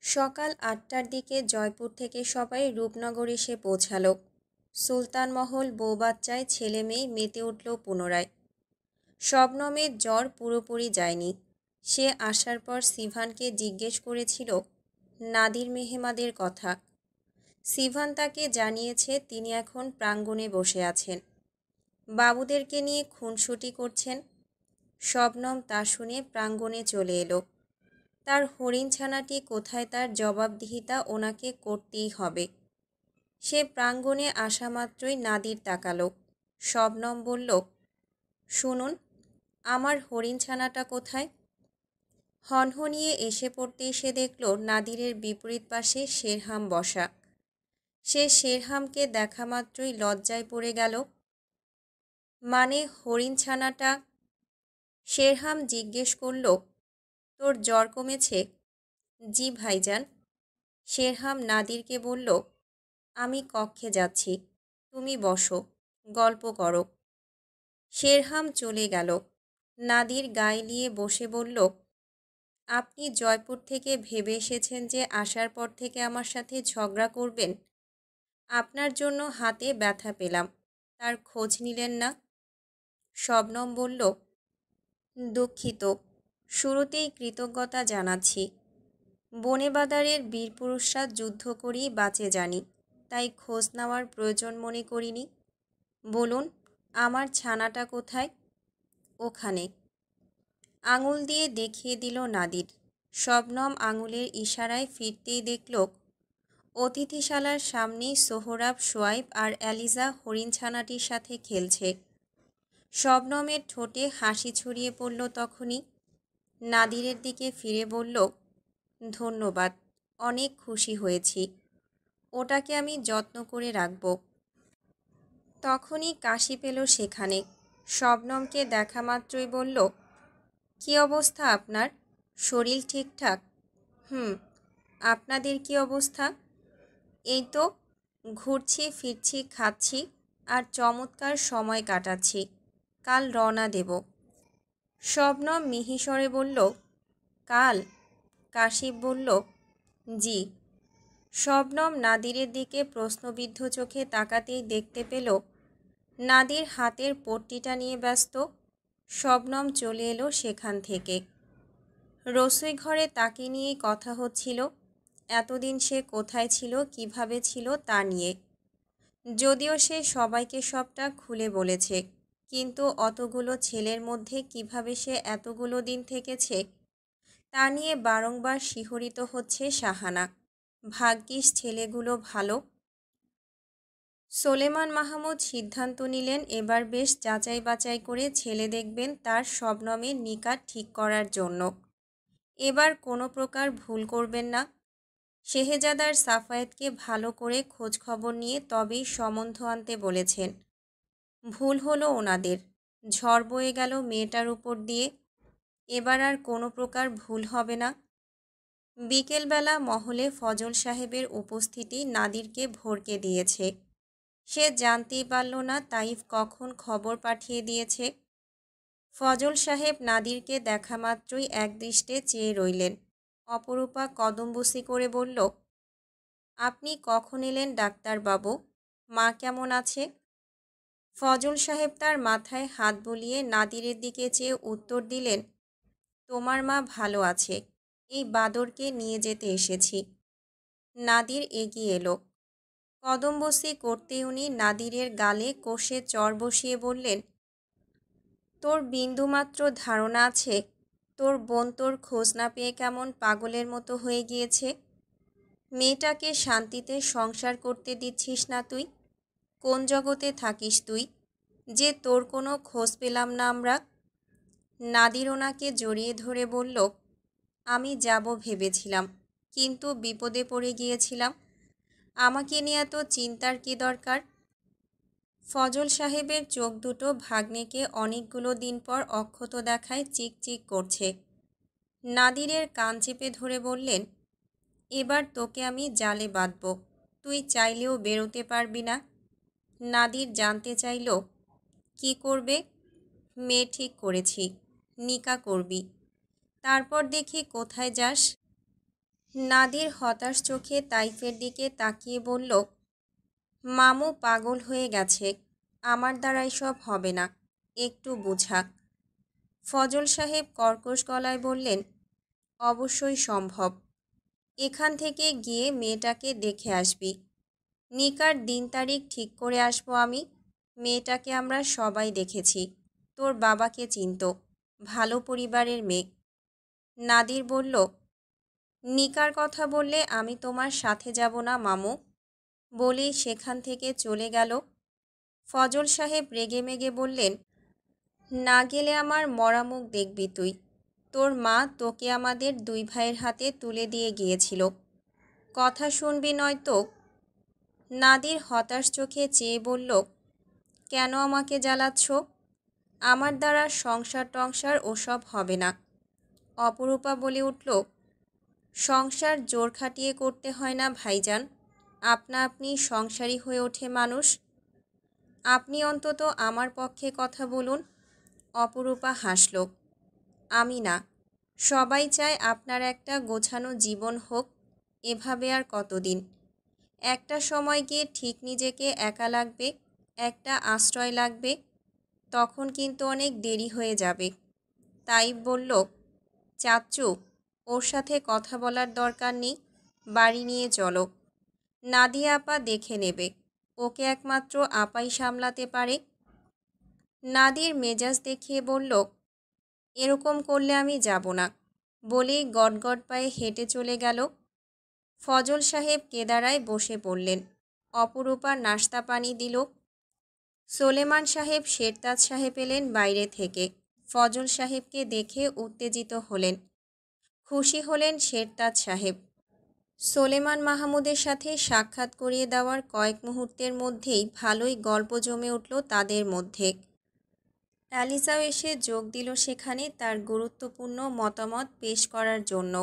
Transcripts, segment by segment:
সকাল ৮টার দিকে জয়পুর থেকে সবাই রূপনগর এসে পৌঁছালো। সুলতান মহল, বউবাচ্চায় ছেলে মেয়ে মেতে উঠল পুনরায়। শবনমের জ্বর পুরোপুরি যায়নি। সে আসার পর সিভানকে জিজ্ঞেস করেছিল নাদির মেহমাদের কথা। সিভান তাকে জানিয়েছে তিনি এখন প্রাঙ্গণে বসে আছেন, বাবুদেরকে নিয়ে খুনসুটি করছেন। শবনম তা শুনে প্রাঙ্গণে চলে এলো। তার হরিণ ছানাটি কোথায় তার জবাবদিহিতা ওনাকে করতেই হবে। সে প্রাঙ্গণে আসা মাত্রই নাদির তাকালো। শবনম বলল, শুনুন, আমার হরিণ ছানাটা কোথায়? হনহনিয়ে এসে পড়তেই সে দেখল নাদিরের বিপরীত পাশে শেরহাম বসা। সে শেরহামকে দেখা মাত্রই লজ্জায় পড়ে গেল। মানে হরিণ ছানাটা? শেরহাম জিজ্ঞেস করল, তোর জ্বর কমেছে? জি ভাইজান। শেরহাম নাদিরকে বলল, আমি কক্ষে যাচ্ছি, তুমি বসো, গল্প করো। শেরহাম চলে গেল। নাদির গায়ে নিয়ে বসে বলল, আপনি জয়পুর থেকে ভেবে এসেছেন যে আসার পর থেকে আমার সাথে ঝগড়া করবেন। আপনার জন্য হাতে ব্যথা পেলাম, তার খোঁজ নিলেন না। শবনম বলল, দুঃখিত, শুরুতেই কৃতজ্ঞতা জানাচ্ছি। বনেবাদারের বীরপুরুষরা যুদ্ধ করেই বাঁচে জানি, তাই খোঁজ নেওয়ার প্রয়োজন মনে করিনি। বলুন, আমার ছানাটা কোথায়? ওখানে। আঙুল দিয়ে দেখিয়ে দিল নাদির। শবনম আঙুলের ইশারায় ফিরতেই দেখল অতিথিশালার সামনেই সোহরাব, সোয়াইব আর এলিজা হরিণ ছানাটির সাথে খেলছে। শবনমের ঠোঁটে হাসি ছড়িয়ে পড়ল তখনই। নাদিরের দিকে ফিরে বলল, ধন্যবাদ, অনেক খুশি হয়েছি, ওটাকে আমি যত্ন করে রাখব। তখনই কাশি পেল সেখানে। শবনমকে দেখা মাত্রই বলল, কি অবস্থা আপনার? শরীর ঠিকঠাক? আপনাদের কি অবস্থা? এই তো, ঘুরছি ফিরছি, খাচ্ছি আর চমৎকার সময় কাটাচ্ছি। কাল রওনা দেব। শবনম মিহিস্বরে বলল, কাল? কাশিপ বলল, জি। শবনম নাদিরের দিকে প্রশ্নবিদ্ধ চোখে তাকাতেই দেখতে পেল নাদির হাতের পট্টিটা নিয়ে ব্যস্ত। শবনম চলে এলো সেখান থেকে। রসোই ঘরে তাকে নিয়েই কথা হচ্ছিল। এতদিন সে কোথায় ছিল, কিভাবে ছিল তা নিয়ে। যদিও সে সবাইকে সবটা খুলে বলেছে, কিন্তু অতগুলো ছেলের মধ্যে কিভাবে সে এতগুলো দিন থেকেছে তা নিয়ে বারংবার শিহরিত হচ্ছে শাহানা। ভাগ্যিস ছেলেগুলো ভালো। সোলেমান মাহমুদ সিদ্ধান্ত নিলেন এবার বেশ যাচাই বাছাই করে ছেলে দেখবেন তার শবনমের নিকাট ঠিক করার জন্য। এবার কোনো প্রকার ভুল করবেন না। শেহজাদার সাফায়েতকে ভালো করে খোঁজ খবর নিয়ে তবেই সম্বন্ধ আনতে বলেছেন। ভুল হলো ওনাদের, ঝড় বয়ে গেল মেয়েটার উপর দিয়ে। এবার আর কোনো প্রকার ভুল হবে না। বিকেলবেলা মহলে ফজল সাহেবের উপস্থিতি নাদিরকে ভড়কে দিয়েছে। সে জানতেই পারল না তাইফ কখন খবর পাঠিয়ে দিয়েছে। ফজল সাহেব নাদিরকে দেখা মাত্রই একদৃষ্টে চেয়ে রইলেন। অপরূপা কদমবুসি করে বলল, আপনি কখন এলেন ডাক্তারবাবু? মা কেমন আছে? ফজল সাহেব তার মাথায় হাত বুলিয়ে নাদিরের দিকে চেয়ে উত্তর দিলেন, তোমার মা ভালো আছে, এই বাদরকে নিয়ে যেতে এসেছি। নাদির এগিয়ে এলো। কদমবসি করতে উনি নাদিরের গালে কষে চর বসিয়ে বললেন, তোর বিন্দুমাত্র ধারণা আছে তোর বোন তোর খোঁজ না পেয়ে কেমন পাগলের মতো হয়ে গিয়েছে? মেয়েটাকে শান্তিতে সংসার করতে দিচ্ছিস না তুই? কোন জগতে থাকিস তুই যে তোর কোনো খোঁজ পেলাম না আমরা? নাদির ওনাকে জড়িয়ে ধরে বলল, আমি যাব ভেবেছিলাম, কিন্তু বিপদে পড়ে গিয়েছিলাম। আমাকে নিয়ে এত চিন্তার কি দরকার? ফজল সাহেবের চোখ দুটো ভাগ্নেকে অনেকগুলো দিন পর অক্ষত দেখায় চিকচিক করছে। নাদিরের কান চেপে ধরে বললেন, এবার তোকে আমি জালে বাঁধব, তুই চাইলেও বেরোতে পারবি না। নাদির জানতে চাইল, কি করবে? মেয়ে ঠিক করেছি, নিকা করবি, তারপর দেখি কোথায় যাস। নাদির হতাশ চোখে তাইফের দিকে তাকিয়ে বলল, মামু পাগল হয়ে গেছে, আমার দ্বারা এসব হবে না, একটু বুঝাক। ফজল সাহেব কর্কশ গলায় বললেন, অবশ্যই সম্ভব। এখান থেকে গিয়ে মেয়েটাকে দেখে আসবি। নিকার দিন তারিখ ঠিক করে আসবো আমি। মেয়েটাকে আমরা সবাই দেখেছি, তোর বাবাকে চিনত, ভালো পরিবারের মেয়ে। নাদির বলল, নিকার কথা বললে আমি তোমার সাথে যাব না মামু। বলেই সেখান থেকে চলে গেল। ফজল সাহেব রেগেমেগে বললেন, না গেলে আমার মরা মুখ দেখবি তুই। তোর মা তোকে আমাদের দুই ভাইয়ের হাতে তুলে দিয়ে গিয়েছিল, কথা শুনবি নয়তো। নাদির হতাশ চোখে চেয়ে বলল, কেন আমাকে জ্বালাচ্ছ? আমার দ্বারা সংসার টংসার ওসব হবে না। অপরূপা বলে উঠল, সংসার জোর খাটিয়ে করতে হয় না ভাইজান, আপনা আপনি সংসারী হয়ে ওঠে মানুষ। আপনি অন্তত আমার পক্ষে কথা বলুন। অপরূপা হাসল, আমি না, সবাই চায় আপনার একটা গোছানো জীবন হোক। এভাবে আর কতদিন? একটা সময় গিয়ে ঠিক নিজেকে একা লাগবে, একটা আশ্রয় লাগবে, তখন কিন্তু অনেক দেরি হয়ে যাবে। তাই বলল, চাচ্চু, ওর সাথে কথা বলার দরকার নেই, বাড়ি নিয়ে চলো। নাদিয়া আপা দেখে নেবে, ওকে একমাত্র আপাই সামলাতে পারে। নাদির মেজাজ দেখিয়ে বলল, এরকম করলে আমি যাব না। বলেই গটগট পায়ে হেঁটে চলে গেল। ফজল সাহেব কেদারায় বসে পড়লেন। অপরূপা নাশতা পানি দিল। সোলেমান সাহেব শেরতাজ সাহেব এলেন বাইরে থেকে। ফজল সাহেবকে দেখে উত্তেজিত হলেন। খুশি হলেন শেরতাজ সাহেব। সোলেমান মাহমুদের সাথে সাক্ষাৎ করিয়ে দেওয়ার কয়েক মুহূর্তের মধ্যেই ভালোই গল্প জমে উঠল তাদের মধ্যে। অ্যালিসাও এসে যোগ দিল সেখানে তার গুরুত্বপূর্ণ মতামত পেশ করার জন্য।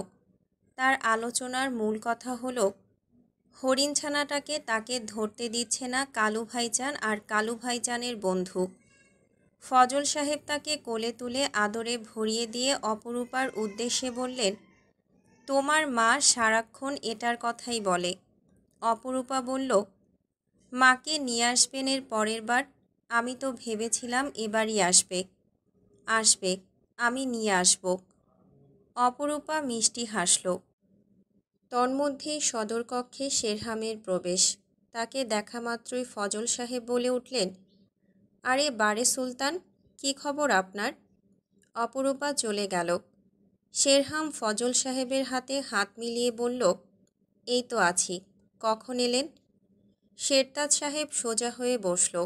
তার আলোচনার মূল কথা হলো, হরিণ ছানাটাকে তাকে ধরতে দিচ্ছে না কালু ভাইজান আর কালু ভাইজানের বন্ধু। ফজল সাহেব তাকে কোলে তুলে আদরে ভরিয়ে দিয়ে অপরূপার উদ্দেশ্যে বললেন, তোমার মা সারাক্ষণ এটার কথাই বলে। অপরূপা বলল, মাকে নিয়ে আসবেন এর পরের বার। আমি তো ভেবেছিলাম এবারই আসবে। আসবে, আমি নিয়ে আসব। অপরূপা মিষ্টি হাসল। তন্মধ্যেই সদর কক্ষে শেরহামের প্রবেশ। তাকে দেখা মাত্রই ফজল সাহেব বলে উঠলেন, আরে বারে সুলতান, কি খবর আপনার? অপরূপা চলে গেল। শেরহাম ফজল সাহেবের হাতে হাত মিলিয়ে বলল, এই তো আছি, কখন এলেন? শেরতাজ সাহেব সোজা হয়ে বসল।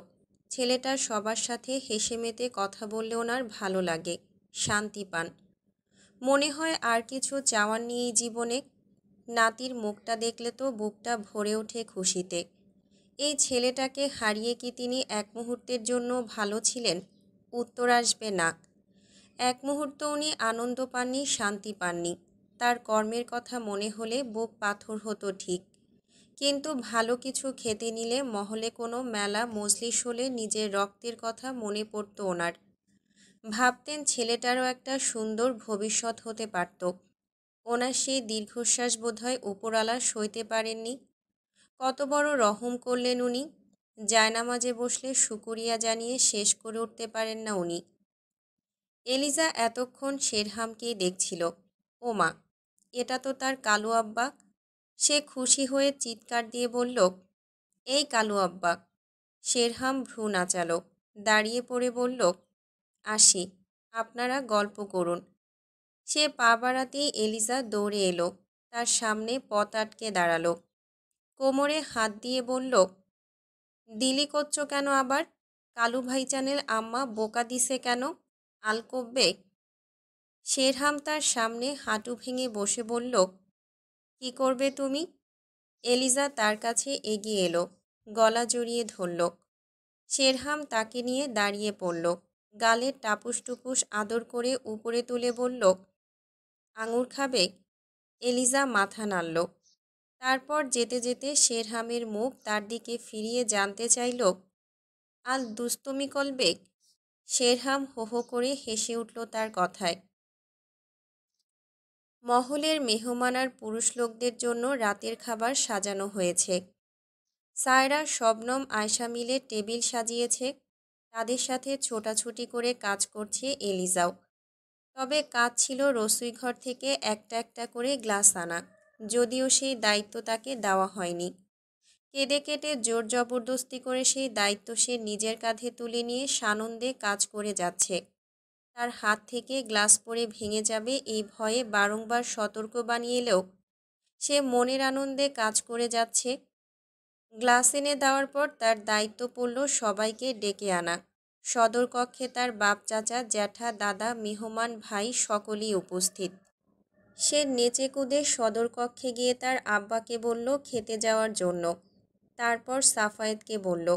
ছেলেটার সবার সাথে হেসে মেতে কথা বললে ওনার ভালো লাগে, শান্তি পান। মনে হয় আর কিছু চাওয়ার নেই জীবনে। নাতির মুখটা দেখলে তো বুকটা ভরে ওঠে খুশিতে। এই ছেলেটাকে হারিয়ে কি তিনি এক মুহূর্তের জন্য ভালো ছিলেন? উত্তর আসবে না। এক মুহূর্ত উনি আনন্দ পাননি, শান্তি পাননি। তার কর্মের কথা মনে হলে বুক পাথর হতো ঠিক, কিন্তু ভালো কিছু খেতে নিলে, মহলে কোনো মেলা মজলিস হলে নিজের রক্তের কথা মনে পড়তো ওনার। ভাবতেন ছেলেটারও একটা সুন্দর ভবিষ্যৎ হতে পারত। ওনার সেই দীর্ঘশ্বাস বোধহয় উপরওয়ালা সইতে পারেননি। কত বড় রহম করলেন উনি। জায়নামাজে বসলে শুকরিয়া জানিয়ে শেষ করে উঠতে পারেন না উনি। এলিজা এতক্ষণ শেরহামকেই দেখছিল। ওমা, এটা তো তার কালু আব্বা। সে খুশি হয়ে চিৎকার দিয়ে বলল, এই কালু আব্বা। শেরহাম ভ্রু নাচালো, দাঁড়িয়ে পড়ে বলল, আসি, আপনারা গল্প করুন। সে পা বাড়াতেই এলিজা দৌড়ে এলো, তার সামনে পথ আটকে দাঁড়ালো। কোমরে হাত দিয়ে বলল, দিলি করছ কেন আবার? কালু ভাইজানের আম্মা বোকা দিছে কেন? আলকব্বে। শেরহাম তার সামনে হাঁটু ভেঙে বসে বলল, কি করবে তুমি? এলিজা তার কাছে এগিয়ে এলো, গলা জড়িয়ে ধরল। শেরহাম তাকে নিয়ে দাঁড়িয়ে পড়ল, গালে টাপুস টুপুস আদর করে উপরে তুলে বলল, আঙুর খাবে? এলিজা মাথা নাড়ল। তারপর যেতে যেতে শেরহামের মুখ তার দিকে ফিরিয়ে জানতে চাইল, আল দুস্তমি কলবে? শেরহাম হো হো করে হেসে উঠল তার কথায়। মহলের মেহমান আর পুরুষ লোকদের জন্য রাতের খাবার সাজানো হয়েছে। সায়রা, শবনম, আয়শা মিলে টেবিল সাজিয়েছে। তাদের সাথে ছোটাছুটি করে কাজ করছে এলিজাও। তবে কাজ ছিল রসুই ঘর থেকে একটা একটা করে গ্লাস আনা, যদিও সেই দায়িত্ব তাকে দেওয়া হয়নি। কেঁদে কেটে জোর জবরদস্তি করে সেই দায়িত্ব সে নিজের কাঁধে তুলে নিয়ে সানন্দে কাজ করে যাচ্ছে। তার হাত থেকে গ্লাস পড়ে ভেঙে যাবে এই ভয়ে বারংবার সতর্ক বানিয়ে এলেও সে মনের আনন্দে কাজ করে যাচ্ছে। গ্লাস এনে দেওয়ার পর তার দায়িত্ব পড়ল সবাইকে ডেকে আনা। সদর কক্ষে তার বাপ, চাচা, জ্যাঠা, দাদা, মেহমান, ভাই সকলেই উপস্থিত। সে নেচে কুদে সদর কক্ষে গিয়ে তার আব্বাকে বলল খেতে যাওয়ার জন্য। তারপর সাফায়েতকে বলল,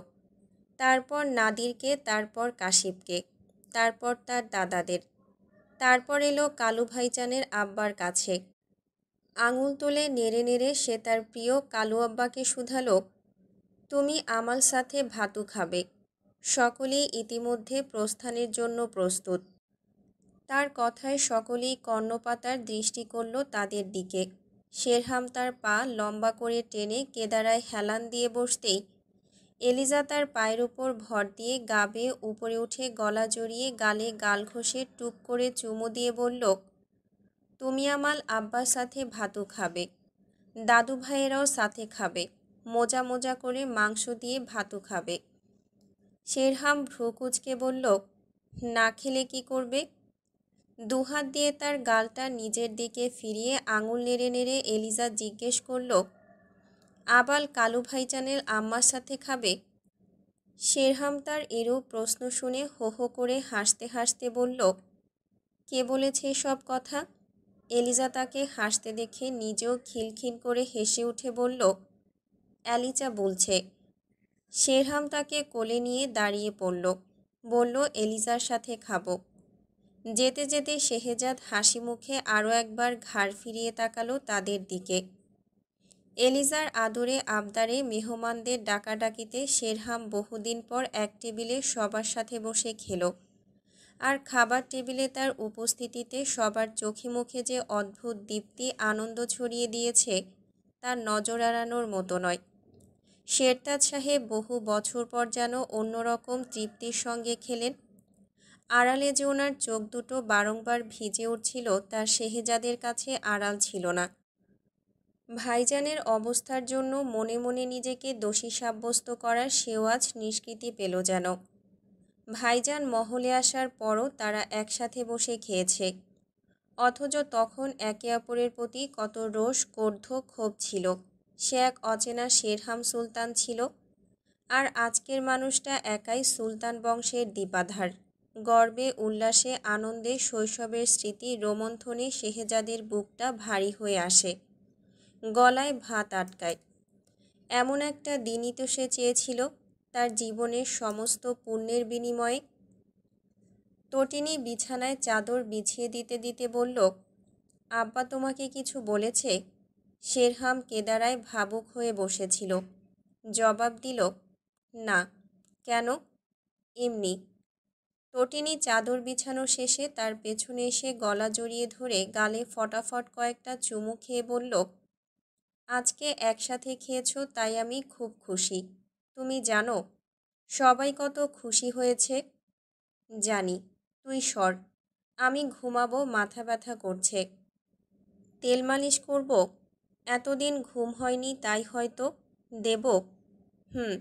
তারপর নাদিরকে, তারপর কাশিফকে, তারপর তার দাদাদের। তারপর এলো কালু ভাইজানের আব্বার কাছে। আঙুল তুলে নেড়ে নেড়ে সে তার প্রিয় কালু আব্বাকে শুধালো, তুমি আমার সাথে ভাতু খাবে। সকলেই ইতিমধ্যে প্রস্থানের জন্য প্রস্তুত। তার কথায় সকলেই কর্ণপাতার দৃষ্টি করল তাদের দিকে। শেরহাম তার পা লম্বা করে টেনে কেদারায় হেলান দিয়ে বসতেই এলিজা তার পায়ের উপর ভর দিয়ে গা বেয়ে উপরে উঠে গলা জড়িয়ে গালে গাল ঘষে টুক করে চুমু দিয়ে বলল, তুমি আমার আব্বার সাথে ভাতু খাবে। দাদু ভাইয়েরাও সাথে খাবে। মোজা মোজা করে মাংস দিয়ে ভাতু খাবে। শেরহাম ভ্রু কুঁচকে বলল, না খেলে কি করবে? দুহাত দিয়ে তার গালটা নিজের দিকে ফিরিয়ে আঙুল নেড়ে নেড়ে এলিজা জিজ্ঞেস করল, আবাল কালু ভাইজানের আম্মার সাথে খাবে? শেরহাম তার এরূপ প্রশ্ন শুনে হো হো করে হাসতে হাসতে বলল, কে বলেছে সব কথা? এলিজা তাকে হাসতে দেখে নিজেও খিলখিল করে হেসে উঠে বলল, অ্যালিচা বলছে। শেরহাম তাকে কোলে নিয়ে দাঁড়িয়ে পড়ল। বলল, এলিজার সাথে খাবো। যেতে যেতে শেহজাদ হাসি মুখে আরও একবার ঘাড় ফিরিয়ে তাকালো তাদের দিকে। এলিজার আদরে আবদারে মেহমানদের ডাকাডাকিতে শেরহাম বহুদিন পর এক টেবিলে সবার সাথে বসে খেল। আর খাবার টেবিলে তার উপস্থিতিতে সবার চোখে মুখে যে অদ্ভুত দীপ্তি আনন্দ ছড়িয়ে দিয়েছে তার নজর এড়ানোর মতো নয়। শেরতাজ সাহেব বহু বছর পর যেন অন্যরকম তৃপ্তির সঙ্গে খেলেন। আড়ালে যে ওনার চোখ দুটো বারংবার ভিজে উঠছিল তার শেহজাদের কাছে আড়াল ছিল না। ভাইজানের অবস্থার জন্য মনে মনে নিজেকে দোষী সাব্যস্ত করার সেও আজ নিষ্কৃতি পেল যেন। ভাইজান মহলে আসার পরও তারা একসাথে বসে খেয়েছে, অথচ তখন একে অপরের প্রতি কত রোষ, ক্রোধ, ক্ষোভ ছিল। সে এক অচেনা শেরহাম সুলতান ছিল, আর আজকের মানুষটা একাই সুলতান বংশের দীপাধার। গর্বে, উল্লাসে, আনন্দে শৈশবের স্মৃতি রোমন্থনে শেহজাদের বুকটা ভারী হয়ে আসে, গলায় ভাত আটকায়। এমন একটা দিনই তো সে চেয়েছিল তার জীবনের সমস্ত পুণ্যের বিনিময়ে। তটিনী বিছানায় চাদর বিছিয়ে দিতে দিতে বলল, আব্বা তোমাকে কিছু বলেছে? শেরহাম কেদারায় ভাবুক হয়ে বসেছিল। জবাব দিল, না। কেন? এমনি। তটিনী চাদর বিছানো শেষে তার পেছনে এসে গলা জড়িয়ে ধরে গালে ফটাফট কয়েকটা চুমু খেয়ে বলল, আজকে একসাথে খেয়েছো তাই আমি খুব খুশি। তুমি জানো সবাই কত খুশি হয়েছে? জানি। তুই সর, আমি ঘুমাবো, মাথা ব্যথা করছে। তেল মালিশ করব? এতদিন ঘুম হয়নি তাই হয়তো। দেব? হুম।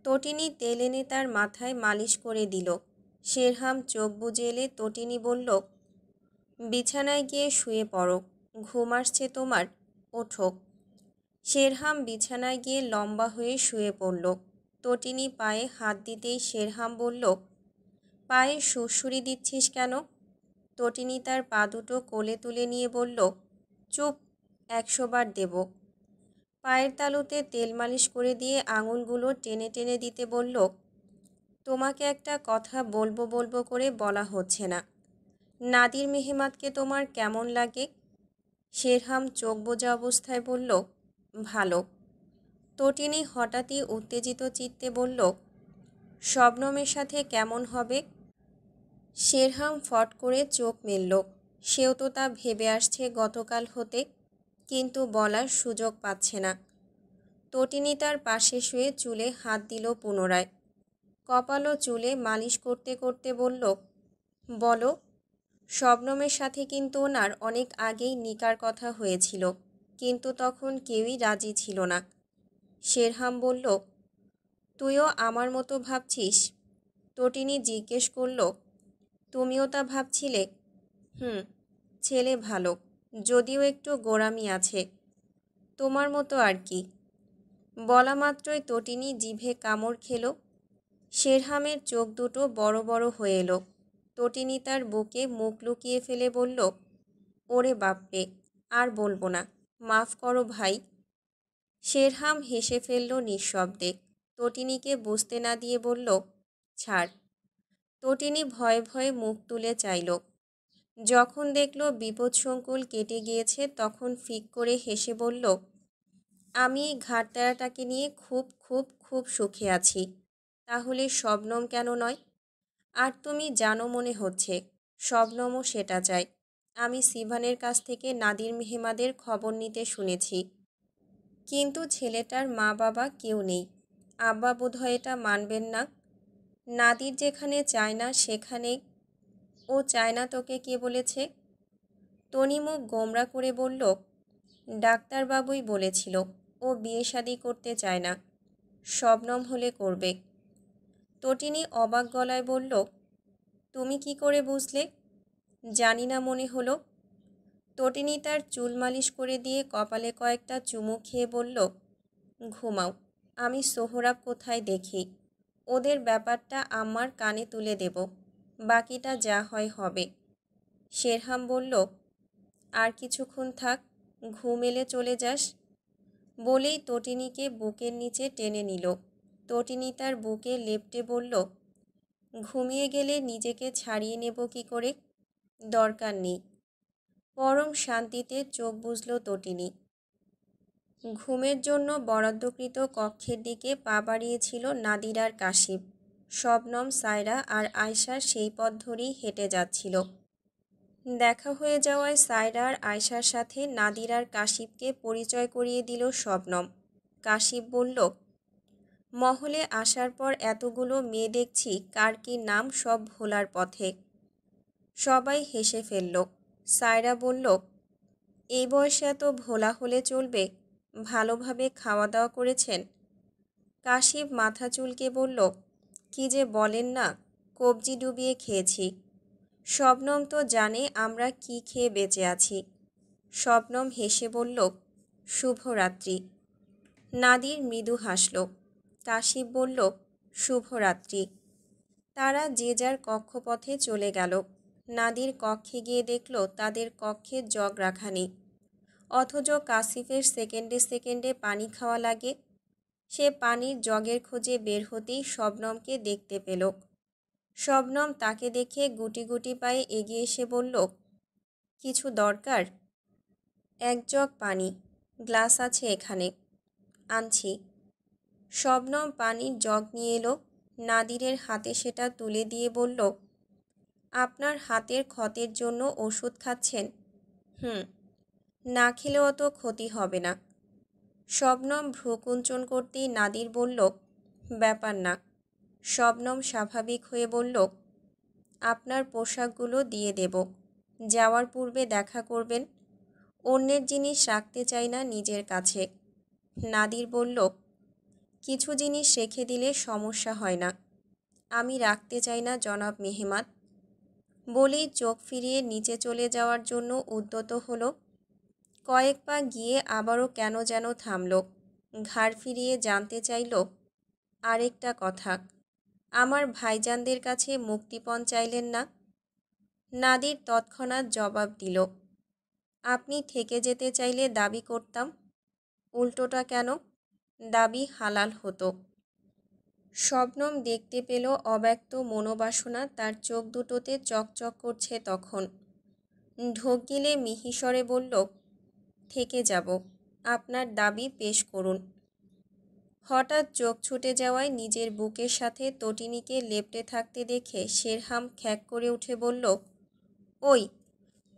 তটিনী তেল এনে তার মাথায় মালিশ করে দিল। শেরহাম চোখ বুজে এলে তটিনী বলল, বিছানায় গিয়ে শুয়ে পড়ো। ঘুম আসছে তোমার? ওঠো। শেরহাম বিছানায় গিয়ে লম্বা হয়ে শুয়ে পড়ল। তটিনী পায়ে হাত দিতেই শেরহাম বলল, পায়ে সুড়সুড়ি দিচ্ছিস কেন? তটিনী তার পা দুটো কোলে তুলে নিয়ে বলল, চুপ, 100 বার দেব। পায়ের তালুতে তেল মালিশ করে দিয়ে আঙুলগুলো টেনে টেনে দিতে বলল, তোমাকে একটা কথা বলবো বলবো করে বলা হচ্ছে না। নাদির মেহমাদকে তোমার কেমন লাগে? শেরহাম চোখ বোঝা অবস্থায় বলল, ভালো। তটিনী হঠাৎই উত্তেজিত চিত্তে বলল, শবনমের সাথে কেমন হবে? শেরহাম ফট করে চোখ মেলল। সেও তো তা ভেবে আসছে গতকাল হতে, কিন্তু বলার সুযোগ পাচ্ছে না। তটিনী তার পাশে শুয়ে চুলে হাত দিল পুনরায়। কপাল ও চুলে মালিশ করতে করতে বলল, বলো। শবনমের সাথে কিন্তু ওনার অনেক আগেই নিকার কথা হয়েছিল, কিন্তু তখন কেউই রাজি ছিল না। শেরহাম বলল, তুইও আমার মতো ভাবছিস? তটিনী জিজ্ঞেস করল, তুমিও তা ভাবছিলে? হুম, ছেলে ভালো, যদিও একটু গোঁড়ামি আছে, তোমার মতো আর কি। বলা মাত্রই তটিনী জিভে কামড় খেল। শেরহামের চোখ দুটো বড় বড় হয়ে এলো। তটিনী তার বুকে মুখ লুকিয়ে ফেলে বলল, ওরে বাপরে, আর বলবো না, মাফ করো ভাই। শেরহাম হেসে ফেলল নিঃশব্দে। তটিনীকে বুঝতে না দিয়ে বলল, ছাড়। তটিনী ভয়ে ভয়ে মুখ তুলে চাইল। যখন দেখল বিপদসংকুল কেটে গিয়েছে, তখন ফিক করে হেসে বলল, আমি এই ঘাড়তেরাটাকে নিয়ে খুব খুব খুব সুখে আছি। তাহলে শবনম কেন নয়? আর তুমি জানো মনে হচ্ছে, শবনমও সেটা চায়। আমি সিভানের কাছ থেকে নাদির মেহমাদের খবর নিতে শুনেছি, কিন্তু ছেলেটার মা বাবা কেউ নেই। আব্বা বোধহয় এটা মানবেন না। নাদির যেখানে চায় না সেখানে। ও চায় না তোকে কে বলেছে? টনি মুখ গোমরা করে বলল, ডাক্তারবাবুই বলেছিল ও বিয়ে শাদি করতে চায় না, শবনম হলে করবে। তটিনী অবাক গলায় বলল, তুমি কি করে বুঝলে? জানি না মনে হলো। তটিনী তার চুল মালিশ করে দিয়ে কপালে কয়েকটা চুমু খেয়ে বলল, ঘুমাও, আমি সোহরাব কোথায় দেখি। ওদের ব্যাপারটা আমার কানে তুলে দেব, বাকিটা যা হয় হবে। শেরহাম বলল, আর কিছুক্ষণ থাক, ঘুম এলে চলে যাস। বলেই তটিনীকে বুকের নিচে টেনে নিল। তটিনী তার বুকে লেপ্টে বলল, ঘুমিয়ে গেলে নিজেকে ছাড়িয়ে নেব কি করে? দরকার নেই। পরম শান্তিতে চোখ বুজল তটিনী। ঘুমের জন্য বরাদ্দকৃত কক্ষের দিকে পা বাড়িয়েছিল নাদির আর কাশিব। শবনম, সায়রা আর আয়শা সেই পথ ধরেই হেঁটে যাচ্ছিল। দেখা হয়ে যাওয়ায় সায়রা আর আয়শার সাথে নাদির আর কাশিবকে পরিচয় করিয়ে দিল শবনম। কাশিব বলল, মহলে আসার পর এতগুলো মেয়ে দেখছি, কার কি নাম সব ভোলার পথে। সবাই হেসে ফেলল। সায়রা বলল, এই বয়সে এত ভোলা হলে চলবে? ভালোভাবে খাওয়া দাওয়া করেছেন? কাশিব মাথা চুলকে বলল, কি যে বলেন না, কবজি ডুবিয়ে খেয়েছি। শবনম তো জানে আমরা কি খেয়ে বেঁচে আছি। শবনম হেসে বলল, শুভরাত্রি। নাদির মৃদু হাসল। কাশিব বলল, শুভরাত্রি। তারা যে যার কক্ষপথে চলে গেল। নাদির কক্ষে গিয়ে দেখল তাদের কক্ষে জগ রাখা নেই, অথচ কাশিফের সেকেন্ডে সেকেন্ডে পানি খাওয়া লাগে। সে পানির জগের খোঁজে বের হতেই শবনমকে দেখতে পেল। শবনম তাকে দেখে গুটি গুটি পায়ে এগিয়ে এসে বলল, কিছু দরকার? এক জগ পানি, গ্লাস আছে এখানে, আনছি। শবনম পানির জগ নিয়ে এলো। নাদিরের হাতে সেটা তুলে দিয়ে বলল, আপনার হাতের ক্ষতের জন্য ওষুধ খাচ্ছেন? হুম, না খেলেও অত ক্ষতি হবে না। শবনম ভ্রুকুঞ্চন করতেই নাদির বলল, ব্যাপার না। শবনম স্বাভাবিক হয়ে বলল, আপনার পোশাকগুলো দিয়ে দেব, যাওয়ার পূর্বে দেখা করবেন। অন্যের জিনিস রাখতে চাই না নিজের কাছে। নাদির বলল, কিছু জিনিস রেখে দিলে সমস্যা হয় না। আমি রাখতে চাই না জনাব মেহমাদ। বলেই চোখ ফিরিয়ে নিচে চলে যাওয়ার জন্য উদ্যত হলো। কয়েক পা গিয়ে আবারও কেন যেন থামল। ঘাড় ফিরিয়ে জানতে চাইল, আরেকটা কথা, আমার ভাইজানদের কাছে মুক্তিপণ চাইলেন না? নাদির তৎক্ষণাৎ জবাব দিল, আপনি থেকে যেতে চাইলে দাবি করতাম। উল্টোটা কেন? দাবি হালাল হতো। শবনম দেখতে পেল অব্যক্ত মনোবাসনা তার চোখ দুটোতে চকচক করছে তখন। ঢোক গিলে মিহিস্বরে বলল, থেকে যাব, আপনার দাবি পেশ করুন। হঠাৎ চোখ ছুটে যাওয়ায় নিজের বুকের সাথে তটিনীকে লেপ্টে থাকতে দেখে শেরহাম খ্যাঁক করে উঠে বলল, ওই,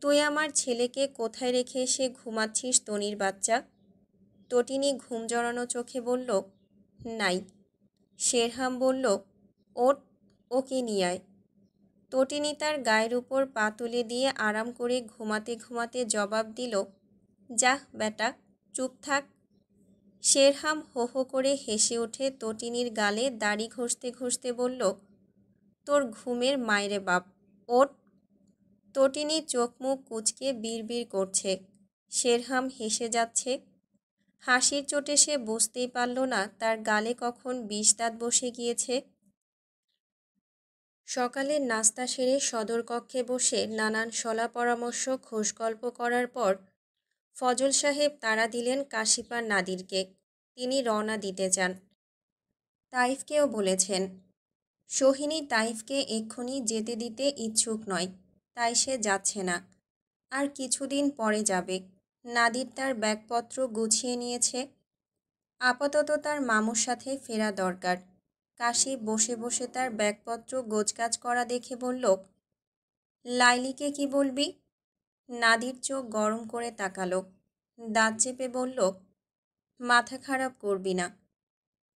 তুই আমার ছেলেকে কোথায় রেখে এসে ঘুমাচ্ছিস তনির বাচ্চা? তটিনী ঘুম জড়ানো চোখে বলল, নাই। শেরহাম বলল, ওঠ, ওকে নিয়ে আয়। তটিনী তার গায়ের উপর পা তুলে দিয়ে আরাম করে ঘুমাতে ঘুমাতে জবাব দিল, যাহ বেটা, চুপ থাক। শেরহাম হো হো করে হেসে উঠে তটিনীর গালে দাড়ি ঘষতে ঘষতে বলল, তোর ঘুমের মায়রে বাপ, ওঠ। তটিনী চোখ মুখ কুঁচকে বিড়বিড় করছে। শেরহাম হেসে যাচ্ছে। হাসির চোটে সে বুঝতেই পারল না তার গালে কখন বিষ দাঁত বসে গিয়েছে। সকালের নাস্তা সেরে সদর কক্ষে বসে নানান শলা পরামর্শ খোশগল্প করার পর ফজল সাহেব তাড়া দিলেন কাশিপার নাদিরকে। তিনি রওনা দিতে চান। তাইফকেও বলেছেন। সোহিনী তাইফকে এক্ষুনি যেতে দিতে ইচ্ছুক নয়, তাই সে যাচ্ছে না। আর কিছুদিন পরে যাবে। নাদির তার ব্যাগপত্র গুছিয়ে নিয়েছে। আপাতত তার মামুর সাথে ফেরা দরকার। কাশি বসে বসে তার ব্যাগপত্র গোছগাছ করা দেখে বলল, লাইলিকে কি বলবি? নাদির চোখ গরম করে তাকালো। দাঁত চেপে বলল, মাথা খারাপ করবি না।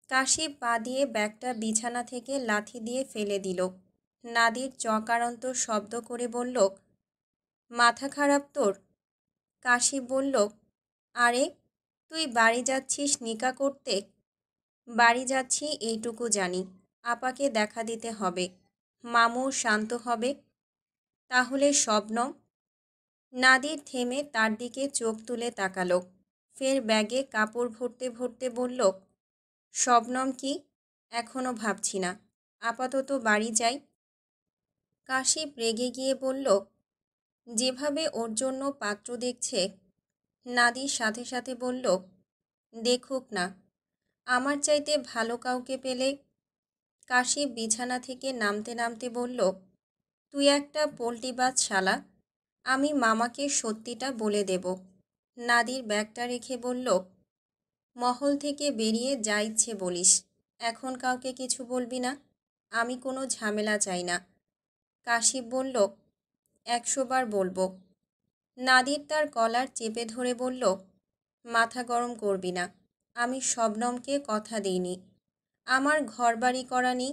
কাশি পা দিয়ে ব্যাগটা বিছানা থেকে লাথি দিয়ে ফেলে দিল। নাদির চকারান্ত শব্দ করে বলল, মাথা খারাপ তোর? কাশি বলল, আরে তুই বাড়ি যাচ্ছিস নিকা করতে? বাড়ি যাচ্ছি এইটুকু জানি, আপাকে দেখা দিতে হবে, মামু শান্ত হবে। তাহলে শবনম? নাদির থেমে তার দিকে চোখ তুলে তাকালো। ফের ব্যাগে কাপড় ভরতে ভরতে বলল, শবনম কি? এখনও ভাবছি না, আপাতত বাড়ি যাই। কাশিপ রেগে গিয়ে বলল, যেভাবে ওর জন্য পাত্র দেখছে। নাদির সাথে সাথে বলল, দেখুক না, আমার চাইতে ভালো কাউকে পেলে। কাশিপ বিছানা থেকে নামতে নামতে বলল, তুই একটা পোল্টিবাজ শালা, আমি মামাকে সত্যিটা বলে দেব। নাদির ব্যাগটা রেখে বলল, মহল থেকে বেরিয়ে যা ইচ্ছে বলিস, এখন কাউকে কিছু বলবি না, আমি কোনো ঝামেলা চাই না। কাশিপ বলল, 100 বার বলবো। নাদির তার কলার চেপে ধরে বলল, মাথা গরম করবি না, আমি শবনমকে কথা দিইনি, আমার ঘরবাড়ি করা নেই,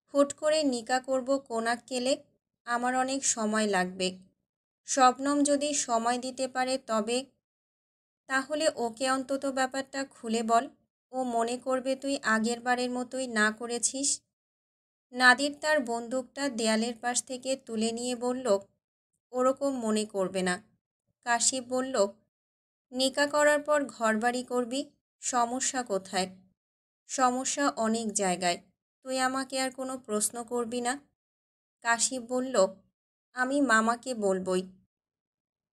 হুট করে নিকা করব কোনাক কেলে, আমার অনেক সময় লাগবে। শবনম যদি সময় দিতে পারে তবে। তাহলে ওকে অন্তত ব্যাপারটা খুলে বল, ও মনে করবে তুই আগের বারের মতোই না করেছিস। নাদির তার বন্দুকটা দেয়ালের পাশ থেকে তুলে নিয়ে বলল, ওরকম মনে করবে না। কাশিপ বলল, নিকা করার পর ঘরবাড়ি করবি, সমস্যা কোথায়? সমস্যা অনেক জায়গায়, তুই আমাকে আর কোনো প্রশ্ন করবি না। কাশিপ বলল, আমি মামাকে বলবই।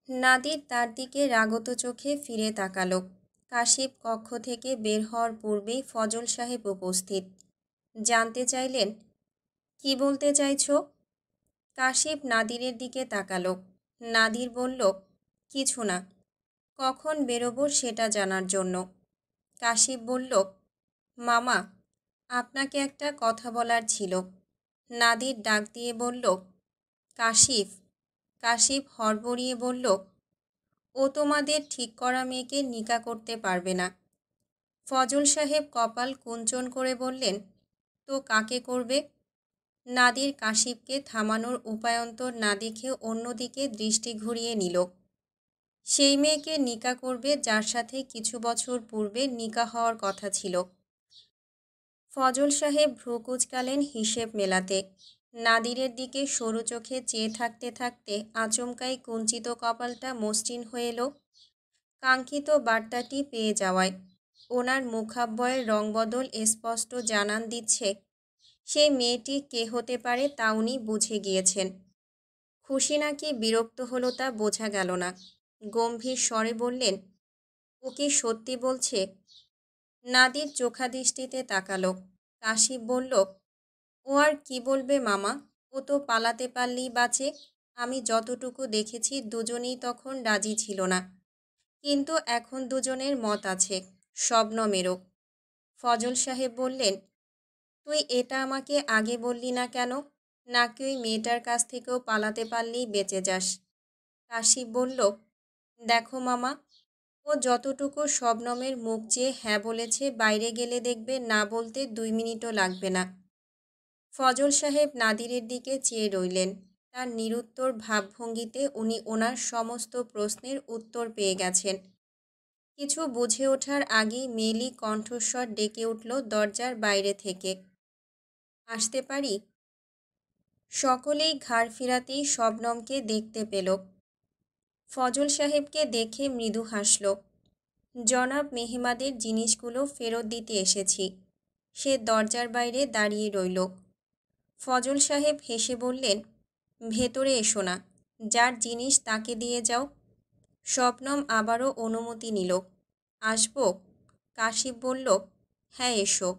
নাদির তার দিকে রাগত চোখে ফিরে তাকালো। কাশিপ কক্ষ থেকে বের হওয়ার পূর্বেই ফজল সাহেব উপস্থিত। জানতে চাইলেন, কি বলতে চাইছো? কাশিপ নাদিরের দিকে তাকালো। নাদির বলল, কিছু না, কখন বেরোবো সেটা জানার জন্য। কাশিপ বলল, মামা, আপনাকে একটা কথা বলার ছিল। নাদির ডাক দিয়ে বলল, কাশিপ। কাশিপ হড়বড়িয়ে বলল, ও তোমাদের ঠিক করা মেয়েকে নিকা করতে পারবে না। ফজল সাহেব কপাল কুঞ্চন করে বললেন, তো কাকে করবে? নাদির কাশিপকে থামানোর উপায়ন্তর না দেখে অন্যদিকে দৃষ্টি ঘুরিয়ে নিল। সেই মেয়েকে নিকা করবে যার সাথে কিছু বছর পূর্বে নিকা হওয়ার কথা ছিল। ফজল সাহেব ভ্রু কুঁচকালেন হিসেব মেলাতে। নাদিরের দিকে সরু চোখে চেয়ে থাকতে থাকতে আচমকাই কুঞ্চিত কপালটা মসৃণ হয়ে এলো। কাঙ্ক্ষিত বার্তাটি পেয়ে যাওয়ায় ওনার মুখাব্বয়ের রংবদল স্পষ্ট জানান দিচ্ছে, সেই মেয়েটি কে হতে পারে তা উনি বুঝে গিয়েছেন। খুশি নাকি বিরক্ত হলো তা বোঝা গেল না। গম্ভীর স্বরে বললেন, ও কি সত্যি বলছে? নাদির চোখাদৃষ্টিতে তাকালো। কাশিপ বলল, ও আর কি বলবে মামা, ও তো পালাতে পারলেই বাঁচে। আমি যতটুকু দেখেছি দুজনেই তখন রাজি ছিল না, কিন্তু এখন দুজনের মত আছে, শবনমেরও। ফজল সাহেব বললেন, তুই এটা আমাকে আগে বললি না কেন? নাকি ওই মেয়েটার কাছ থেকেও পালাতে পারলেই বেঁচে যাস? কাশিপ বলল, দেখো মামা, ও যতটুকু শবনমের মুখ চেয়ে হ্যাঁ বলেছে, বাইরে গেলে দেখবে না বলতে 2 মিনিটও লাগবে না। ফজল সাহেব নাদিরের দিকে চেয়ে রইলেন। তার নিরুত্তর ভাবভঙ্গিতে উনি ওনার সমস্ত প্রশ্নের উত্তর পেয়ে গেছেন। কিছু বুঝে ওঠার আগেই মেয়েলি কণ্ঠস্বর ডেকে উঠল দরজার বাইরে থেকে, আসতে পারি? সকলেই ঘাড় ফেরাতেই শবনমকে দেখতে পেল। ফজল সাহেবকে দেখে মৃদু হাসল। জনাব মেহমাদের জিনিসগুলো ফেরত দিতে এসেছি। সে দরজার বাইরে দাঁড়িয়ে রইল। ফজল সাহেব হেসে বললেন, ভেতরে এসো না, যার জিনিস তাকে দিয়ে যাও। শবনম আবারও অনুমতি নিল। আসবো? কাশিপ বলল, হ্যাঁ এসো।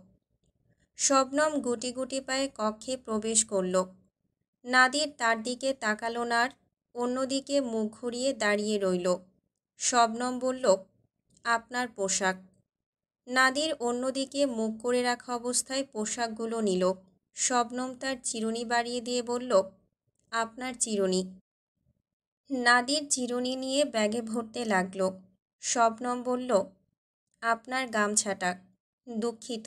শবনম গুটি গুটি পায়ে কক্ষে প্রবেশ করল। নাদির তার দিকে তাকালো না, আর অন্যদিকে মুখ ঘুরিয়ে দাঁড়িয়ে রইল। শবনম বলল, আপনার পোশাক। নাদির অন্যদিকে মুখ করে রাখা অবস্থায় পোশাকগুলো নিল। শবনম তার চিরুনি বাড়িয়ে দিয়ে বলল, আপনার চিরুনি। নাদির চিরুনি নিয়ে ব্যাগে ভরতে লাগল। শবনম বলল, আপনার গামছাটা। দুঃখিত,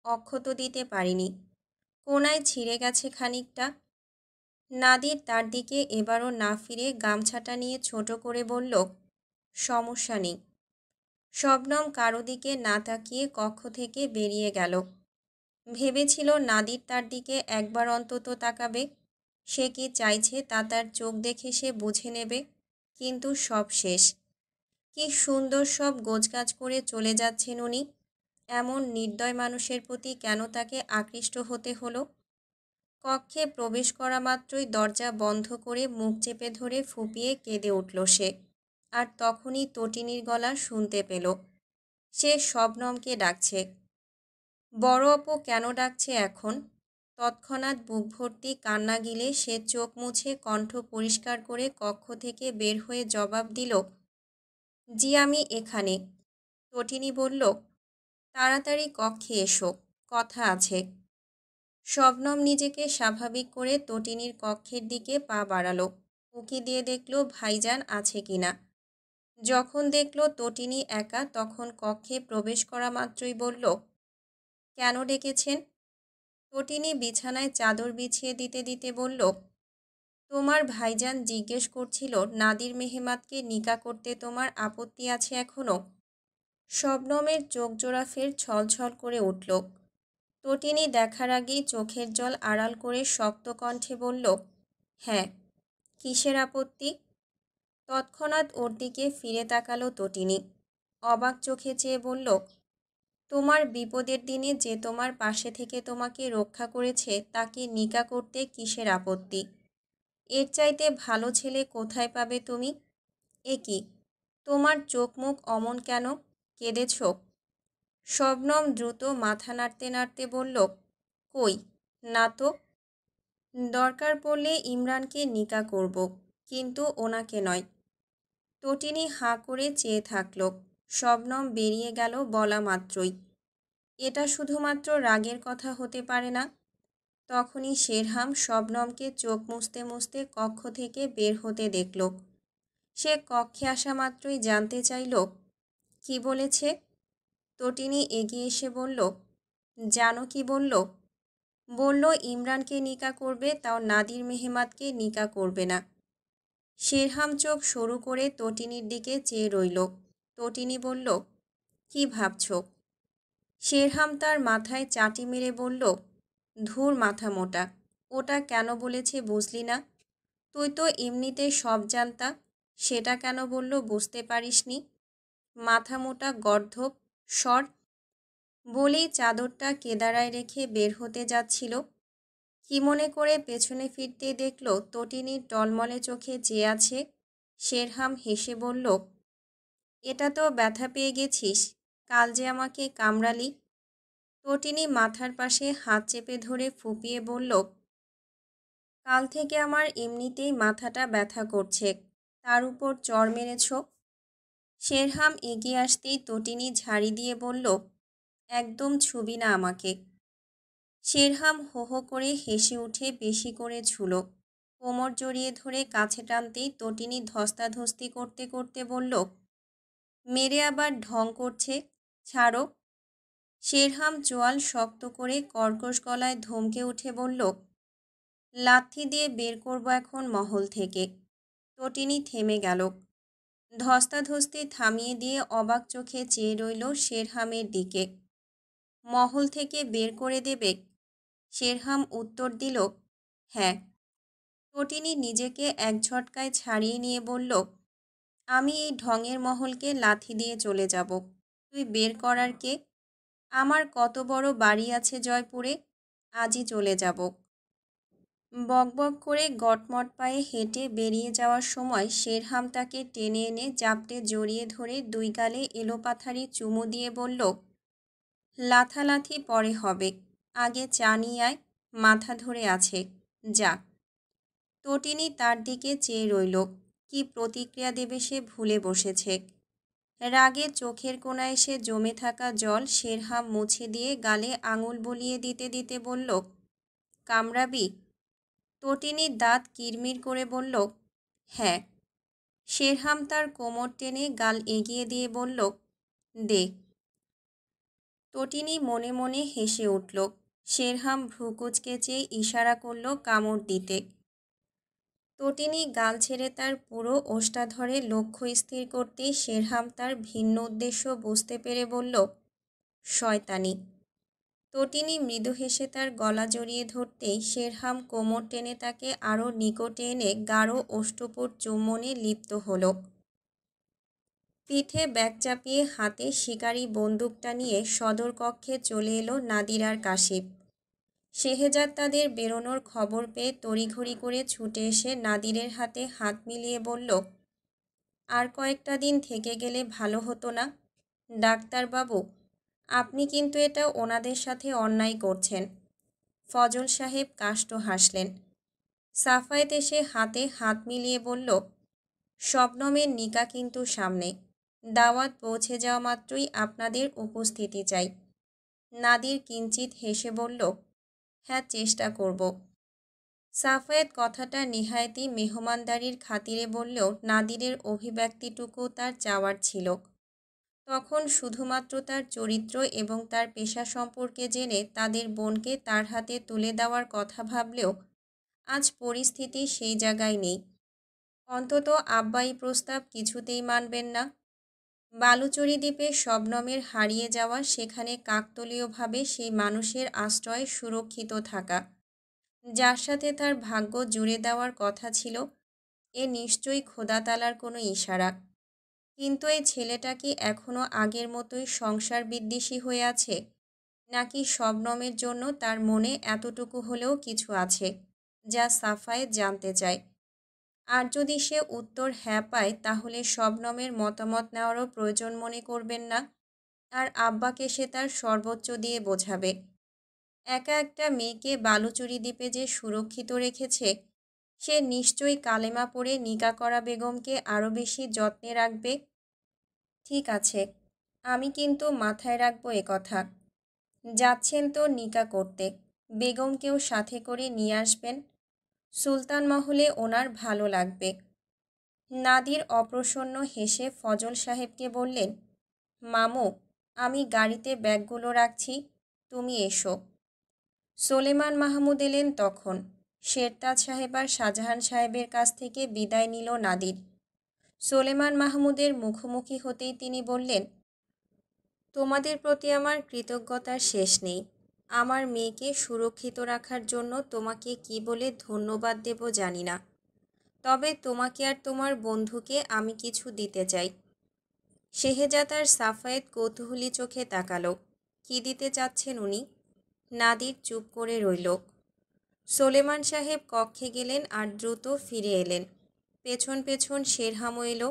অক্ষত দিতে পারিনি, কোনায় ছিঁড়ে গেছে খানিকটা। নাদির তার দিকে এবারও না ফিরে গামছাটা নিয়ে ছোট করে বলল, সমস্যা নেই। শবনম কারো দিকে না তাকিয়ে কক্ষ থেকে বেরিয়ে গেল। ভেবেছিল নাদির তার দিকে একবার অন্তত তাকাবে, সে কি চাইছে তা তার চোখ দেখে সে বুঝে নেবে। কিন্তু সব শেষ। কি সুন্দর সব গোছগাছ করে চলে যাচ্ছেন উনি। এমন নির্দয় মানুষের প্রতি কেন তাকে আকৃষ্ট হতে হলো? কক্ষে প্রবেশ করা মাত্রই দরজা বন্ধ করে মুখ চেপে ধরে ফুঁপিয়ে কেঁদে উঠল সে। আর তখনই তটিনীর গলা শুনতে পেল। সে শবনমকে ডাকছে। বড় অপু কেন ডাকছে এখন? তৎক্ষণাৎ বুক ভর্তি কান্না গিলে সে চোখ মুছে কণ্ঠ পরিষ্কার করে কক্ষ থেকে বের হয়ে জবাব দিল, জি আমি এখানে। তটিনী বলল, তাড়াতাড়ি কক্ষে এসো, কথা আছে। শবনম নিজেকে স্বাভাবিক করে তটিনীর কক্ষের দিকে পা বাড়ালো। উঁকি দিয়ে দেখল ভাইজান আছে কিনা। যখন দেখল তটিনী একা, তখন কক্ষে প্রবেশ করা মাত্রই বলল, কেন ডেকেছেন? তটিনী বিছানায় চাদর বিছিয়ে দিতে দিতে বলল, তোমার ভাইজান জিজ্ঞেস করছিল নাদির মেহমাদকে নিকা করতে তোমার আপত্তি আছে এখনও? শবনমের চোখ জোড়া ফের ছলছল করে উঠল। তটিনী দেখার আগেই চোখের জল আড়াল করে শক্ত কণ্ঠে বলল, হ্যাঁ। কিসের আপত্তি? তৎক্ষণাৎ ওর দিকে ফিরে তাকালো তটিনী। অবাক চোখে চেয়ে বলল, তোমার বিপদের দিনে যে তোমার পাশে থেকে তোমাকে রক্ষা করেছে তাকে নিকা করতে কিসের আপত্তি? এর চাইতে ভালো ছেলে কোথায় পাবে তুমি? এ কি, তোমার চোখ মুখ অমন কেন? কেঁদেছ? শবনম দ্রুত মাথা নাড়তে নাড়তে বলল, কই না তো। দরকার পড়লে ইমরানকে নিকা করব, কিন্তু ওনাকে নয়। তটিনী হাঁ করে চেয়ে থাকল। শবনম বেরিয়ে গেল বলা মাত্রই। এটা শুধুমাত্র রাগের কথা হতে পারে না। তখনই শেরহাম শবনমকে চোখ মুছতে মুছতে কক্ষ থেকে বের হতে দেখল। সে কক্ষে আসা মাত্রই জানতে চাইল, কি বলেছে? তটিনী এগিয়ে এসে বলল, জানো কি বলল? বলল ইমরানকে নিকা করবে, তাও নাদির মেহমাদকে নিকা করবে না। শেরহাম চোখ সরু করে তটিনীর দিকে চেয়ে রইল। তটিনী বলল, কি ভাবছ? শেরহাম তার মাথায় চাটি মেরে বলল, ধুর মাথা মোটা, ওটা কেন বলেছে বুঝলি না? তুই তো এমনিতে সব জানতা, সেটা কেন বলল বুঝতে পারিসনি? মাথা মোটা গর্ধব, সর। বলেই চাদরটা কেদারায় রেখে বের হতে যাচ্ছিল। কি মনে করে পেছনে ফিরতে দেখল তটিনীর টলমলে চোখে চেয়ে আছে। শেরহাম হেসে বলল, এটা তো ব্যথা পেয়ে গেছিস, কাল যে আমাকে কামড়ালি। তটিনী মাথার পাশে হাত চেপে ধরে ফুঁপিয়ে বলল, কাল থেকে আমার এমনিতেই মাথাটা ব্যথা করছে, তার উপর চড় মেরেছ। শেরহাম এগিয়ে আসতেই তটিনী ঝাড়ি দিয়ে বলল, একদম ছুবি না আমাকে। শেরহাম হো হো করে হেসে উঠে বেশি করে ঝুল। কোমর জড়িয়ে ধরে কাছে টানতেই তটিনী ধস্তাধস্তি করতে করতে বলল, মেরে আবার ঢং করছে, ছাড়ো। শেরহাম চোয়াল শক্ত করে কর্কশ গলায় ধমকে উঠে বলল, লাথি দিয়ে বের করব এখন মহল থেকে। তটিনী থেমে গেল। ধস্তাধস্তি থামিয়ে দিয়ে অবাক চোখে চেয়ে রইল শেরহামের দিকে। মহল থেকে বের করে দেবে? শেরহাম উত্তর দিল, হ্যাঁ। তটিনী নিজেকে এক ঝটকায় ছাড়িয়ে নিয়ে বলল, আমি এই ঢঙের মহলকে লাথি দিয়ে চলে যাব, তুই বের করার কে? আমার কত বড় বাড়ি আছে জয়পুরে, আজই চলে যাব। বকবক করে গটমট পায়ে হেঁটে বেরিয়ে যাওয়ার সময় শেরহাম তাকে টেনে এনে জাপটে জড়িয়ে ধরে দুই গালে এলোপাথারি চুমু দিয়ে বলল, লাথালাথি পরে হবে, আগে চা নিয়ে আয়, মাথা ধরে আছে, যা। তটিনী তার দিকে চেয়ে রইল। কি প্রতিক্রিয়া দেবে সে ভুলে বসেছে। রাগে চোখের কোণায় এসে জমে থাকা জল শেরহাম মুছে দিয়ে গালে আঙুল বলিয়ে দিতে দিতে বলল, কামড়াবি? তটিনীর দাঁত কিরমির করে বলল, হ্যাঁ। শেরহাম তার কোমর টেনে গাল এগিয়ে দিয়ে বলল, দে। তটিনী মনে মনে হেসে উঠল। শেরহাম ভ্রুকুচকে চেয়ে ইশারা করল কামড় দিতে। তটিনী গাল ছেড়ে তার পুরো ওষ্ঠাধরে লক্ষ্য স্থির করতেই শেরহাম তার ভিন্ন উদ্দেশ্য বুঝতে পেরে বলল, শয়তানি। তটিনী মৃদু হেসে তার গলা জড়িয়ে ধরতেই শেরহাম কোমর টেনে তাকে আরও নিকটে এনে গাঢ় ওষ্ঠপুট চুম্বনে লিপ্ত হল। পিঠে ব্যাগ চাপিয়ে হাতে শিকারি বন্দুকটা নিয়ে সদর কক্ষে চলে এলো নাদির আর কাশিপ। শেহজাদ তাদের বেরোনোর খবর পেয়ে তড়িঘড়ি করে ছুটে এসে নাদিরের হাতে হাত মিলিয়ে বলল, আর কয়েকটা দিন থেকে গেলে ভালো হতো না? ডাক্তারবাবু, আপনি কিন্তু এটা ওনাদের সাথে অন্যায় করছেন। ফজল সাহেব কাষ্ঠ হাসলেন। সাফায়েত এসে হাতে হাত মিলিয়ে বলল, শবনমের নিকা কিন্তু সামনে, দাওয়াত পৌঁছে যাওয়া মাত্রই আপনাদের উপস্থিতি চাই। নাদির কিঞ্চিত হেসে বলল, হ্যাঁ, চেষ্টা করব। সাফায়েত কথাটা নিহায়তি মেহমানদারির খাতিরে বললেও নাদিরের অভিব্যক্তিটুকু তার চাওয়ার ছিল। তখন শুধুমাত্র তার চরিত্র এবং তার পেশা সম্পর্কে জেনে তাদের বোনকে তার হাতে তুলে দেওয়ার কথা ভাবলেও আজ পরিস্থিতি সেই জায়গায় নেই। অন্তত আব্বা এই প্রস্তাব কিছুতেই মানবেন না। বালুচরী দ্বীপে শবনমের হারিয়ে যাওয়া, সেখানে কাকতালীয়ভাবে সেই মানুষের আশ্রয়ে সুরক্ষিত থাকা, যার সাথে তার ভাগ্য জুড়ে দেওয়ার কথা ছিল, এ নিশ্চয়ই খোদাতালার কোনো ইশারা। কিন্তু এই ছেলেটা কি এখনও আগের মতোই সংসার বিদ্বেষী হয়ে আছে, নাকি শবনমের জন্য তার মনে এতটুকু হলেও কিছু আছে, যা সাফায়েত জানতে চায়? আর যদি সে উত্তর হ্যাঁ পায়, তাহলে শবনমের মতামত নেওয়ারও প্রয়োজন মনে করবেন না, আর আব্বাকে সে তার সর্বোচ্চ দিয়ে বোঝাবে। একা একটা মেয়েকে বালুচরী দ্বীপে যে সুরক্ষিত রেখেছে, সে নিশ্চয়ই কালেমা পড়ে নিকা করা বেগমকে আরও বেশি যত্নে রাখবে। ঠিক আছে, আমি কিন্তু মাথায় রাখবো কথা। যাচ্ছেন তো নিকা করতে, বেগমকেও সাথে করে নিয়ে আসবেন। সুলতান মহলে ওনার ভালো লাগবে। নাদির অপ্রসন্ন হেসে ফজল সাহেবকে বললেন, মামু, আমি গাড়িতে ব্যাগগুলো রাখছি, তুমি এসো। সোলেমান মাহমুদ এলেন তখন। শেরতাজ সাহেব আর শাহজাহান সাহেবের কাছ থেকে বিদায় নিল নাদির। সোলেমান মাহমুদের মুখোমুখি হতেই তিনি বললেন, তোমাদের প্রতি আমার কৃতজ্ঞতার শেষ নেই। আমার মেয়েকে সুরক্ষিত রাখার জন্য তোমাকে কি বলে ধন্যবাদ দেব জানি না, তবে তোমাকে আর তোমার বন্ধুকে আমি কিছু দিতে চাই। শেহজাদ আর সাফায়েত কৌতূহলী চোখে তাকালো। কি দিতে চাচ্ছেন উনি? নাদির চুপ করে রইল। সোলেমান সাহেব কক্ষে গেলেন আর দ্রুত ফিরে এলেন। পেছন পেছন শেরহামও এলো।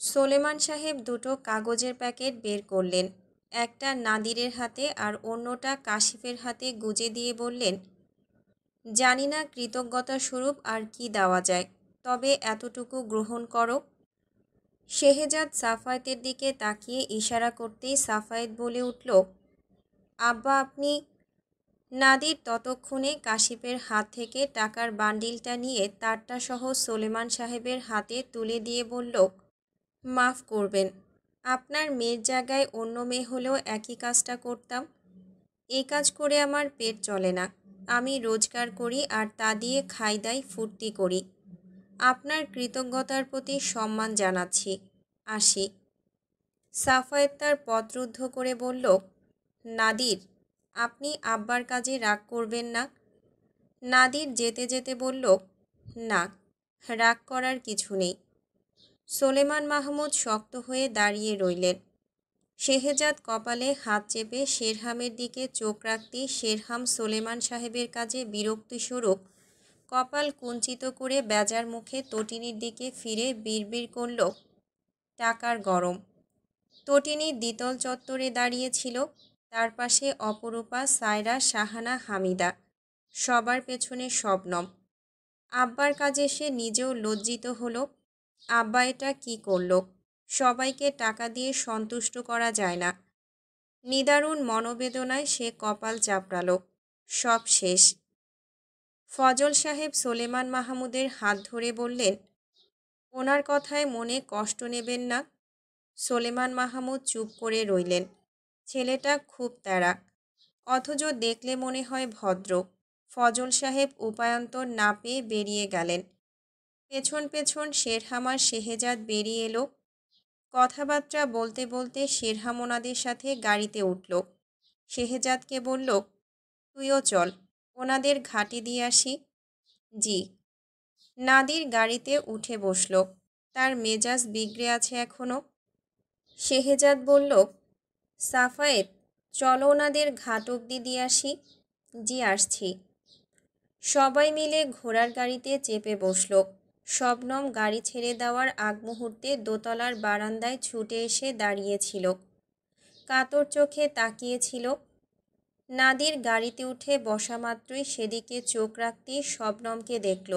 সোলেমান সাহেব দুটো কাগজের প্যাকেট বের করলেন, একটা নাদিরের হাতে আর অন্যটা কাশিফের হাতে গুজে দিয়ে বললেন, জানি না কৃতজ্ঞতা স্বরূপ আর কি দেওয়া যায়, তবে এতটুকু গ্রহণ করো। শেহজাদ সাফায়েতের দিকে তাকিয়ে ইশারা করতেই সাফায়েত বলে উঠল, আব্বা, আপনি। নাদির ততক্ষণে কাশিপের হাত থেকে টাকার বান্ডিলটা নিয়ে তারটা সহ সোলেমান সাহেবের হাতে তুলে দিয়ে বলল, মাফ করবেন, আপনার মেয়ের জায়গায় অন্য মেয়ে হলেও একই কাজটা করতাম। এই কাজ করে আমার পেট চলে না। আমি রোজগার করি আর তা দিয়ে খাই দাই ফুর্তি করি। আপনার কৃতজ্ঞতার প্রতি সম্মান জানাচ্ছি। আসি। সাফায়েত তার পত্রুদ্ধ করে বলল, নাদির, আপনি আব্বার কাজে রাগ করবেন না। নাদির যেতে যেতে বলল, না, রাগ করার কিছু নেই। সোলেমান মাহমুদ শক্ত হয়ে দাঁড়িয়ে রইলেন। শেহজাদ কপালে হাত চেপে শেরহামের দিকে চোখ রাখতেই শেরহাম সোলেমান সাহেবের কাজে বিরক্তিস্বরূপ কপাল কুঞ্চিত করে বেজার মুখে তটিনীর দিকে ফিরে বিড়বিড় করল, টাকার গরম। তটিনী দ্বিতল চত্বরে দাঁড়িয়েছিল। তার পাশে অপরূপা, সায়রা, শাহানা, হামিদা, সবার পেছনে শবনম। আব্বার কাজে সে নিজেও লজ্জিত হলো। আব্বা এটা কী করল? সবাইকে টাকা দিয়ে সন্তুষ্ট করা যায় না। নিদারুণ মনোবেদনায় সে কপাল চাপড়াল। সব শেষ। ফজল সাহেব সোলেমান মাহমুদের হাত ধরে বললেন, ওনার কথায় মনে কষ্ট নেবেন না। সোলেমান মাহমুদ চুপ করে রইলেন। ছেলেটা খুব তেড়া, অথচ দেখলে মনে হয় ভদ্র। ফজল সাহেব উপায়ন্তর না পেয়ে বেরিয়ে গেলেন। পেছন পেছন শেরহাম আর শেহজাদ বেরিয়ে এলো। কথাবার্তা বলতে বলতে শেরহাম ওনাদের সাথে গাড়িতে উঠল। শেহজাদকে বলল, তুইও চল, ওনাদের ঘাটে দিয়ে আসি। জি। নাদির গাড়িতে উঠে বসল। তার মেজাজ বিগড়ে আছে এখনো। শেহজাদ বলল, সাফায়েত, চলো ওনাদের ঘাট অবধি দিয়ে আসি। জি, আসছি। সবাই মিলে ঘোড়ার গাড়িতে চেপে বসল। শবনম গাড়ি ছেড়ে দেওয়ার আগ মুহূর্তে দোতলার বারান্দায় ছুটে এসে দাঁড়িয়েছিল। কাতর চোখে তাকিয়েছিল। নাদির গাড়িতে উঠে বসা মাত্রই সেদিকে চোখ রাখতেই শবনমকে দেখল।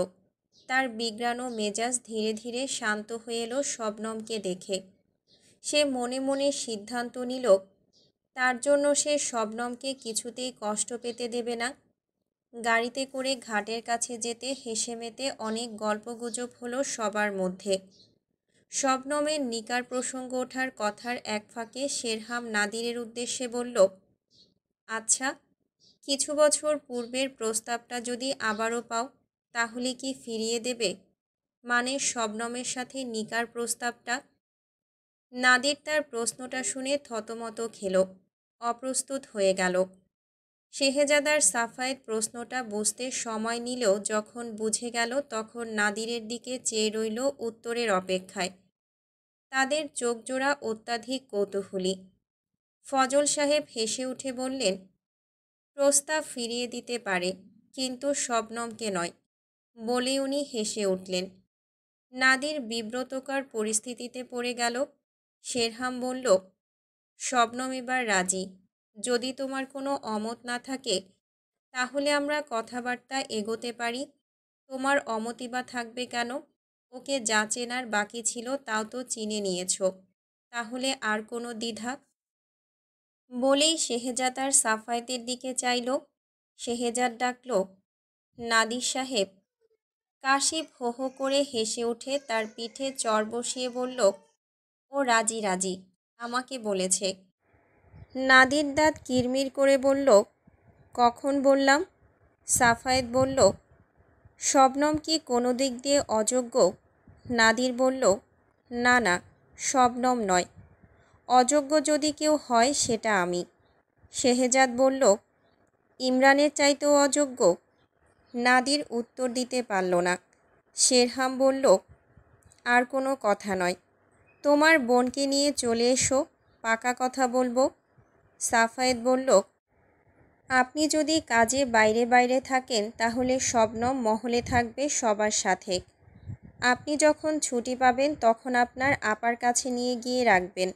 তার বিগড়ানো মেজাজ ধীরে ধীরে শান্ত হয়ে এলো শবনমকে দেখে। সে মনে মনে সিদ্ধান্ত নিল, তার জন্য সে শবনমকে কিছুতেই কষ্ট পেতে দেবে না। গাড়িতে করে ঘাটের কাছে যেতে হেসে মেতে অনেক গল্পগুজব হলো সবার মধ্যে। শবনমের নিকার প্রসঙ্গ ওঠার কথার এক ফাঁকে শেরহাম নাদিরের উদ্দেশ্যে বলল, আচ্ছা, কিছু বছর পূর্বের প্রস্তাবটা যদি আবারও পাও, তাহলে কি ফিরিয়ে দেবে? মানে শবনমের সাথে নিকার প্রস্তাবটা? নাদির তার প্রশ্নটা শুনে থতমত খেল, অপ্রস্তুত হয়ে গেল। শেহজাদার সাফায়েত প্রশ্নটা বুঝতে সময় নিলেও যখন বুঝে গেল তখন নাদিরের দিকে চেয়ে রইল উত্তরের অপেক্ষায়। তাদের চোখজোড়া অত্যাধিক কৌতূহলী। ফজল সাহেব হেসে উঠে বললেন, প্রস্তাব ফিরিয়ে দিতে পারে, কিন্তু শবনমকে নয়। বলে উনি হেসে উঠলেন। নাদির বিব্রতকর পরিস্থিতিতে পড়ে গেল। শেরহাম বলল, শবনম এবার রাজি। যদি তোমার কোনো অমত না থাকে, তাহলে আমরা কথাবার্তা এগোতে পারি। তোমার অমতি বা থাকবে কেন? ওকে যা চেনার বাকি ছিল তাও তো চিনে নিয়েছ, তাহলে আর কোনো দ্বিধা? বলেই শেহজাদ আর সাফায়েতের দিকে চাইল। শেহজাদ ডাকল, নাদির সাহেব। কাশিপ হো হো করে হেসে উঠে তার পিঠে চড় বসিয়ে বলল, ও রাজি রাজি, আমাকে বলেছে। নাদির দাঁত কিরমির করে বলল, কখন বললাম? সাফায়েত বলল, শবনম কি কোনো দিক দিয়ে অযোগ্য? নাদির বলল, না না, শবনম নয়। অযোগ্য যদি কেউ হয় সেটা আমি। শেহজাদ বলল, ইমরানের চাইতেও অযোগ্য? নাদির উত্তর দিতে পারল না। শেরহাম বলল, আর কোনো কথা নয়, তোমার বোনকে নিয়ে চলে এসো, পাকা কথা বলবো। সাফায়েত বলল, আপনি যদি কাজে বাইরে বাইরে থাকেন তাহলে শবনম মহলে থাকবে সবার সাথে। আপনি যখন ছুটি পাবেন তখন আপনার আপার কাছে নিয়ে গিয়ে রাখবেন।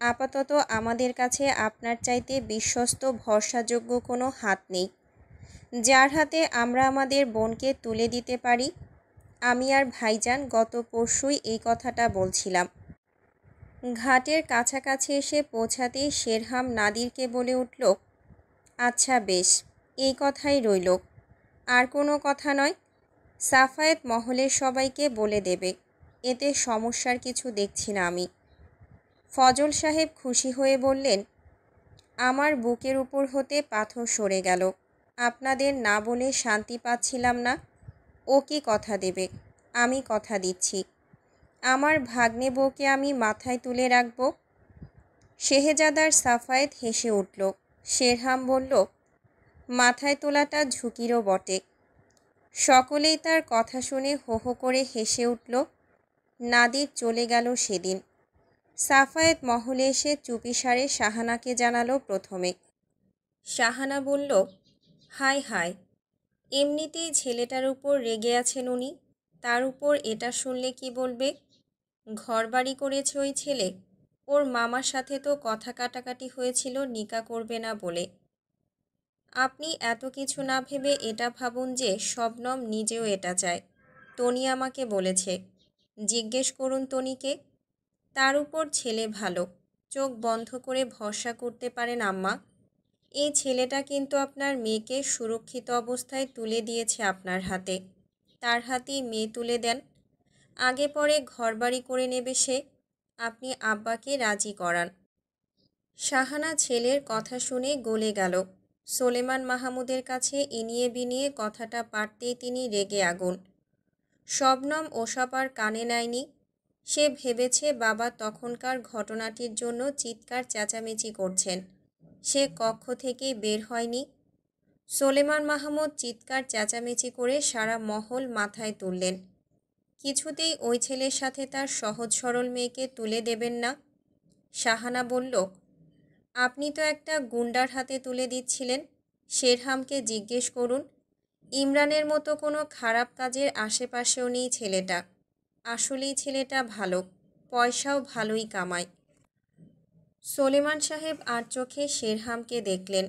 আপাতত আমাদের কাছে আপনার চাইতে বিশ্বস্ত ভরসাযোগ্য কোনো হাত নেই, যার হাতে আমরা আমাদের বোনকে তুলে দিতে পারি। আমি আর ভাইজান গত পরশুই এই কথাটা বলছিলাম। ঘাটের কাছাকাছি এসে পৌঁছাতেই শেরহাম নাদিরকে বলে উঠল, আচ্ছা বেশ, এই কথাই রইল, আর কোনো কথা নয়। সাফায়েত মহলের সবাইকে বলে দেবে, এতে সমস্যার কিছু দেখছি না আমি। ফজল সাহেব খুশি হয়ে বললেন, আমার বুকের উপর হতে পাথর সরে গেল। আপনাদের না বলে শান্তি পাচ্ছিলাম না। ও কি কথা দেবে? আমি কথা দিচ্ছি, আমার ভাগ্নে বউকে আমি মাথায় তুলে রাখব। শেহজাদার সাফায়েত হেসে উঠল। শেরহাম বলল, মাথায় তোলাটা ঝুঁকিরও বটে। সকলেই তার কথা শুনে হো হো করে হেসে উঠল। নাদির চলে গেল সেদিন। সাফায়েত মহলে এসে চুপিসারে শাহানাকে জানালো প্রথমে। শাহানা বলল, হায় হায়, এমনিতেই ছেলেটার উপর রেগে আছেন উনি, তার উপর এটা শুনলে কি বলবে? ঘরবাড়ি করেছে ওই ছেলে, ওর মামার সাথে তো কথা কাটাকাটি হয়েছিল নিকা করবে না বলে। আপনি এত কিছু না ভেবে এটা ভাবুন যে শবনম নিজেও এটা চায়। টনি আমাকে বলেছে, জিজ্ঞেস করুন টনিকে। তার উপর ছেলে ভালো, চোখ বন্ধ করে ভরসা করতে পারেন আম্মা। এই ছেলেটা কিন্তু আপনার মেয়েকে সুরক্ষিত অবস্থায় তুলে দিয়েছে আপনার হাতে। তার হাতেই মেয়ে তুলে দেন, আগে পরে ঘরবাড়ি করে নেবে সে। আপনি আব্বাকে রাজি করান। শাহানা ছেলের কথা শুনে গলে গেল। সোলেমান মাহমুদের কাছে ইনিয়ে বিনিয়ে কথাটা পারতেই তিনি রেগে আগুন। শবনম ওসব আর কানে নেয়নি। সে ভেবেছে বাবা তখনকার ঘটনাটির জন্য চিৎকার চেঁচামেচি করছেন। সে কক্ষ থেকেই বের হয়নি। সোলেমান মাহমুদ চিৎকার চেঁচামেচি করে সারা মহল মাথায় তুললেন। কিছুতেই ওই ছেলের সাথে তার সহজ সরল মেয়েকে তুলে দেবেন না। শাহানা বলল, আপনি তো একটা গুন্ডার হাতে তুলে দিচ্ছিলেন। শেরহামকে জিজ্ঞেস করুন। ইমরানের মতো কোনো খারাপ কাজের আশেপাশেও নেই ছেলেটা। আসলেই ছেলেটা ভালো, পয়সাও ভালোই কামায়। সোলেমান সাহেব আর চোখে শেরহামকে দেখলেন,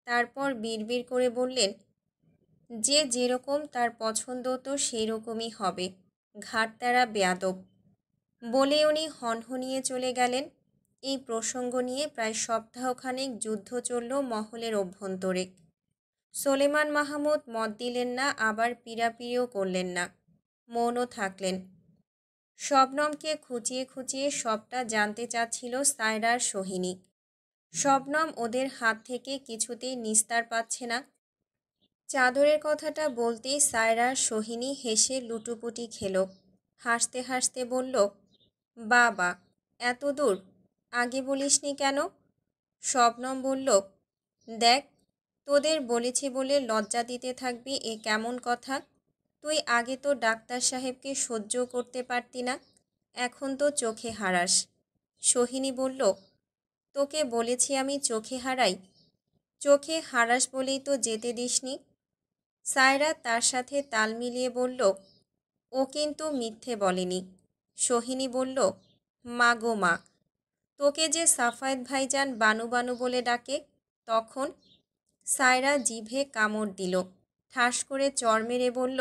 তারপর বিড়বিড় করে বললেন, যে যেরকম তার পছন্দ তো সেই রকমই হবে, ঘাড়ত্যাড়া বেয়াদব। বলে উনি হনহনিয়ে চলে গেলেন। এই প্রসঙ্গ নিয়ে প্রায় সপ্তাহখানেক যুদ্ধ চলল মহলের অভ্যন্তরে। সোলেমান মাহমুদ মত দিলেন না, আবার পীড়াপিড়িও করলেন না, মৌনও থাকলেন। শবনমকে খুঁচিয়ে খুঁচিয়ে সবটা জানতে চাচ্ছিল সায়রার সোহিনী। শবনম ওদের হাত থেকে কিছুতেই নিস্তার পাচ্ছে না। চাদরের কথাটা বলতেই সায়রার সোহিনী হেসে লুটুপুটি খেল। হাসতে হাসতে বলল, বাবা, এত দূর, আগে বলিসনি কেন? শবনম বলল, দেখ, তোদের বলেছি বলে লজ্জা দিতে থাকবি এ কেমন কথা? তুই আগে তো ডাক্তার সাহেবকে সহ্য করতে পারতি না, এখন তো চোখে হারাস। সোহিনী বলল, তোকে বলেছি আমি চোখে হারাই? চোখে হারাস বলেই তো যেতে দিসনি। সায়রা তার সাথে তাল মিলিয়ে বলল, ও কিন্তু মিথ্যে বলেনি। সোহিনী বলল, মা গো মা, তোকে যে সাফায়েত ভাইজান বানু বানু বলে ডাকে তখন? সায়রা জিভে কামড় দিল, ঠাস করে চড় মেরে বলল,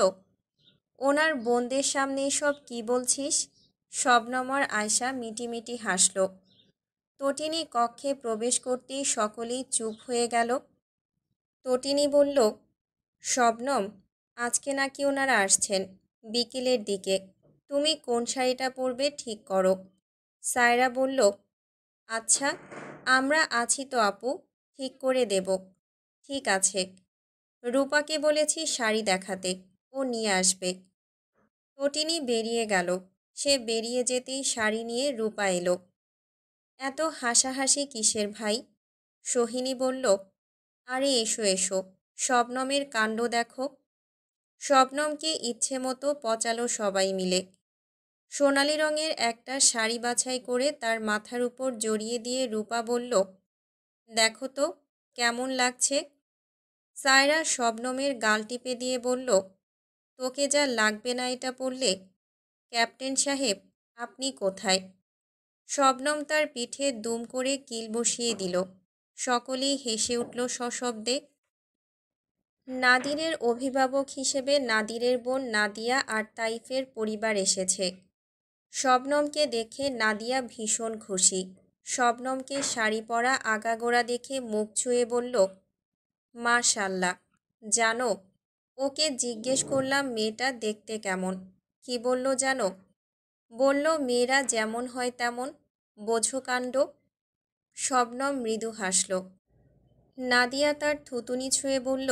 ওনার বোনদের সামনে এসব কী বলছিস? শবনম আর আয়শা মিটিমিটি হাসল। তটিনী কক্ষে প্রবেশ করতেই সকলেই চুপ হয়ে গেল। তটিনী বলল, শবনম, আজকে নাকি ওনারা আসছেন, বিকেলের দিকে। তুমি কোন শাড়িটা পরবে ঠিক করো। সায়রা বলল, আচ্ছা, আমরা আছি তো আপু, ঠিক করে দেব। ঠিক আছে। রূপাকে বলেছি শাড়ি দেখাতে, ও নিয়ে আসবে। তটিনী বেরিয়ে গেল। সে বেরিয়ে যেতেই শাড়ি নিয়ে রূপা এলো। এত হাসাহাসি কিসের ভাই? সোহিনী বলল, আরে এসো এসো, শবনমের কাণ্ড দেখো। শবনমকে ইচ্ছে মতো পচালো সবাই মিলে। সোনালি রঙের একটা শাড়ি বাছাই করে তার মাথার উপর জড়িয়ে দিয়ে রূপা বলল, দেখো তো কেমন লাগছে? সায়রা শবনমের গাল টিপে দিয়ে বলল, তোকে যা লাগবে না এটা পরলে। ক্যাপ্টেন সাহেব, আপনি কোথায়? শবনম তার পিঠে দুম করে কিল বসিয়ে দিল। সকলেই হেসে উঠল সশব্দে। নাদিরের অভিভাবক হিসেবে নাদিরের বোন নাদিয়া আর তাইফের পরিবার এসেছে। শবনমকে দেখে নাদিয়া ভীষণ খুশি। শবনমকে শাড়ি পরা আগাগোড়া দেখে মুখ ছুঁয়ে বলল, মাশাল্লাহ, জানো, ওকে জিজ্ঞেস করলাম মেয়েটা দেখতে কেমন। কি বলল জানো? বলল মেয়েরা যেমন হয় তেমন। বোঝো কাণ্ড। শবনম মৃদু হাসল। নাদিয়া তার থুতুনি ছুঁয়ে বলল,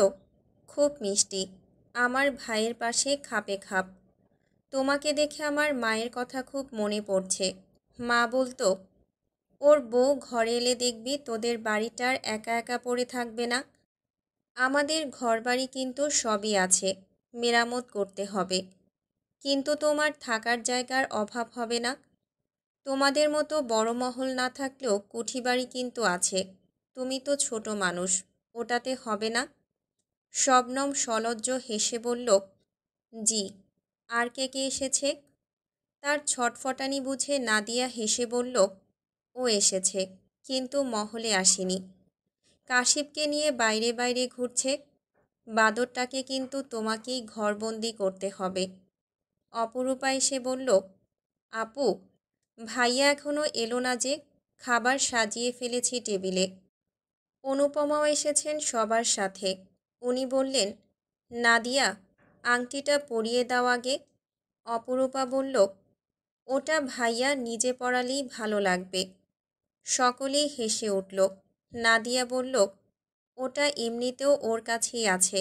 খুব মিষ্টি, আমার ভাইয়ের পাশে খাপে খাপ। তোমাকে দেখে আমার মায়ের কথা খুব মনে পড়ছে। মা বলতো, ওর বউ ঘরে এলে দেখবি তোদের বাড়িটার একা একা পড়ে থাকবে না। আমাদের ঘরবাড়ি কিন্তু সবই আছে, মেরামত করতে হবে, কিন্তু তোমার থাকার জায়গার অভাব হবে না। তোমাদের মতো বড় মহল না থাকলেও কুঠিবাড়ি কিন্তু আছে। তুমি তো ছোট মানুষ, ওটাতে হবে না? শবনম সলজ্জ হেসে বলল, জি। আর কে কে এসেছে? তার ছটফটানি বুঝে নাদিয়া হেসে বলল, ও এসেছে, কিন্তু মহলে আসেনি। কাশিপকে নিয়ে বাইরে বাইরে ঘুরছে। বাদরটাকে কিন্তু তোমাকেই ঘরবন্দি করতে হবে। অপরূপা এসে বলল, আপু, ভাইয়া এখনো এলো না যে? খাবার সাজিয়ে ফেলেছি টেবিলে। অনুপমাও এসেছেন সবার সাথে। উনি বললেন, নাদিয়া, আংটিটা পরিয়ে দাও আগে। অপরূপা বলল, ওটা ভাইয়া নিজে পরালেই ভালো লাগবে। সকলেই হেসে উঠল। নাদিয়া বলল, ওটা এমনিতেও ওর কাছেই আছে।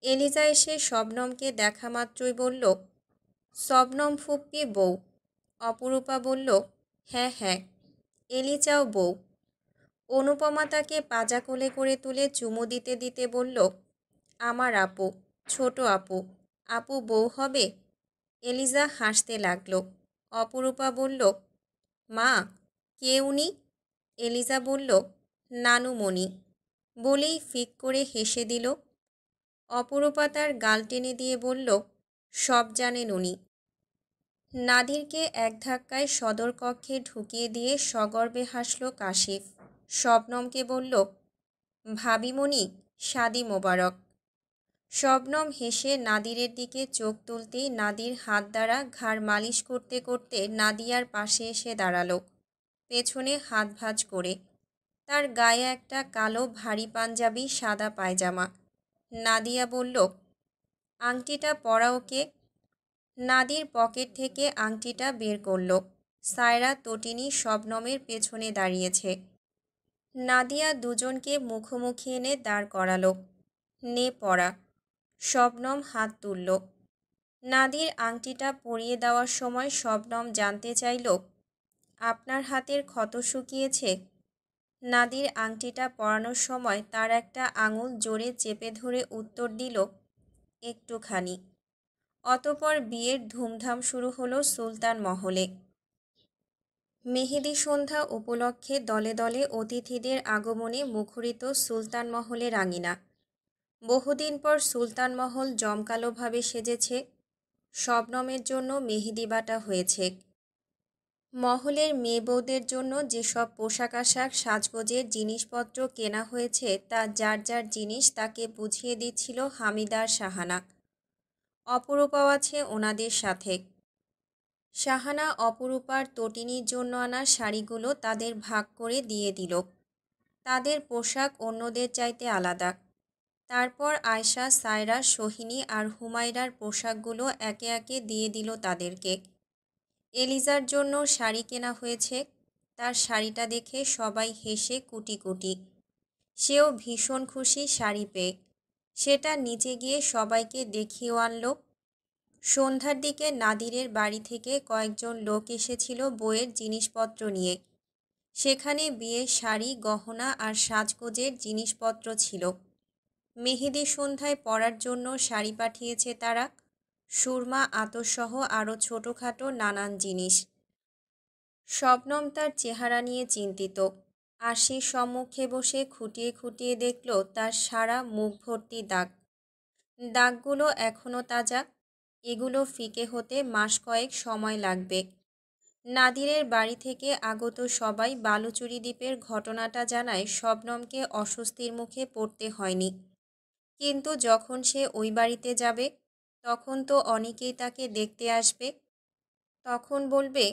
এলিজা এসে শবনমকে দেখা মাত্রই বলল, শবনম ফুপ্পির বউ। অপরূপা বলল, হ্যাঁ হ্যাঁ, এলিজাও বউ। অনুপমা তাকে পাজা কোলে করে তুলে চুমু দিতে দিতে বলল, আমার আপু, ছোট আপু, আপু বউ হবে? এলিজা হাসতে লাগলো। অপরূপা বলল, মা, কে উনি? এলিজা বলল, নানুমণি। বলেই ফিক করে হেসে দিল। অপরূপা তার গাল টেনে দিয়ে বলল, সব জানেন উনি। নাদিরকে এক ধাক্কায় সদর কক্ষে ঢুকিয়ে দিয়ে সগর্বে হাসল কাশিফ। শবনমকে বলল, ভাবিমণি, শাদি মোবারক। শবনম হেসে নাদিরের দিকে চোখ তুলতেই নাদির হাত দ্বারা ঘাড় মালিশ করতে করতে নাদিয়ার পাশে এসে দাঁড়ালো, পেছনে হাত ভাঁজ করে। তার গায়ে একটা কালো ভারী পাঞ্জাবি, সাদা পায়জামা। নাদিয়া বলল, আংটিটা পরা ওকে। নাদির পকেট থেকে আংটিটা বের করল। সায়রা তটিনী শবনমের পেছনে দাঁড়িয়েছে। নাদিয়া দুজনকে মুখোমুখি এনে দাঁড় করালো। নে পরা। শবনম হাত তুলল। নাদির আংটিটা পরিয়ে দেওয়ার সময় শবনম জানতে চাইল, আপনার হাতের ক্ষত শুকিয়েছে? নাদির আংটিটা পরানোর সময় তার একটা আঙুল জোরে চেপে ধরে উত্তর দিল, একটুখানি। অতপর বিয়ের ধুমধাম শুরু হলো সুলতান মহলে। মেহেদি সন্ধ্যা উপলক্ষে দলে দলে অতিথিদের আগমনে মুখরিত সুলতান মহলের আঙিনা। বহুদিন পর সুলতান মহল জমকালোভাবে সেজেছে। শবনমের জন্য মেহেদি বাটা হয়েছে। মহলের মেয়ে বউদের জন্য যেসব পোশাক আশাক সাজগোজের জিনিসপত্র কেনা হয়েছে তা যার যার জিনিস তাকে বুঝিয়ে দিচ্ছিল হামিদা আর শাহানা। অপরূপাও আছে ওনাদের সাথে। শাহানা অপরূপার তটিনীর জন্য আনা শাড়িগুলো তাদের ভাগ করে দিয়ে দিল। তাদের পোশাক অন্যদের চাইতে আলাদা। তারপর আয়শা, সায়রা, সোহিনী আর হুমায়রার পোশাকগুলো একে একে দিয়ে দিল তাদেরকে। এলিজার জন্য শাড়ি কেনা হয়েছে। তার শাড়িটা দেখে সবাই হেসে কুটি কুটি। সেও ভীষণ খুশি শাড়ি পেয়ে। সেটা নিচে গিয়ে সবাইকে দেখিয়েও আনল। সন্ধ্যার দিকে নাদিরের বাড়ি থেকে কয়েকজন লোক এসেছিল বইয়ের জিনিসপত্র নিয়ে। সেখানে বিয়ের শাড়ি, গহনা আর সাজগোজের জিনিসপত্র ছিল। মেহেদি সন্ধ্যায় পরার জন্য শাড়ি পাঠিয়েছে তারা, সুরমা, আতরসহ আরও ছোটোখাটো নানান জিনিস। শবনম তার চেহারা নিয়ে চিন্তিত। আশির সম্মুখে বসে খুঁটিয়ে খুঁটিয়ে দেখল তার সারা মুখ ভর্তি দাগ। দাগগুলো এখনও তাজা। এগুলো ফিকে হতে মাস কয়েক সময় লাগবে। নাদিরের বাড়ি থেকে আগত সবাই বালুচুরি দ্বীপের ঘটনাটা জানায় শবনমকে অস্বস্তির মুখে পড়তে হয়নি। কিন্তু যখন সে ওই বাড়িতে যাবে, তখন তো অনেকেই তাকে দেখতে আসবে। তখন বলবে,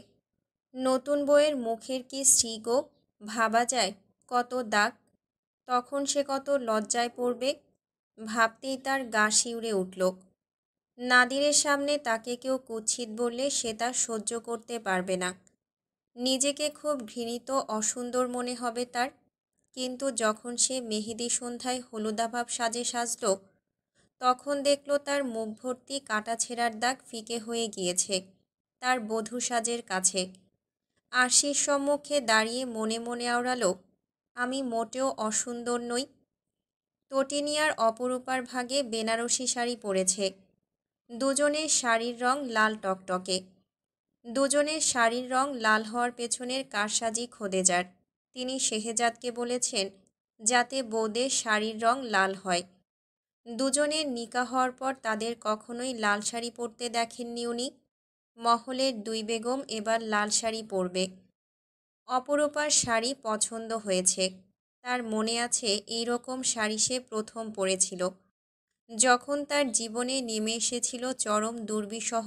নতুন বউয়ের মুখের কি শ্রী গো, ভাবা যায় কত দাগ। তখন সে কত লজ্জায় পড়বে। ভাবতেই তার গা শিউরে উঠল। নাদিরের সামনে তাকে কেউ কুৎসিত বললে সে তা সহ্য করতে পারবে না। নিজেকে খুব ঘৃণিত অসুন্দর মনে হবে তার। কিন্তু যখন সে মেহেদি সন্ধ্যায় হলুদাভাব সাজে সাজল, তখন দেখল তার মুখ ভর্তি কাটাছেঁড়ার দাগ ফিকে হয়ে গিয়েছে তার বধূ সাজের কাছে। আরশির সম্মুখে দাঁড়িয়ে মনে মনে আওড়ালো, আমি মোটেও অসুন্দর নই। তটিনিয়ার অপরূপার ভাগে বেনারসি শাড়ি পরেছে। দুজনের শাড়ির রং লাল টকটকে। দুজনের শাড়ির রং লাল হওয়ার পেছনের কারসাজি খোদেজার। তিনি শেহজাদকে বলেছেন যাতে বউদের শাড়ির রং লাল হয়। দুজনের নিকাহ হওয়ার পর তাদের কখনোই লাল শাড়ি পরতে দেখেননি উনি। মহলের দুই বেগম এবার লাল শাড়ি পরবে। অপরূপার শাড়ি পছন্দ হয়েছে। তার মনে আছে এই রকম শাড়ি সে প্রথম পরেছিল, যখন তার জীবনে নেমে এসেছিল চরম দুর্বিষহ।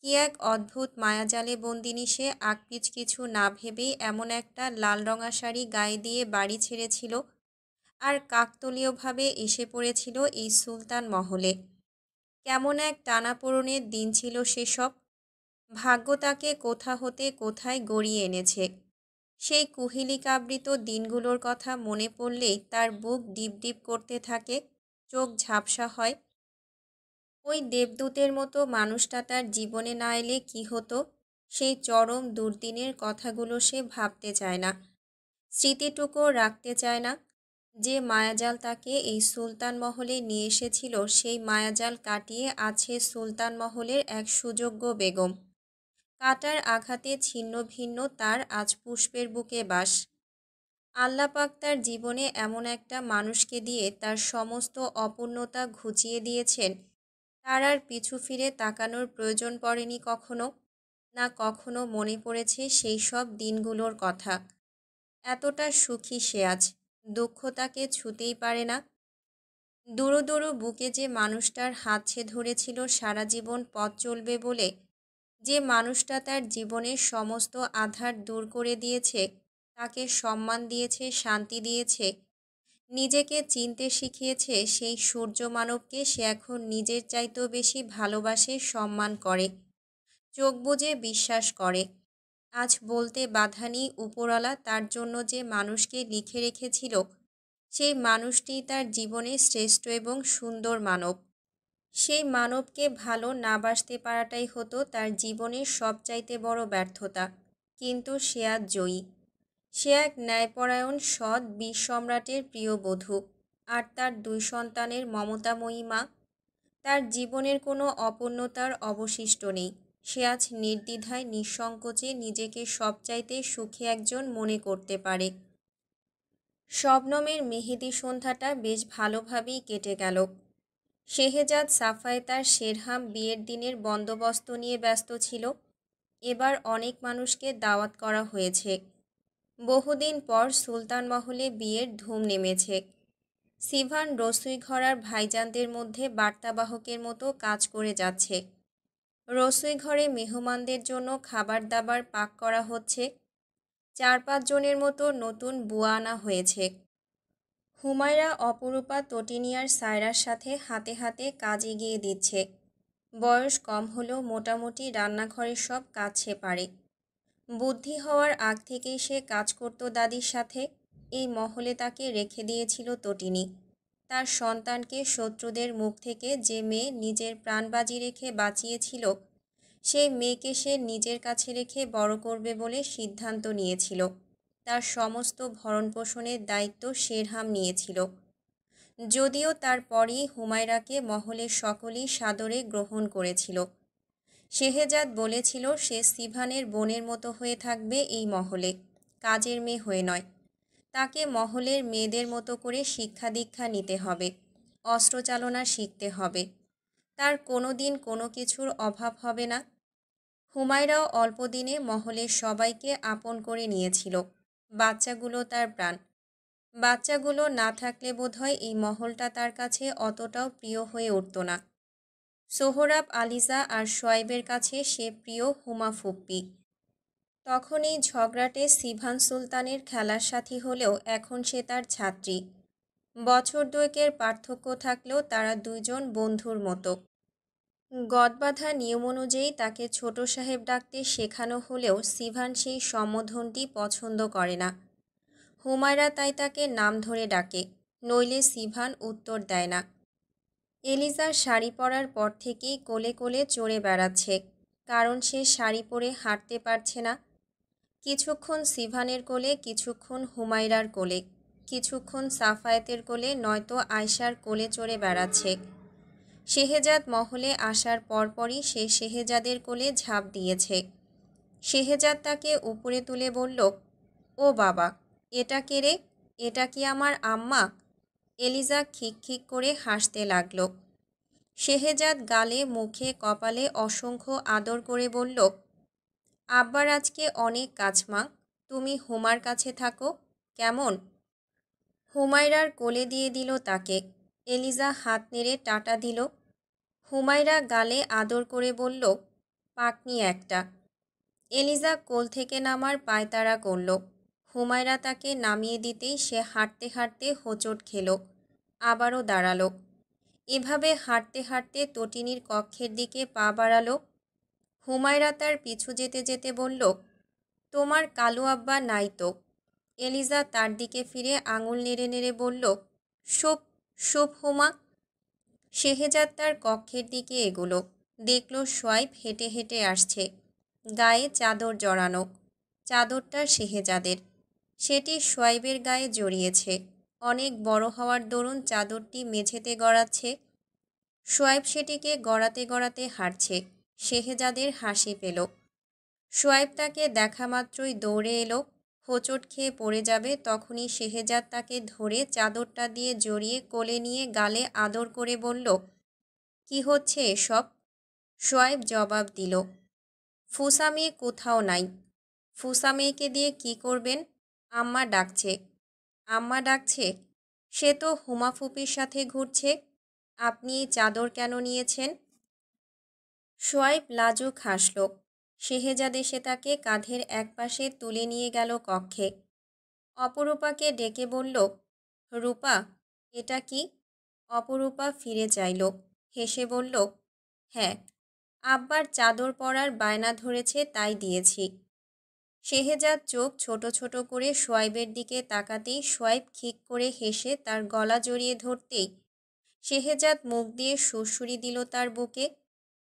কি এক অদ্ভুত মায়াজালে বন্দিনী সে। আকপিচ কিছু না ভেবেই এমন একটা লাল রঙা শাড়ি গায়ে দিয়ে বাড়ি ছেড়েছিল, আর কাকতলীয়ভাবে এসে পড়েছিল এই সুলতান মহলে। কেমন এক টানাপোড়েনের দিন ছিল সেসব। ভাগ্য তাকে কোথা হতে কোথায় গড়িয়ে এনেছে। সেই কুহেলিকাবৃত দিনগুলোর কথা মনে পড়লেই তার বুক ডিপ ডিপ করতে থাকে, চোখ ঝাপসা হয়। ওই দেবদূতের মতো মানুষটা তার জীবনে না এলে কী হতো, সেই চরম দুর্দিনের কথাগুলো সে ভাবতে চায় না, স্মৃতিটুকুও রাখতে চায় না। যে মায়াজাল তাকে এই সুলতান মহলে নিয়ে এসেছিল, সেই মায়াজাল কাটিয়ে আছে সুলতান মহলের এক সুযোগ্য বেগম। কাটার আঘাতে ছিন্ন ভিন্ন তার আজ পুষ্পের বুকে বাস। আল্লাহ পাক তার জীবনে এমন একটা মানুষকে দিয়ে তার সমস্ত অপূর্ণতা ঘুচিয়ে দিয়েছেন, তার আর পিছু ফিরে তাকানোর প্রয়োজন পড়েনি কখনো। না কখনো মনে পড়েছে সেই সব দিনগুলোর কথা। এতটা সুখী সে আজ, দুঃখ তাকে ছুঁতেই পারে না। দুরু দুরু বুকে যে মানুষটার হাত ছে ধরেছিল সারা জীবন পথ চলবে বলে, যে মানুষটা তার জীবনের সমস্ত আধার দূর করে দিয়েছে, তাকে সম্মান দিয়েছে, শান্তি দিয়েছে, নিজেকে চিনতে শিখিয়েছে, সেই সূর্য মানবকে সে এখন নিজের চাইতেও বেশি ভালোবাসে, সম্মান করে, চোখ বুজে বিশ্বাস করে। আজ বলতে বাধা নেই উপরওয়ালা তার জন্য যে মানুষকে লিখে রেখেছিল, সেই মানুষটি তার জীবনের শ্রেষ্ঠ এবং সুন্দর মানব। সেই মানবকে ভালো না বাসতে পারাটাই হতো তার জীবনের সবচাইতে বড় ব্যর্থতা। কিন্তু সে আজ জয়ী। সে এক ন্যায়পরায়ণ সৎ বীর সম্রাটের প্রিয় বধূ, আর তার দুই সন্তানের মমতাময়ী মা। তার জীবনের কোনো অপূর্ণতার অবশিষ্ট নেই। সে আজ নির্দ্বিধায় নিঃসংকোচে নিজেকে সবচাইতে সুখী একজন মনে করতে পারে। শবনমের মেহেদি সন্ধ্যাটা বেশ ভালোভাবেই কেটে গেল। শেহজাদ সাফায় তার শেরহাম বিয়ের দিনের বন্দোবস্ত নিয়ে ব্যস্ত ছিল। এবার অনেক মানুষকে দাওয়াত করা হয়েছে। বহুদিন পর সুলতান মহলে বিয়ের ধুম নেমেছে। সিভান রসুই ঘরার ভাইজানদের মধ্যে বার্তাবাহকের মতো কাজ করে যাচ্ছে। রসুই ঘরে মেহমানদের জন্য খাবার দাবার পাক করা হচ্ছে। 4-5 জনের মতো নতুন বুয়া আনা হয়েছে। হুমায়রা অপরূপা তটিনিয়ার সায়রার সাথে হাতে হাতে কাজ এগিয়ে দিচ্ছে। বয়স কম হলেও মোটামুটি রান্নাঘরের সব কাজ সে পারে। বুদ্ধি হওয়ার আগ থেকেই সে কাজ করত দাদির সাথে। এই মহলে তাকে রেখে দিয়েছিল তটিনী। তার সন্তানকে শত্রুদের মুখ থেকে যে মেয়ে নিজের প্রাণ বাজি রেখে বাঁচিয়েছিল, সেই মেয়েকে সে নিজের কাছে রেখে বড় করবে বলে সিদ্ধান্ত নিয়েছিল। তার সমস্ত ভরণপোষণের দায়িত্ব শেরহাম নিয়েছিল। যদিও তারপরই হুমায়রাকে মহলের সকলেই সাদরে গ্রহণ করেছিল। শেহজাদ বলেছিল সে সিভানের বোনের মতো হয়ে থাকবে এই মহলে, কাজের মেয়ে হয়ে নয়। তাকে মহলের মেয়েদের মতো করে শিক্ষা দীক্ষা নিতে হবে, অস্ত্রচালনা শিখতে হবে। তার কোনো দিন কোনো কিছুর অভাব হবে না। হুমায়রাও অল্প দিনে মহলের সবাইকে আপন করে নিয়েছিল। বাচ্চাগুলো তার প্রাণ। বাচ্চাগুলো না থাকলে বোধহয় এই মহলটা তার কাছে অতটাও প্রিয় হয়ে উঠত না। সোহরাব, আলিজা আর শোয়েবের কাছে সে প্রিয় হুমা ফুপ্পি। তখন এই ঝগড়াটে সিভান সুলতানের খেলার সাথী হলেও এখন সে তার ছাত্রী। বছর দুয়েকের পার্থক্য থাকলেও তারা দুইজন বন্ধুর মতো। গদবাঁধা নিয়ম অনুযায়ী তাকে ছোট সাহেব ডাকতে শেখানো হলেও সিভান সেই সম্বোধনটি পছন্দ করে না। হুমায়রা তাই তাকে নাম ধরে ডাকে, নইলে সিভান উত্তর দেয় না। এলিজা শাড়ি পরার পর থেকেই কোলে কোলে চড়ে বেড়াচ্ছে, কারণ সে শাড়ি পরে হাঁটতে পারছে না। কিছুক্ষণ সিভানের কোলে, কিছুক্ষণ হুমায়রার কোলে, কিছুক্ষণ সাফায়েতের কোলে, নয়তো আয়শার কোলে চড়ে বেড়াচ্ছে। শেহজাদ মহলে আসার পরপরই সে শেহজাদের কোলে ঝাঁপ দিয়েছে। শেহজাদ তাকে উপরে তুলে বলল, ও বাবা, এটা কে রে? এটা কি আমার আম্মা? এলিজা খিক খিক করে হাসতে লাগল। শেহজাদ গালে, মুখে, কপালে অসংখ্য আদর করে বলল, আব্বার আজকে অনেক কাজ মা, তুমি হুমার কাছে থাকো, কেমন? হুমায়রার কোলে দিয়ে দিল তাকে। এলিজা হাত নেড়ে টাটা দিল। হুমায়রা গালে আদর করে বলল, পাকনি একটা। এলিজা কোল থেকে নামার পায়তারা করল। হুমায়রা তাকে নামিয়ে দিতেই সে হাঁটতে হাঁটতে হোঁচট খেল, আবারও দাঁড়ালো। এভাবে হাঁটতে হাঁটতে তটিনীর কক্ষের দিকে পা বাড়ালো। হুমায়রা তার পিছু যেতে যেতে বলল, তোমার কালু আব্বা নাই তো? এলিজা তার দিকে ফিরে আঙুল নেড়ে নেড়ে বলল, শুভ শুভ হুমা। শেহজাদ তার কক্ষের দিকে এগোলো। দেখল সোয়াইব হেঁটে হেঁটে আসছে, গায়ে চাদর জড়ানো। চাদরটা শেহজাদের, সেটি সোয়াইবের গায়ে জড়িয়েছে। অনেক বড় হওয়ার দরুন চাদরটি মেঝেতে গড়াচ্ছে। সোয়াইব সেটিকে গড়াতে গড়াতে হাঁটছে। শেহজাদের হাসি পেল। সোয়াইব তাকে দেখা মাত্রই দৌড়ে এলো। হোঁচট খেয়ে পড়ে যাবে তখনই শেহজাদ তাকে ধরে চাদরটা দিয়ে জড়িয়ে কোলে নিয়ে গালে আদর করে বলল, কি হচ্ছে এসব? সোয়াইব জবাব দিল, ফুসা মেয়ে কোথাও নাই। ফুসা মেয়েকে দিয়ে কি করবেন? আম্মা ডাকছে। আম্মা ডাকছে? সে তো হুমা ফুপির সাথে ঘুরছে। আপনি এই চাদর কেন নিয়েছেন? সোয়াইব লাজুক হাসল। শেহজাদ এসে তাকে কাঁধের একপাশে তুলে নিয়ে গেল কক্ষে। অপরূপাকে ডেকে বলল, রূপা, এটা কি? অপরূপা ফিরে চাইল, হেসে বলল, হ্যাঁ, আব্বার চাদর পরার বায়না ধরেছে তাই দিয়েছি। শেহজাদ চোখ ছোট ছোট করে সোয়াইবের দিকে তাকাতেই সোয়াইব খিক করে হেসে তার গলা জড়িয়ে ধরতেই শেহজাদ মুখ দিয়ে সুড়সুড়ি দিল তার বুকে।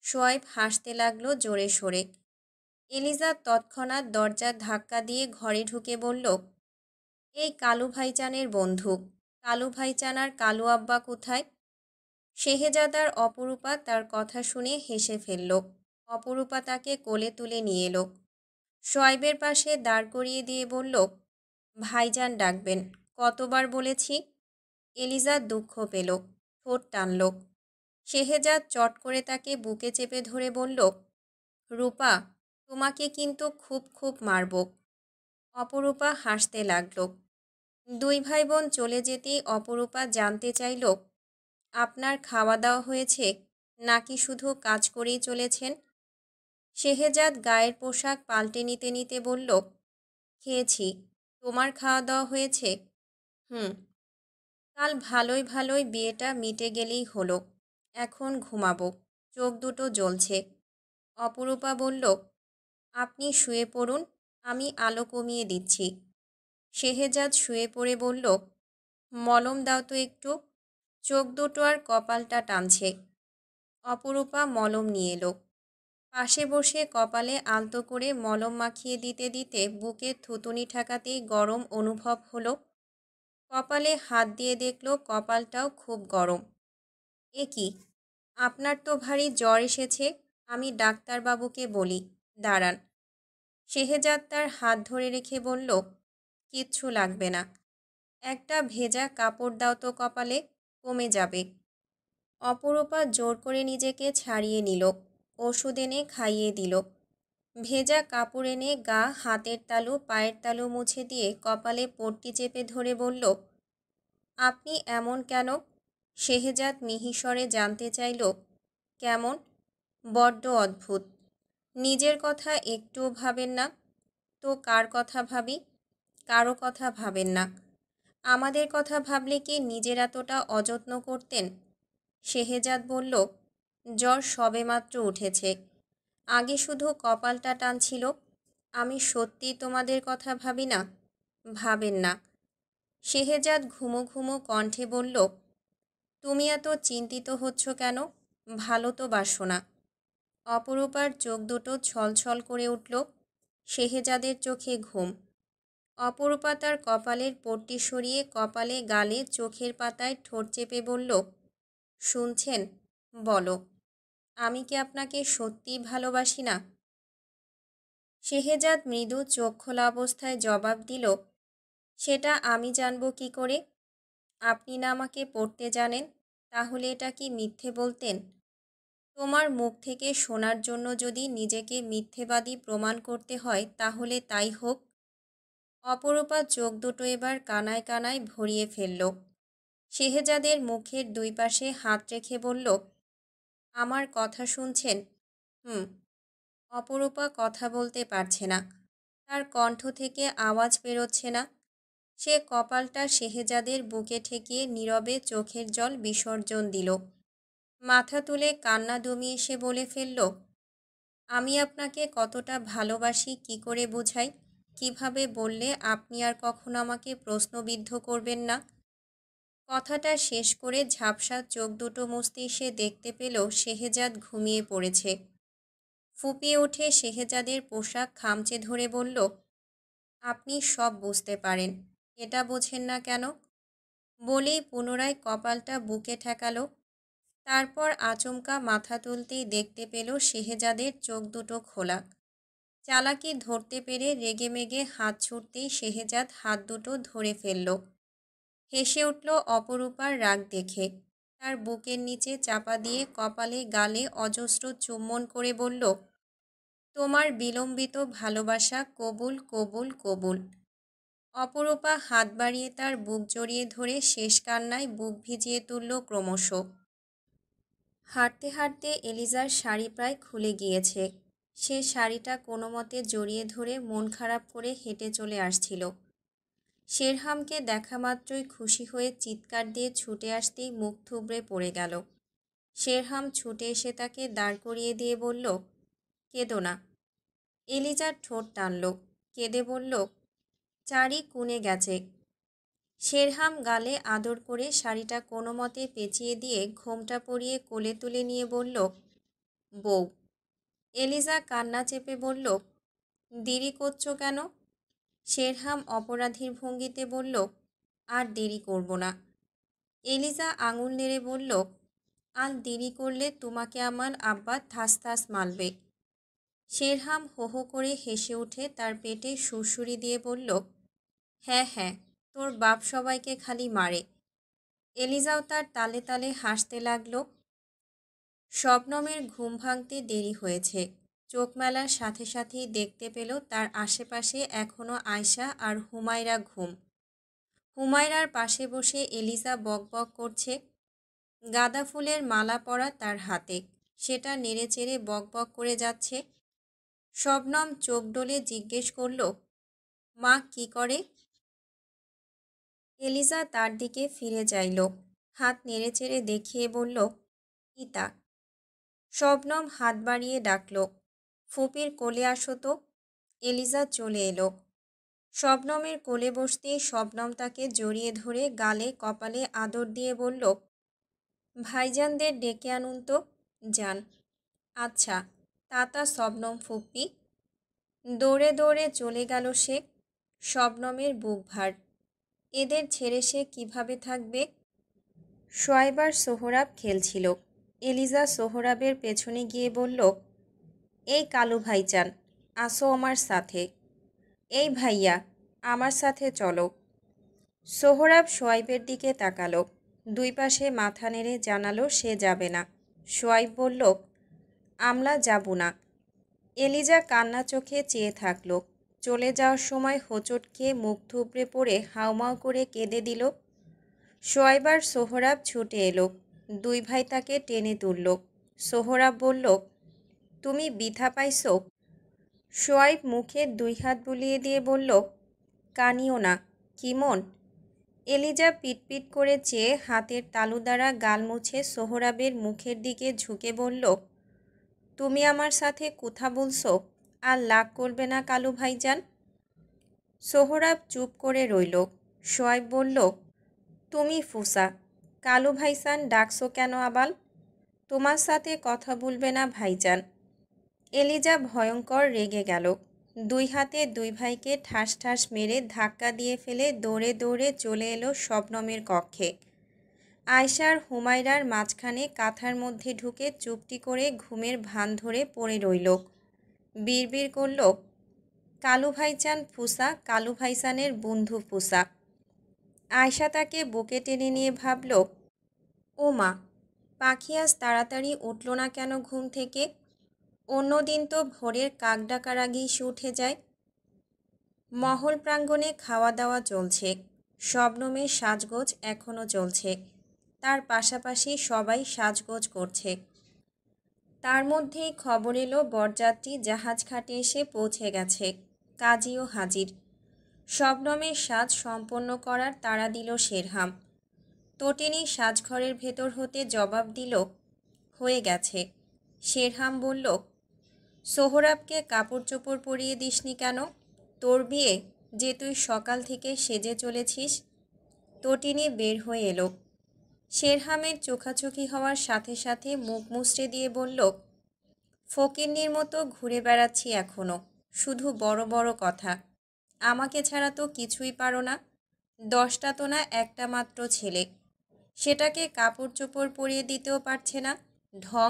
সোয়াইব হাসতে লাগলো জোরে সোরে। এলিজা তৎক্ষণাৎ দরজার ধাক্কা দিয়ে ঘরে ঢুকে বলল, এই কালু ভাইচানের বন্ধু। কালু ভাইচান আর কালু আব্বা কোথায়? শেহজাদ আর অপরূপা তার কথা শুনে হেসে ফেলল। অপরূপা তাকে কোলে তুলে নিয়ে এলো। সোয়াইবের পাশে দাঁড় করিয়ে দিয়ে বলল, ভাইজান ডাকবেন, কতবার বলেছি? এলিজা দুঃখ পেল, ঠোঁট টানল। শেহজাদ চট করে তাকে বুকে চেপে ধরে বলল, রূপা, তোমাকে কিন্তু খুব খুব মারব। অপরূপা হাসতে লাগল। দুই ভাই বোন চলে যেতেই অপরূপা জানতে চাইল, আপনার খাওয়া দাওয়া হয়েছে নাকি শুধু কাজ করেই চলেছেন? শেহজাদ গায়ের পোশাক পাল্টে নিতে নিতে বলল, খেয়েছি। তোমার খাওয়া দাওয়া হয়েছে? হুম। কাল ভালোই ভালোই বিয়েটা মিটে গেলেই হলো। এখন ঘুমাবো, চোখ দুটো জ্বলছে। অপরূপা বলল, আপনি শুয়ে পড়ুন, আমি আলো কমিয়ে দিচ্ছি। শেহজাদ শুয়ে পড়ে বলল, মলম দাও তো একটু, চোখ দুটো আর কপালটা টানছে। অপরূপা মলম নিয়ে এলো। পাশে বসে কপালে আলতো করে মলম মাখিয়ে দিতে দিতে বুকে থুতুনি ঠেকাতেই গরম অনুভব হলো। কপালে হাত দিয়ে দেখল কপালটাও খুব গরম। এ কি, আপনার তো ভারী জ্বর এসেছে, আমি ডাক্তারবাবুকে বলি, দাঁড়ান। শেহজাদ তার হাত ধরে রেখে বলল, কিচ্ছু লাগবে না, একটা ভেজা কাপড় দাও তো কপালে, কমে যাবে। অপরূপা জোর করে নিজেকে ছাড়িয়ে নিল, ওষুধ এনে খাইয়ে দিল। ভেজা কাপড় এনে গা, হাতের তালু, পায়ের তালু মুছে দিয়ে কপালে পট্টি চেপে ধরে বলল, আপনি এমন কেন? শেহজাদ মিহিস্বরে জানতে চাইল, কেমন? বড্ড অদ্ভুত। নিজের কথা একটুও ভাবেন না তো? কার কথা ভাবি? কারো কথা ভাবেন না। আমাদের কথা ভাবলে কি নিজের এতটা অযত্ন করতেন? শেহজাদ বলল, জ্বর সবেমাত্র উঠেছে, আগে শুধু কপালটা টানছিল। আমি সত্যি তোমাদের কথা ভাবি না? ভাবেন না। শেহজাদ ঘুমো ঘুমো কণ্ঠে বলল, তুমি এত চিন্তিত হচ্ছ কেন? ভালো তো বাসো না। অপরূপার চোখ দুটো ছলছল করে উঠল। শেহজাদের চোখে ঘুম। অপরূপা তার কপালের পট্টি সরিয়ে কপালে, গালে, চোখের পাতায় ঠোঁট চেপে বলল, শুনছেন? বলো, আমি কি আপনাকে সত্যিই ভালোবাসি না? শেহজাদ মৃদু চোখ খোলা অবস্থায় জবাব দিল, সেটা আমি জানব কি করে? আপনি না আমাকে পড়তে জানেন, তাহলে এটা কি মিথ্যে বলতেন? তোমার মুখ থেকে শোনার জন্য যদি নিজেকে মিথ্যেবাদী প্রমাণ করতে হয় তাহলে তাই হোক। অপরূপা চোখ দুটো এবার কানায় কানায় ভরিয়ে ফেলল। শেহজাদের মুখের দুই পাশে হাত রেখে বলল, আমার কথা শুনছেন? হুম। অপরূপা কথা বলতে পারছে না, তার কণ্ঠ থেকে আওয়াজ বেরোচ্ছে না। সে কপালটা শেহজাদের বুকে ঠেকিয়ে নীরবে চোখের জল বিসর্জন দিল। মাথা তুলে কান্না দমিয়ে সে বলে ফেলল, আমি আপনাকে কতটা ভালোবাসি কি করে বোঝাই? কিভাবে বললে আপনি আর কখনো আমাকে প্রশ্নবিদ্ধ করবেন না? কথাটা শেষ করে ঝাপসা চোখ দুটো মুছতেই সে দেখতে পেল শেহজাদ ঘুমিয়ে পড়েছে। ফুপিয়ে উঠে শেহজাদের পোশাক খামচে ধরে বলল, আপনি সব বুঝতে পারেন, এটা বোঝেন না কেন? বলেই পুনরায় কপালটা বুকে ঠেকালো। তারপর আচমকা মাথা তুলতেই দেখতে পেল শেহজাদের চোখ দুটো খোলা। চালাকি ধরতে পেরে রেগেমেগে হাত ছুটতেই শেহজাদ হাত দুটো ধরে ফেলল। হেসে উঠল অপরূপার রাগ দেখে। তার বুকের নিচে চাপা দিয়ে কপালে, গালে অজস্র চুম্বন করে বলল, তোমার বিলম্বিত ভালোবাসা কবুল, কবুল, কবুল। অপরূপা হাত বাড়িয়ে তার বুক জড়িয়ে ধরে শেষ কান্নায় বুক ভিজিয়ে তুলল ক্রমশ। হাঁটতে হাঁটতে এলিজার শাড়ি প্রায় খুলে গিয়েছে। সে শাড়িটা কোনো মতে জড়িয়ে ধরে মন খারাপ করে হেঁটে চলে আসছিল। শেরহামকে দেখা মাত্রই খুশি হয়ে চিৎকার দিয়ে ছুটে আসতেই মুখ থুবড়ে পড়ে গেল। শেরহাম ছুটে এসে তাকে দাঁড় করিয়ে দিয়ে বলল, কেঁদো না। এলিজার ঠোঁট টানল, কেঁদে বলল, চারি কুনে গেছে। শেরহাম গালে আদর করে শাড়িটা কোনো মতে পেঁচিয়ে দিয়ে ঘোমটা পরিয়ে কোলে তুলে নিয়ে বলল, বউ। এলিজা কান্না চেপে বলল, দেরি করছো কেন? শেরহাম অপরাধীর ভঙ্গিতে বলল, আর দেরি করব না। এলিজা আঙুল নেড়ে বলল, আর দেরি করলে তোমাকে আমার আব্বা থাস থাস মারবে। শেরহাম হো হো করে হেসে উঠে তার পেটে সুরসুরি দিয়ে বলল, হ্যাঁ হ্যাঁ, তোর বাপ সবাইকে খালি মারে। এলিজাও তার তালে তালে হাসতে লাগল। শবনমের ঘুম ভাঙতে দেরি হয়েছে। চোখ মেলার সাথে সাথেই দেখতে পেল তার আশেপাশে এখনও আয়শা আর হুমায়রা ঘুম। হুমায়রার পাশে বসে এলিজা বক বক করছে। গাঁদা ফুলের মালা পরা তার হাতে, সেটা নেড়েচেড়ে বক বক করে যাচ্ছে। শবনম চোখ ডলে জিজ্ঞেস করল, মা কি করে? এলিজা তার দিকে ফিরে চাইল, হাত নেড়েচেড়ে দেখিয়ে বলল, ইতা। শবনম হাত বাড়িয়ে ডাকল, ফুপির কোলে আসো তো। এলিজা চলে এলো। শবনমের কোলে বসতেই শবনম তাকে জড়িয়ে ধরে গালে, কপালে আদর দিয়ে বলল, ভাইজানদের ডেকে আনুন তো। যান। আচ্ছা, তাতা শবনম ফুপ্পি। দৌড়ে দৌড়ে চলে গেল সে। শবনমের বুক ভার। এদের ছেড়ে সে কীভাবে থাকবে? সোয়াইব আর সোহরাব খেলছিল। এলিজা সোহরাবের পেছনে গিয়ে বলল, এই কালু ভাইজান, আসো আমার সাথে। এই ভাইয়া, আমার সাথে চলো। সোহরাব সোয়াইবের দিকে তাকালো, দুই পাশে মাথা নেড়ে জানালো সে যাবে না। সোয়াইব বলল, আমরা যাব না। এলিজা কান্না চোখে চেয়ে থাকলো। চলে যাওয়ার সময় হোঁচট খেয়ে মুখ থুবড়ে পড়ে হাউমাউ করে কেঁদে দিল। সোয়াইব আর সোহরাব ছুটে এলো। দুই ভাই তাকে টেনে তুলল। সোহরাব বলল, তুমি বৃথা পাইছো? সোয়াইব মুখে দুই হাত বুলিয়ে দিয়ে বলল, কানিও না, কি মন? এলিজা পিটপিট করে চেয়ে হাতের তালু দ্বারা গাল মুছে সোহরাবের মুখের দিকে ঝুঁকে বলল, তুমি আমার সাথে কথা বলছো? আর লাগ করবে না কালু ভাইজান? সোহরাব চুপ করে রইল। শোয়েব বলল, তুমি ফুসা, কালু ভাইজান ডাকছো কেন আবাল? তোমার সাথে কথা বলবে না ভাইজান। এলিজা ভয়ঙ্কর রেগে গেল। দুই হাতে দুই ভাইকে ঠাস ঠাস মেরে ধাক্কা দিয়ে ফেলে দৌড়ে দৌড়ে চলে এলো শবনমের কক্ষে। আয়শার হুমায়রার মাঝখানে কাঁথার মধ্যে ঢুকে চুপটি করে ঘুমের ভান ধরে পড়ে রইল। বিড়বিড় করল, কালু ভাইজান ফুসা, কালু ভাইজানের বন্ধু ফুসা। আয়শা তাকে বুকে টেনে নিয়ে ভাবল, ও মা, পাখি আজ তাড়াতাড়ি উঠল না কেন ঘুম থেকে? অন্যদিন তো ভোরের কাক ডাকার আগেই সে উঠে যায়। মহল প্রাঙ্গণে খাওয়া দাওয়া চলছে। শবনমের সাজগোজ এখনও চলছে। তার পাশাপাশি সবাই সাজগোজ করছে। তার মধ্যেই খবর এলো বরযাত্রী জাহাজ ঘাটে এসে পৌঁছে গেছে। কাজীও হাজির। শবনমের সাজ সম্পন্ন করার তাড়া দিল শেরহাম। তটিনী সাজঘরের ভেতর হতে জবাব দিল, হয়ে গেছে। শেরহাম বলল, সোহরাবকে কাপড় চোপড় পরিয়ে দিসনি কেন? তোর বিয়ে যে তুই সকাল থেকে সেজে চলেছিস। তটিনী বের হয়ে এলো। শেরহামের চোখাচোখি হওয়ার সাথে সাথে মুখ মুচড়ে দিয়ে বলল, ফকিন্নির মতো ঘুরে বেড়াচ্ছি এখনও, শুধু বড় বড় কথা। আমাকে ছাড়া তো কিছুই পারো না। 10টা তো না, একটা মাত্র ছেলে, সেটাকে কাপড় চোপড় পরিয়ে দিতেও পারছে না, ঢং।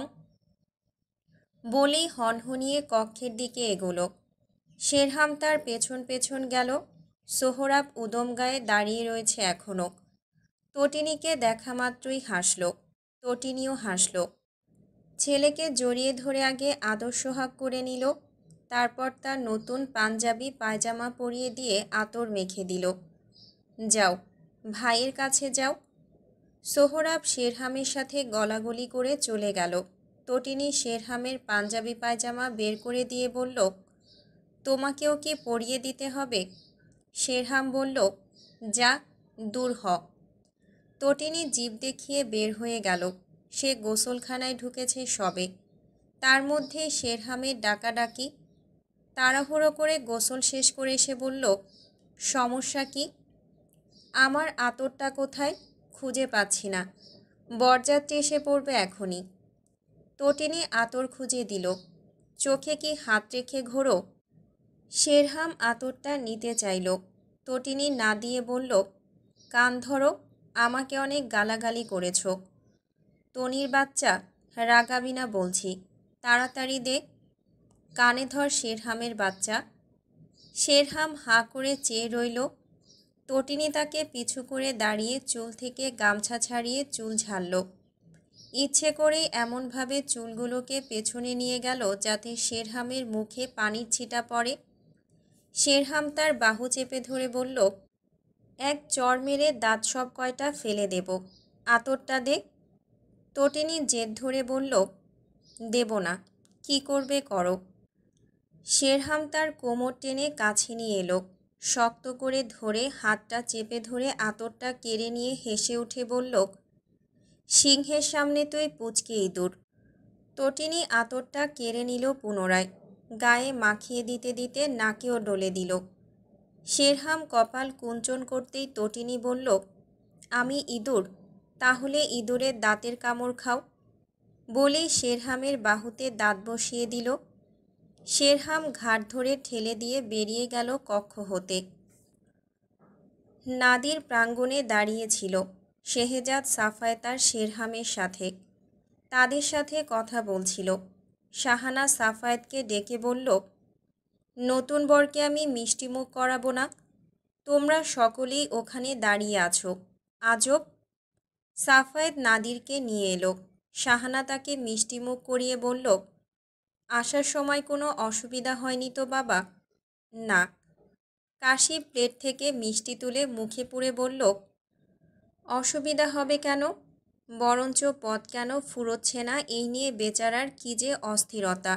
বলেই হনহনিয়ে কক্ষের দিকে এগোলো। শেরহাম তার পেছন পেছন গেল। সোহরাব উদম গায়ে দাঁড়িয়ে রয়েছে এখনও। তটিনীকে দেখা মাত্রই হাসল। তটিনীও হাসল। ছেলেকে জড়িয়ে ধরে আগে আদর সোহাগ করে নিল। তারপর তার নতুন পাঞ্জাবি পায়জামা পরিয়ে দিয়ে আতর মেখে দিল। যাও, ভাইয়ের কাছে যাও। সোহরাব শেরহামের সাথে গলাগলি করে চলে গেল। তটিনী শেরহামের পাঞ্জাবি পায়জামা বের করে দিয়ে বলল, তোমাকেও কি পরিয়ে দিতে হবে? শেরহাম বলল, যা, দূর হ। তটিনী জিভ দেখিয়ে বের হয়ে গেল। সে গোসলখানায় ঢুকেছে সবে। তার মধ্যে শেরহামের ডাকাডাকি। তাড়াহুড়ো করে গোসল শেষ করে এসে বলল, সমস্যা কি? আমার আতরটা কোথায়? খুঁজে পাচ্ছি না। বরযাত্রী এসে পড়বে এখনই। তটিনী আতর খুঁজে দিল। চোখে কি হাত রেখে ঘোরো? শেরহাম আতরটা নিতে চাইল। তটিনী না দিয়ে বলল, কান ধরো, আমাকে অনেক গালাগালি করেছ। টনির বাচ্চা, রাগাবি না বলছি, তাড়াতাড়ি দে। কানে ধর শেরহামের বাচ্চা। শেরহাম হাঁ করে চেয়ে রইল। তটিনী তাকে পিছু করে দাঁড়িয়ে চুল থেকে গামছা ছাড়িয়ে চুল ঝাড়ল। ইচ্ছে করেই এমনভাবে চুলগুলোকে পেছনে নিয়ে গেল যাতে শেরহামের মুখে পানির ছিটা পড়ে। শেরহাম তার বাহু চেপে ধরে বলল, এক চড় মেরে দাঁত সব কয়টা ফেলে দেব। আতরটা দে। তটিনী জেদ ধরে বলল, দেব না, কি করবে করো। শেরহাম তার কোমর টেনে কাছে নিয়ে এলো। শক্ত করে ধরে হাতটা চেপে ধরে আতরটা কেড়ে নিয়ে হেসে উঠে বলল, সিংহের সামনে তুই পুচকে ইঁদুর। তটিনী আতরটা কেড়ে নিল পুনরায়। গায়ে মাখিয়ে দিতে দিতে নাকেও ডলে দিল। শেরহাম কপাল কুঞ্চন করতেই তটিনী বলল, আমি ইঁদুর? তাহলে ইঁদুরের দাঁতের কামড় খাও। বলেই শেরহামের বাহুতে দাঁত বসিয়ে দিল। শেরহাম ঘাড় ধরে ঠেলে দিয়ে বেরিয়ে গেল কক্ষ হতে। নাদির প্রাঙ্গণে দাঁড়িয়েছিল। শেহজাদ সাফায়েতার শেরহামের সাথে। তাদের সাথে কথা বলছিল। শাহানা সাফায়েতকে ডেকে বলল, নতুন বরকে আমি মিষ্টিমুখ করাবো না? তোমরা সকলেই ওখানে দাঁড়িয়ে আছো, আজব। সাফায়েত নাদিরকে নিয়ে এলো। শাহানা তাকে মিষ্টিমুখ করিয়ে বলল, আসার সময় কোনো অসুবিধা হয়নি তো বাবা? না। কাশি প্লেট থেকে মিষ্টি তুলে মুখে পুরে বলল, অসুবিধা হবে কেন? বরঞ্চ পথ কেন ফুরোচ্ছে না এই নিয়ে বেচারার কী যে অস্থিরতা।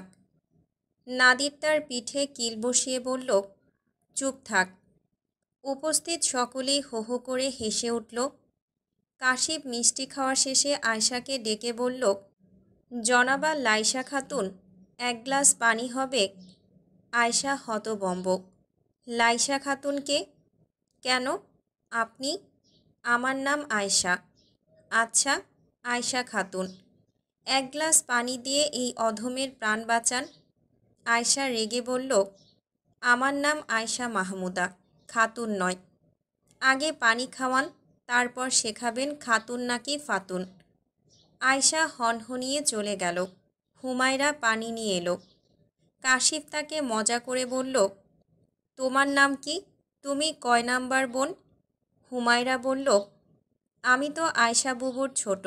নাদির তার পিঠে কিল বসিয়ে বলল, চুপ থাক। উপস্থিত সকলেই হো হো করে হেসে উঠল। কাশিফ মিষ্টি খাওয়া শেষে আয়শাকে ডেকে বলল, জনাবা লাইসা খাতুন, এক গ্লাস পানি হবে? আয়শা হতবম্ব। লাইসা খাতুনকে? কেন? আপনি? আমার নাম আয়শা। আচ্ছা, আয়শা খাতুন, এক গ্লাস পানি দিয়ে এই অধমের প্রাণ বাঁচান। আয়শা রেগে বলল, আমার নাম আয়শা মাহমুদা, খাতুন নয়। আগে পানি খাওয়ান, তারপর শেখাবেন খাতুন নাকি ফাতুন। আয়শা হনহনিয়ে চলে গেল। হুমায়রা পানি নিয়ে এলো। কাশিফ তাকে মজা করে বলল, তোমার নাম কি? তুমি কয় নাম্বার বোন? হুমায়রা বলল, আমি তো আয়শা বুবুর ছোট।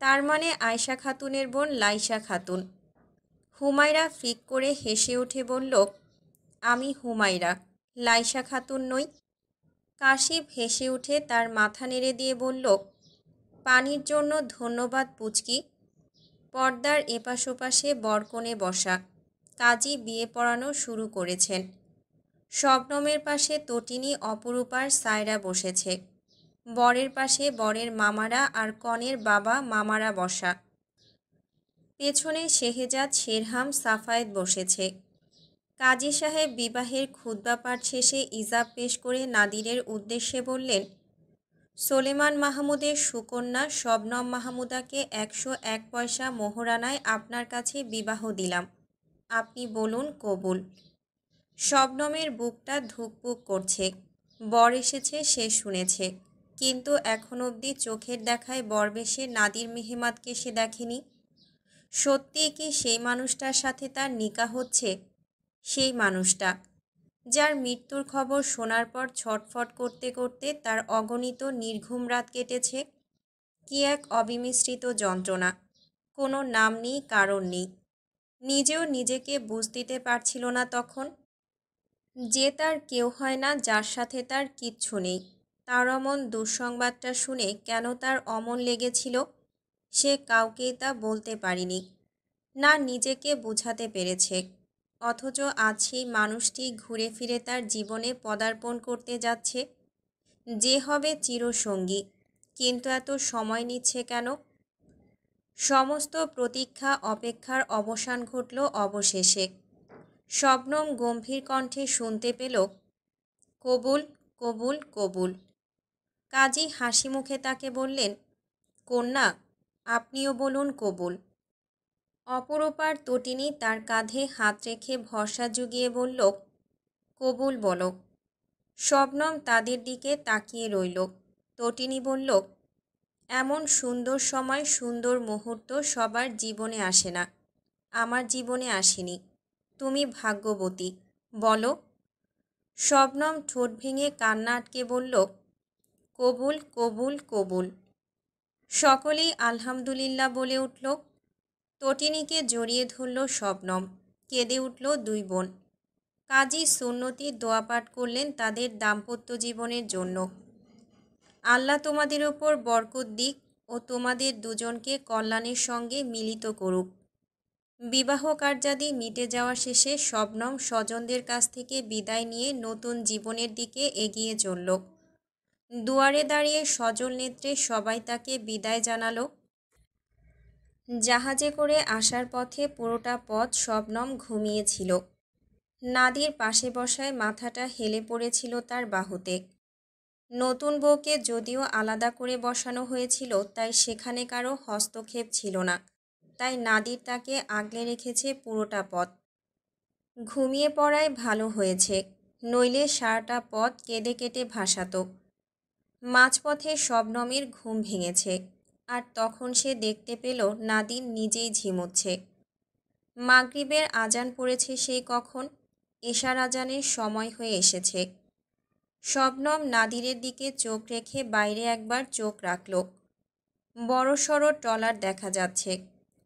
তার মানে আয়শা খাতুনের বোন লাইসা খাতুন। হুমায়রা ফিক করে হেসে উঠে বলল, আমি হুমায়রা, লাইসা খাতুন নই। কাশিফ হেসে উঠে তার মাথা নেড়ে দিয়ে বলল, পানির জন্য ধন্যবাদ পুচকি। পর্দার এপাশ ওপাশে বরকনে বসা কাজী বিয়ে পড়ানো শুরু করেছেন। শবনমের পাশে তটিনী অপরূপার সায়রা বসেছে। বরের পাশে বরের মামারা আর কনের বাবা মামারা বসা। পেছনে শেহজাদ শেরহাম সাফায়েত বসেছে। কাজী সাহেব বিবাহের খুতবা পাঠ শেষে ইজাব পেশ করে নাদিরের উদ্দেশ্যে বললেন, সোলেমান মাহমুদের সুকন্যা শবনম মাহমুদাকে 101 পয়সা মোহরানায় আপনার কাছে বিবাহ দিলাম। আপনি বলুন কবুল। শবনমের বুকটা ধুকপুক করছে। বর এসেছে সে শুনেছে, কিন্তু এখন অবধি চোখের দেখায় বরবেশে নাদির মেহমাদকে সে দেখেনি। সত্যিই কি সেই মানুষটার সাথে তার নিকাহ হচ্ছে? সেই মানুষটা যার মৃত্যুর খবর শোনার পর ছটফট করতে করতে তার অগণিত নির্ঘুম রাত কেটেছে। কি এক অবিমিশ্রিত যন্ত্রণা! কোনো নাম নেই, কারণ নেই। নিজেও নিজেকে বুঝ দিতে পারছিল না তখন। যে তার কেউ হয় না, যার সাথে তার কিচ্ছু নেই, তার অমন দুঃসংবাদটা শুনে কেন তার অমন লেগেছিল, সে কাউকেই তা বলতে পারেনি, না নিজেকে বোঝাতে পেরেছে। অথচ আজ সেই মানুষটি ঘুরে ফিরে তার জীবনে পদার্পণ করতে যাচ্ছে, যে হবে চিরসঙ্গী। কিন্তু এত সময় নিচ্ছে কেন? সমস্ত প্রতীক্ষা অপেক্ষার অবসান ঘটল অবশেষে। শবনম গম্ভীর কণ্ঠে শুনতে পেল, কবুল, কবুল, কবুল। কাজী হাসি মুখে তাকে বললেন, কন্যা, আপনিও বলুন কবুল। অপরূপার তটিনী তার কাঁধে হাত রেখে ভরসা জুগিয়ে বলল, কবুল বলো। শবনম তাদের দিকে তাকিয়ে রইল। তটিনী বলল, এমন সুন্দর সময়, সুন্দর মুহূর্ত সবার জীবনে আসে না। আমার জীবনে আসেনি। তুমি ভাগ্যবতী, বলো। শবনম ঠোঁট ভেঙে কান্না আটকে বলল, কবুল, কবুল, কবুল। সকলেই আলহামদুলিল্লাহ বলে উঠল। তটিনীকে জড়িয়ে ধরল শবনম। কেঁদে উঠল দুই বোন। কাজী সুন্নতি দোয়া পাঠ করলেন তাদের দাম্পত্য জীবনের জন্য। আল্লাহ তোমাদের ওপর বরকত দিক ও তোমাদের দুজনকে কল্যাণের সঙ্গে মিলিত করুক। বিবাহ কার্যাদি মিটে যাওয়া শেষে শবনম স্বজনদের কাছ থেকে বিদায় নিয়ে নতুন জীবনের দিকে এগিয়ে চলল। দুয়ারে দাঁড়িয়ে সজল নেত্রে সবাই তাকে বিদায় জানালো। জাহাজে করে আসার পথে পুরোটা পথ শবনম ঘুমিয়েছিল। নাদির পাশে বসায় মাথাটা হেলে পড়েছিল তার বাহুতে। নতুন বউকে যদিও আলাদা করে বসানো হয়েছিল, তাই সেখানে কারো হস্তক্ষেপ ছিল না, তাই নাদির তাকে আগলে রেখেছে পুরোটা পথ। ঘুমিয়ে পড়ায় ভালো হয়েছে, নইলে সারাটা পথ কেঁদে কেটে ভাসাত। মাঝপথে শবনমের ঘুম ভেঙেছে, আর তখন সে দেখতে পেল নাদির নিজেই ঝিমোচ্ছে। মাগরিবের আজান পড়েছে সেই কখন, এশার আজানের সময় হয়ে এসেছে। শবনম নাদিরের দিকে চোখ রেখে বাইরে একবার চোখ রাখল। বড়সড় ট্রলার দেখা যাচ্ছে,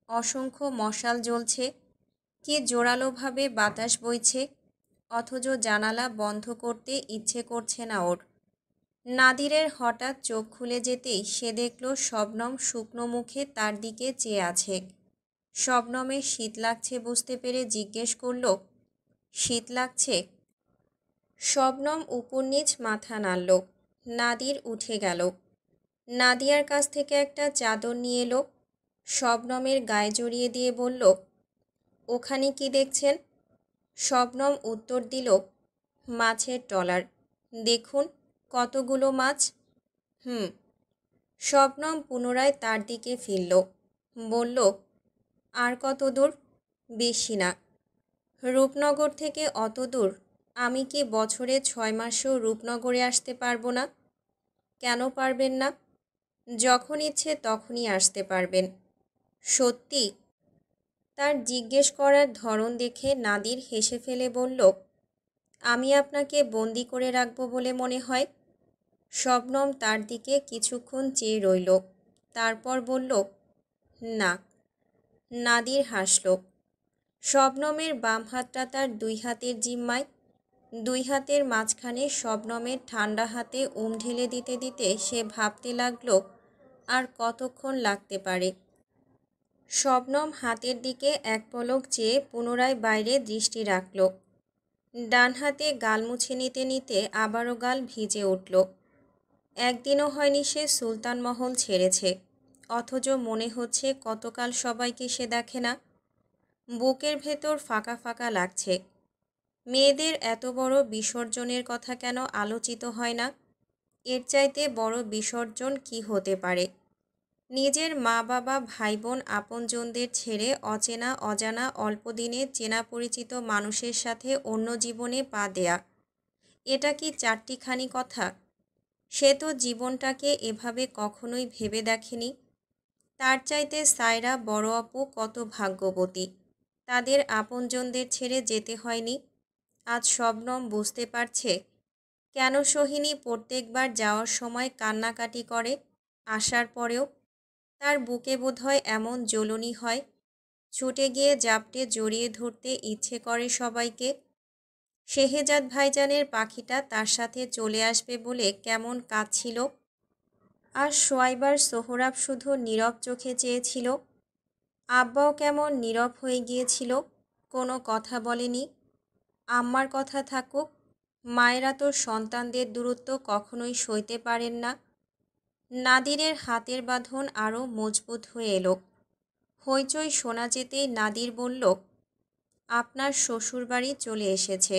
অসংখ্য মশাল জ্বলছে, কি জোরালোভাবে বাতাস বইছে, অথচ জানালা বন্ধ করতে ইচ্ছে করছে না ওর। নাদিরের হঠাৎ চোখ খুলে যেতেই সে দেখল শবনম শুকনো মুখে তার দিকে চেয়ে আছে। শবনমের শীত লাগছে বুঝতে পেরে জিজ্ঞেস করল, শীত লাগছে? শবনম উপর নিচ মাথা নাড়ল। নাদির উঠে গেল। নাদিয়ার কাছ থেকে একটা চাদর নিয়ে এলো। শবনমের গায়ে জড়িয়ে দিয়ে বলল, ওখানে কি দেখছেন? শবনম উত্তর দিল, মাছের ট্রলার। দেখুন কতগুলো মাছ। হুম। শবনম পুনরায় তার দিকে ফিরল। বলল, আর কত দূর? বেশি না। রূপনগর থেকে অত দূর? আমি কি বছরে 6 মাসেও রূপনগরে আসতে পারবো না? কেন পারবেন না? যখন ইচ্ছে তখনই আসতে পারবেন। সত্যি? তার জিজ্ঞেস করার ধরন দেখে নাদির হেসে ফেলে বলল, আমি আপনাকে বন্দি করে রাখবো বলে মনে হয়? শবনম তার দিকে কিছুক্ষণ চেয়ে রইল। তারপর বলল, না। নাদির হাসল। শবনমের বাম হাতটা তার 2 হাতের জিম্মায়। 2 হাতের মাঝখানে শবনমের ঠান্ডা হাতে ঢেলে দিতে দিতে সে ভাবতে লাগলো আর কতক্ষণ লাগতে পারে। শবনম হাতের দিকে এক পলক চেয়ে পুনরায় বাইরে দৃষ্টি রাখল। ডান হাতে গাল মুছে নিতে নিতে আবারও গাল ভিজে উঠল। একদিনও হয়নি সে সুলতান মহল ছেড়েছে, অথচ মনে হচ্ছে কতকাল সবাইকে সে দেখে না। বুকের ভেতর ফাঁকা ফাঁকা লাগছে। মেয়েদের এত বড় বিসর্জনের কথা কেন আলোচিত হয় না? এর চাইতে বড় বিসর্জন কি হতে পারে? নিজের মা বাবা ভাই বোন আপনজনদের ছেড়ে অচেনা অজানা অল্পদিনে চেনা পরিচিত মানুষের সাথে অন্য জীবনে পা দেয়া, এটা কি চারটিখানি কথা? সে তো জীবনটাকে এভাবে কখনোই ভেবে দেখেনি। তার চাইতে সায়রা বড় আপু কত ভাগ্যবতী, তাদের আপনজনদের ছেড়ে যেতে হয়নি। আজ শবনম বুঝতে পারছে কেন সোহিনী প্রত্যেকবার যাওয়ার সময় কান্নাকাটি করে। আসার পরেও তার বুকে বোধহয় এমন জ্বলুনি হয়, ছুটে গিয়ে জাপটে জড়িয়ে ধরতে ইচ্ছে করে সবাইকে। শেহজাদ ভাইজানের পাখিটা তার সাথে চলে আসবে বলে কেমন কাঁদছিল। আর সোয়াইবার সোহরাব শুধু নীরব চোখে চেয়েছিল। আব্বাও কেমন নীরব হয়ে গিয়েছিল, কোনো কথা বলেনি। আম্মার কথা থাকুক, মায়েরা তো সন্তানদের দূরত্ব কখনোই সইতে পারেন না। নাদিরের হাতের বাঁধন আরও মজবুত হয়ে এলো। হইচই শোনা যেতেই নাদির বলল, আপনার শ্বশুরবাড়ি চলে এসেছে।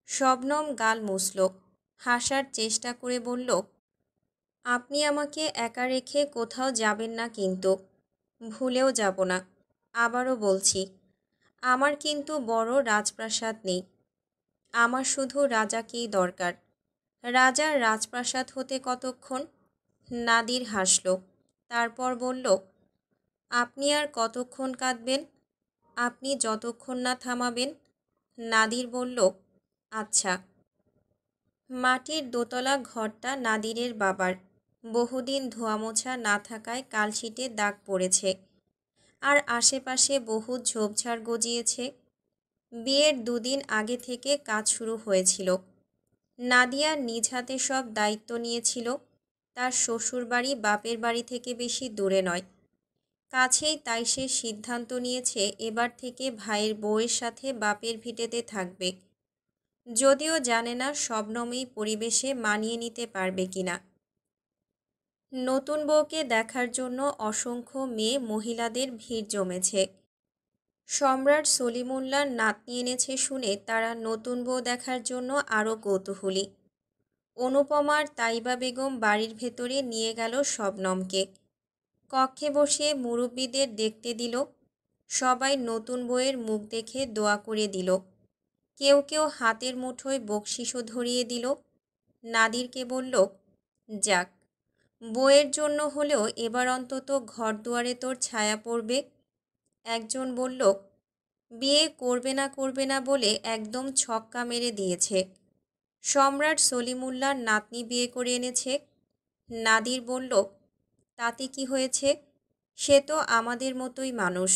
শবনম গাল মুছল, হাসার চেষ্টা করে বলল, আপনি আমাকে একা রেখে কোথাও যাবেন না কিন্তু। ভুলেও যাব না। আবারও বলছি, আমার কিন্তু বড় রাজপ্রাসাদ নেই। আমার শুধু রাজাকেই দরকার। রাজার রাজপ্রাসাদ হতে কতক্ষণ? নাদির হাসল। তারপর বলল, আপনি আর কতক্ষণ কাঁদবেন? আপনি যতক্ষণ না থামাবেন। নাদির বলল, আচ্ছা। মাটির দোতলা ঘরটা নাদিরের বাবার। বহুদিন ধোয়ামোছা না থাকায় কালশিটে দাগ পড়েছে, আর আশেপাশে বহু ঝোপঝাড় গজিয়েছে। বিয়ের 2 দিন আগে থেকে কাজ শুরু হয়েছিল। নাদিয়া নিজ হাতে সব দায়িত্ব নিয়েছিল। তার শ্বশুরবাড়ি বাপের বাড়ি থেকে বেশি দূরে নয়, কাছেই। তাই সে সিদ্ধান্ত নিয়েছে এবার থেকে ভাইয়ের বউয়ের সাথে বাপের ভিটেতে থাকবে। যদিও জানে না শবনমই পরিবেশে মানিয়ে নিতে পারবে কিনা। নতুন বউকে দেখার জন্য অসংখ্য মেয়ে মহিলাদের ভিড় জমেছে। সম্রাট সলিমুল্লাহর নাতনি এনেছে শুনে তারা নতুন বউ দেখার জন্য আরও কৌতূহলী। অনুপমার তাইবা বেগম বাড়ির ভেতরে নিয়ে গেল শবনমকে। কক্ষে বসিয়ে মুরব্বীদের দেখতে দিল। সবাই নতুন বউয়ের মুখ দেখে দোয়া করে দিল। কেউ কেউ হাতের মুঠোয় বকশিশও ধরিয়ে দিল। নাদিরকে বলল, যাক, বউয়ের জন্য হলেও এবার অন্তত ঘরদুয়ারে তোর ছায়া পড়বে। একজন বলল, বিয়ে করবে না বলে একদম ছক্কা মেরে দিয়েছে। সম্রাট সলিমুল্লাহর নাতনি বিয়ে করে এনেছে। নাদির বলল, তাতে কি হয়েছে? সে তো আমাদের মতোই মানুষ।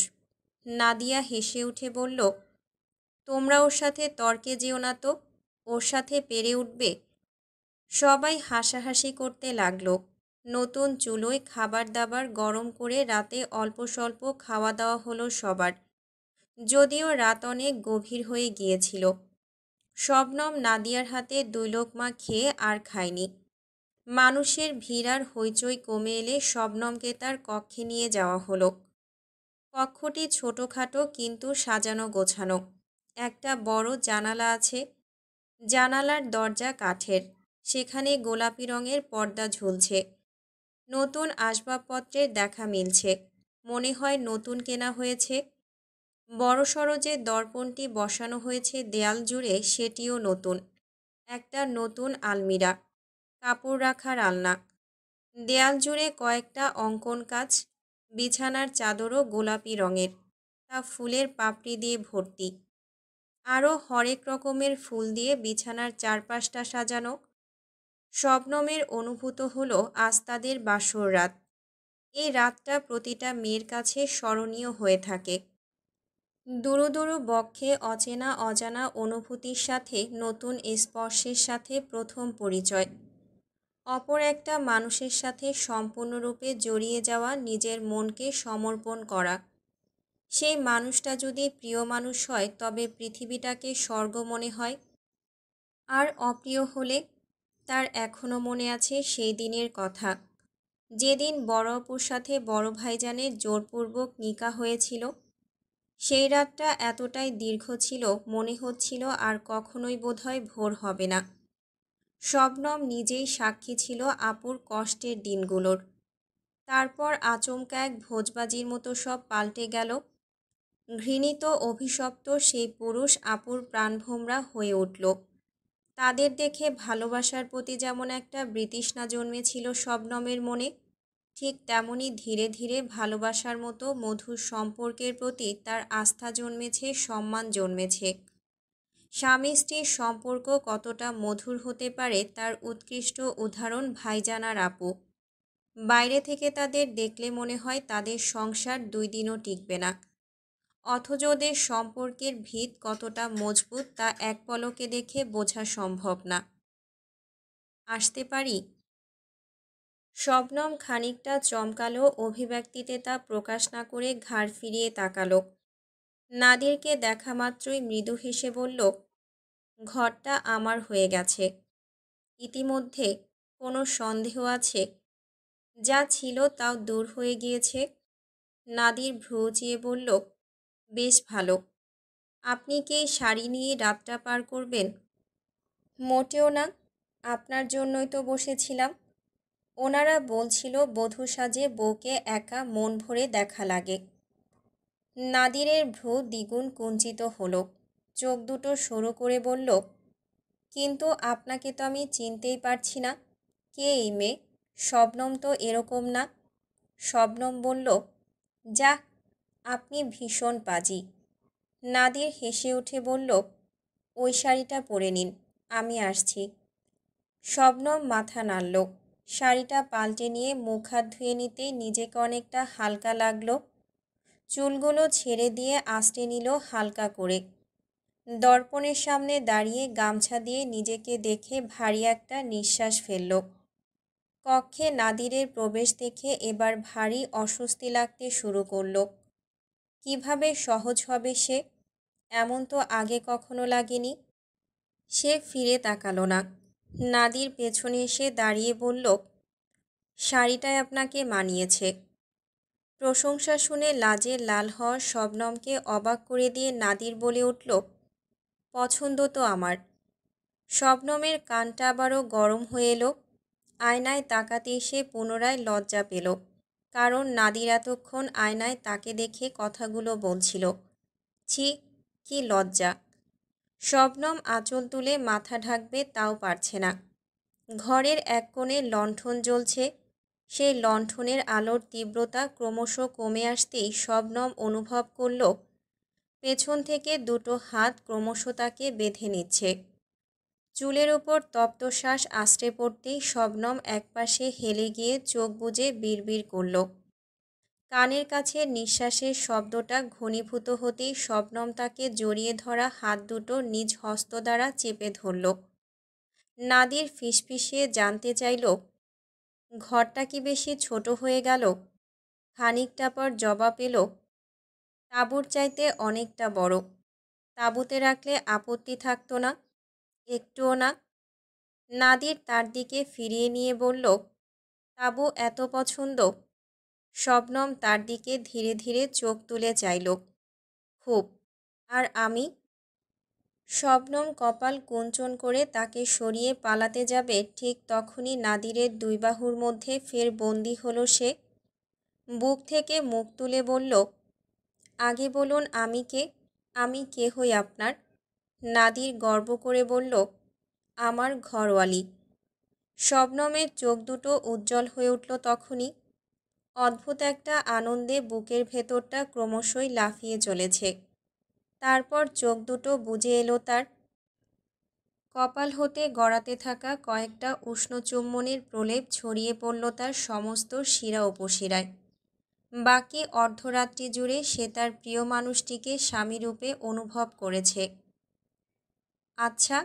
নাদিয়া হেসে উঠে বলল, তোমরা ওর সাথে তর্কে যেও না তো, ওর সাথে পেরে উঠবে। সবাই হাসাহাসি করতে লাগলো। নতুন চুলোয় খাবার দাবার গরম করে রাতে অল্প স্বল্প খাওয়া দাওয়া হলো সবার। যদিও রাত অনেক গভীর হয়ে গিয়েছিল। শবনম নাদিয়ার হাতে 2 লোকমা খেয়ে আর খায়নি। মানুষের ভিড় আর হইচই কমে এলে শবনমকে তার কক্ষে নিয়ে যাওয়া হলো। কক্ষটি ছোটোখাটো কিন্তু সাজানো গোছানো। একটা বড় জানালা আছে। জানালার দরজা কাঠের, সেখানে গোলাপি রঙের পর্দা ঝুলছে। নতুন আসবাবপত্রের দেখা মিলছে, মনে হয় নতুন কেনা হয়েছে। বড়সড় যে দর্পণটি বসানো হয়েছে দেয়াল জুড়ে, সেটিও নতুন। একটা নতুন আলমিরা, কাপড় রাখার আলনা, দেয়াল জুড়ে কয়েকটা অঙ্কন কাজ। বিছানার চাদরও গোলাপি রঙের, তা ফুলের পাপড়ি দিয়ে ভর্তি। আরও হরেক রকমের ফুল দিয়ে বিছানার চারপাশটা সাজানো। শবনমের অনুভূত হলো আজ তাদের বাসর রাত। এই রাতটা প্রতিটা মেয়ের কাছে স্মরণীয় হয়ে থাকে। দুরু দুরু বক্ষে অচেনা অজানা অনুভূতির সাথে নতুন স্পর্শের সাথে প্রথম পরিচয়। অপর একটা মানুষের সাথে সম্পূর্ণরূপে জড়িয়ে যাওয়া, নিজের মনকে সমর্পণ করা। সেই মানুষটা যদি প্রিয় মানুষ হয় তবে পৃথিবীটাকে স্বর্গ মনে হয়। আর অপ্রিয় হলে, তার এখনও মনে আছে সেই দিনের কথা, যেদিন বড় অপুর সাথে বড় ভাইজানের জোরপূর্বক নিকাহ হয়েছিল। সেই রাতটা এতটাই দীর্ঘ ছিল, মনে হচ্ছিল আর কখনোই বোধহয় ভোর হবে না। শবনম নিজেই সাক্ষী ছিল আপুর কষ্টের দিনগুলোর। তারপর আচমকা এক ভোজবাজির মতো সব পাল্টে গেল। ঘৃণিত অভিশপ্ত সেই পুরুষ আপুর প্রাণভোমরা হয়ে উঠল। তাদের দেখে ভালোবাসার প্রতি যেমন একটা বিতৃষ্ণা জন্মেছিল শবনমের মনে, ঠিক তেমনি ধীরে ধীরে ভালোবাসার মতো মধুর সম্পর্কের প্রতি তার আস্থা জন্মেছে, সম্মান জন্মেছে। স্বামী স্ত্রীর সম্পর্ক কতটা মধুর হতে পারে তার উৎকৃষ্ট উদাহরণ ভাইজান আর আপু। বাইরে থেকে তাদের দেখলে মনে হয় তাদের সংসার 2 দিনও টিকবে না, অথচ ওদের সম্পর্কের ভিত কতটা মজবুত তা এক পলকে দেখে বোঝা সম্ভব না। আসতে পারি? শবনম খানিকটা চমকালো, অভিব্যক্তিতে তা প্রকাশ না করে ঘাড় ফিরিয়ে তাকালো। নাদিরকে দেখা মাত্রই মৃদু হেসে বলল, ঘরটা আমার হয়ে গেছে। ইতিমধ্যে কোনো সন্দেহ আছে? যা ছিল তাও দূর হয়ে গিয়েছে। নাদির ভ্রু চেয়ে বলল, বেশ ভালো। আপনি কি এই শাড়ি নিয়ে রাতটা পার করবেন? মোটেও না, আপনার জন্যই তো বসেছিলাম। ওনারা বলছিল বধূ সাজে বউকে একা মন ভরে দেখা লাগে। নাদিরের ভ্রু দ্বিগুণ কুঞ্চিত হলো, চোখ দুটো সরু করে বলল, কিন্তু আপনাকে তো আমি চিনতেই পারছি না। কে এই মেয়ে? শবনম তো এরকম না। শবনম বলল, যা, আপনি ভীষণ পাজি। নাদির হেসে উঠে বলল, ওই শাড়িটা পরে নিন, আমি আসছি। শবনম মাথা নাড়ল। শাড়িটা পাল্টে নিয়ে মুখ হাত ধুয়ে নিতেই নিজেকে অনেকটা হালকা লাগলো। চুলগুলো ছেড়ে দিয়ে আঁচড়ে নিল হালকা করে। দর্পণের সামনে দাঁড়িয়ে গামছা দিয়ে নিজেকে দেখে ভারী একটা নিঃশ্বাস ফেলল। কক্ষে নাদিরের প্রবেশ দেখে এবার ভারী অস্বস্তি লাগতে শুরু করল। কিভাবে সহজ হবে সে? এমন তো আগে কখনো লাগেনি। সে ফিরে তাকালো না। নাদির পেছনে এসে দাঁড়িয়ে বলল, শাড়িটায় আপনাকে মানিয়েছে। প্রশংসা শুনে লাজে লাল হওয়া শবনমকে অবাক করে দিয়ে নাদির বলে উঠল, পছন্দ তো আমার। শবনমের কানটা আবারও গরম হয়ে এলো। আয়নায় তাকাতে এসে পুনরায় লজ্জা পেল, কারণ নাদির এতক্ষণ আয়নায় তাকে দেখে কথাগুলো বলছিল। ছি, কি লজ্জা! শবনম আঁচল তুলে মাথা ঢাকবে তাও পারছে না। ঘরের এক কোণে লণ্ঠন জ্বলছে। সেই লণ্ঠনের আলোর তীব্রতা ক্রমশ কমে আসতেই শবনম অনুভব করল পেছন থেকে 2টো হাত ক্রমশ তাকে বেঁধে নিচ্ছে। চুলের উপর তপ্তশ্বাস আছড়ে পড়তেই শবনম একপাশে হেলে গিয়ে চোখ বুজে বিড়বিড় করল। কানের কাছে নিঃশ্বাসের শব্দটা ঘনীভূত হতেই শবনম তাকে জড়িয়ে ধরা হাত দুটো নিজ হস্ত দ্বারা চেপে ধরল। নাদির ফিসফিসিয়ে জানতে চাইল, ঘরটা কি বেশি ছোট হয়ে গেল? খানিকটা পর জবাব এলো, তাঁবুর চাইতে অনেকটা বড়। তাঁবুতে রাখলে আপত্তি থাকতো না। একটুও না। নাদির তার দিকে ফিরিয়ে নিয়ে বলল, তাবু এত পছন্দ? শবনম তার দিকে ধীরে ধীরে চোখ তুলে চাইল। খুব। আর আমি? শবনম কপাল কুঞ্চন করে তাকে সরিয়ে পালাতে যাবে, ঠিক তখনই নাদিরের দুই বাহুর মধ্যে ফের বন্দি হলো সে। বুক থেকে মুখ তুলে বলল, আগে বলুন আমি কে? আমি কে হই আপনার? নাদির গর্ব করে বলল, আমার ঘরওয়ালি। শবনমের চোখ দুটো উজ্জ্বল হয়ে উঠল তখনই। অদ্ভুত একটা আনন্দে বুকের ভেতরটা ক্রমশই লাফিয়ে চলেছে। তারপর চোখ দুটো বুজে এলো তার। কপাল হতে গড়াতে থাকা কয়েকটা উষ্ণ চুম্বনের প্রলেপ ছড়িয়ে পড়ল তার সমস্ত শিরা উপশিরায়। বাকি অর্ধরাত্রি জুড়ে সে তার প্রিয় মানুষটিকে স্বামীরূপে অনুভব করেছে। আচ্ছা,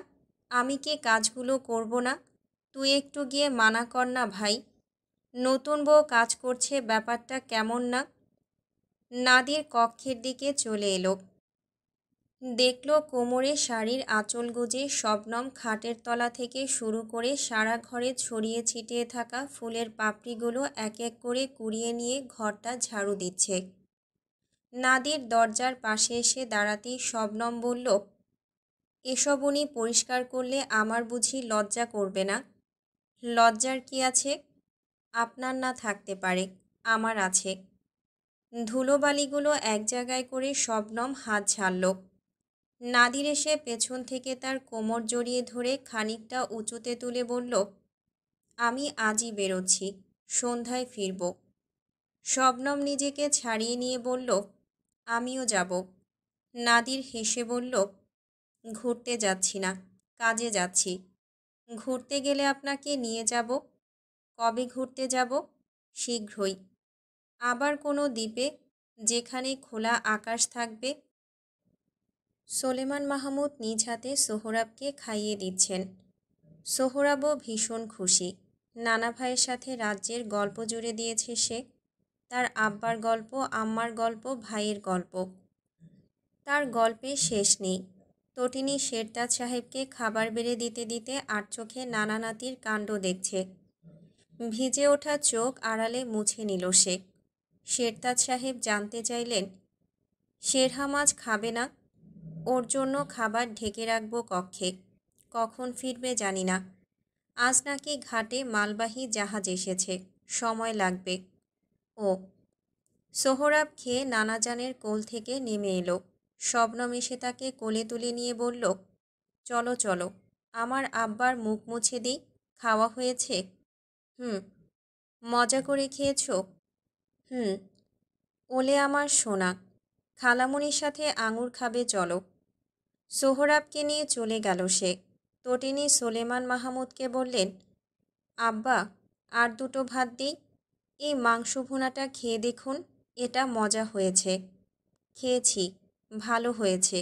আমি কি কাজগুলো করব না? তুই একটু গিয়ে মানা কর না ভাই। নতুন বউ কাজ করছে, ব্যাপারটা কেমন না? নাদির কক্ষের দিকে চলে এলো। দেখল কোমরে শাড়ির আঁচল গুজে শবনম খাটের তলা থেকে শুরু করে সারা ঘরে ছড়িয়ে ছিটিয়ে থাকা ফুলের পাপড়িগুলো এক এক করে কুড়িয়ে নিয়ে ঘরটা ঝাড়ু দিচ্ছে। নাদির দরজার পাশে এসে দাঁড়াতেই শবনম বলল, এসব উনি পরিষ্কার করলে আমার বুঝি লজ্জা করবে না? লজ্জার কি আছে? আপনার না থাকতে পারে, আমার আছে। ধুলোবালিগুলো এক জায়গায় করে শবনম হাত ঝাড়ল। নাদির এসে পেছন থেকে তার কোমর জড়িয়ে ধরে খানিকটা উঁচুতে তুলে বলল, আমি আজই বেরোচ্ছি, সন্ধ্যায় ফিরব। শবনম নিজেকে ছাড়িয়ে নিয়ে বলল, আমিও যাব। নাদির হেসে বলল, ঘুরতে যাচ্ছি না, কাজে যাচ্ছি। ঘুরতে গেলে আপনাকে নিয়ে যাব। কবে ঘুরতে যাব? শীঘ্রই। আবার কোনো দ্বীপে, যেখানে খোলা আকাশ থাকবে। সোলেমান মাহমুদ নিজ হাতে সোহরাবকে খাইয়ে দিচ্ছেন। সোহরাবও ভীষণ খুশি। নানা ভাইয়ের সাথে রাজ্যের গল্প জুড়ে দিয়েছে সে। তার আব্বার গল্প, আম্মার গল্প, ভাইয়ের গল্প। তার গল্পে শেষ নেই। তটিনী শেরতাজ সাহেবকে খাবার বেড়ে দিতে দিতে আর চোখে নানা নাতির কাণ্ড দেখছে। ভিজে ওঠা চোখ আড়ালে মুছে নিল সে। শেরতাজ সাহেব জানতে চাইলেন, শেরহা মাছ খাবে না? ওর জন্য খাবার ঢেকে রাখবো কক্ষে। কখন ফিরবে জানি না। আজ নাকি ঘাটে মালবাহী জাহাজ এসেছে, সময় লাগবে। ও। সোহরাব খেয়ে নানাজানের কোল থেকে নেমে এলো। শবনম এসে তাকে কোলে তুলে নিয়ে বলল, চলো চলো, আমার আব্বার মুখ মুছে দিই। খাওয়া হয়েছে? হুম। মজা করে খেয়েছ? হুম। ওলে আমার সোনা, খালামণির সাথে আঙুর খাবে চলো। সোহরাবকে নিয়ে চলে গেল সে। তটিনী সোলেমান মাহমুদকে বললেন, আব্বা, আর দুটো ভাত দিই। এই মাংস ভুনাটা খেয়ে দেখুন, এটা মজা হয়েছে। খেয়েছি, ভালো হয়েছে।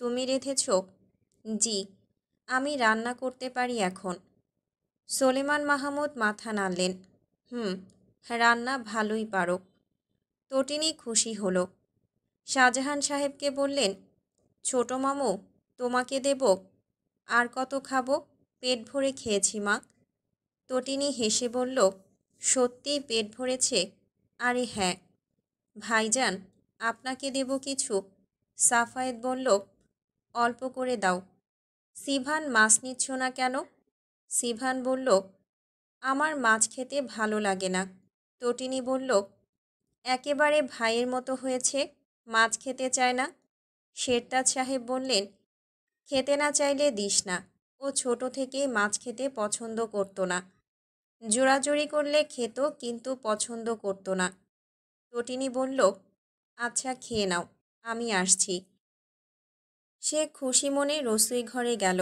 তুমি রেঁধেছ? জি, আমি রান্না করতে পারি এখন। সোলেমান মাহমুদ মাথা নাড়লেন। হুম, রান্না ভালোই পারো। তটিনী খুশি হলো। শাহজাহান সাহেবকে বললেন, ছোট মামু, তোমাকে দেব? আর কত খাবো? পেট ভরে খেয়েছি মা। তটিনী হেসে বলল, সত্যিই পেট ভরেছে? আরে হ্যাঁ। ভাইজান, আপনাকে দেব কিছু? সাফায়েত বলল, অল্প করে দাও। সিভান মাছ নিচ্ছ না কেন? সিভান বলল, আমার মাছ খেতে ভালো লাগে না। তটিনী বলল, একেবারে ভাইয়ের মতো হয়েছে, মাছ খেতে চায় না। শেরতাজ সাহেব বললেন, খেতে না চাইলে দিস না। ও ছোট থেকেই মাছ খেতে পছন্দ করতো না। জোরাজুরি করলে খেত, কিন্তু পছন্দ করতো না। তটিনী বলল, আচ্ছা খেয়ে নাও, আমি আসছি। সে খুশি মনে রসুই ঘরে গেল।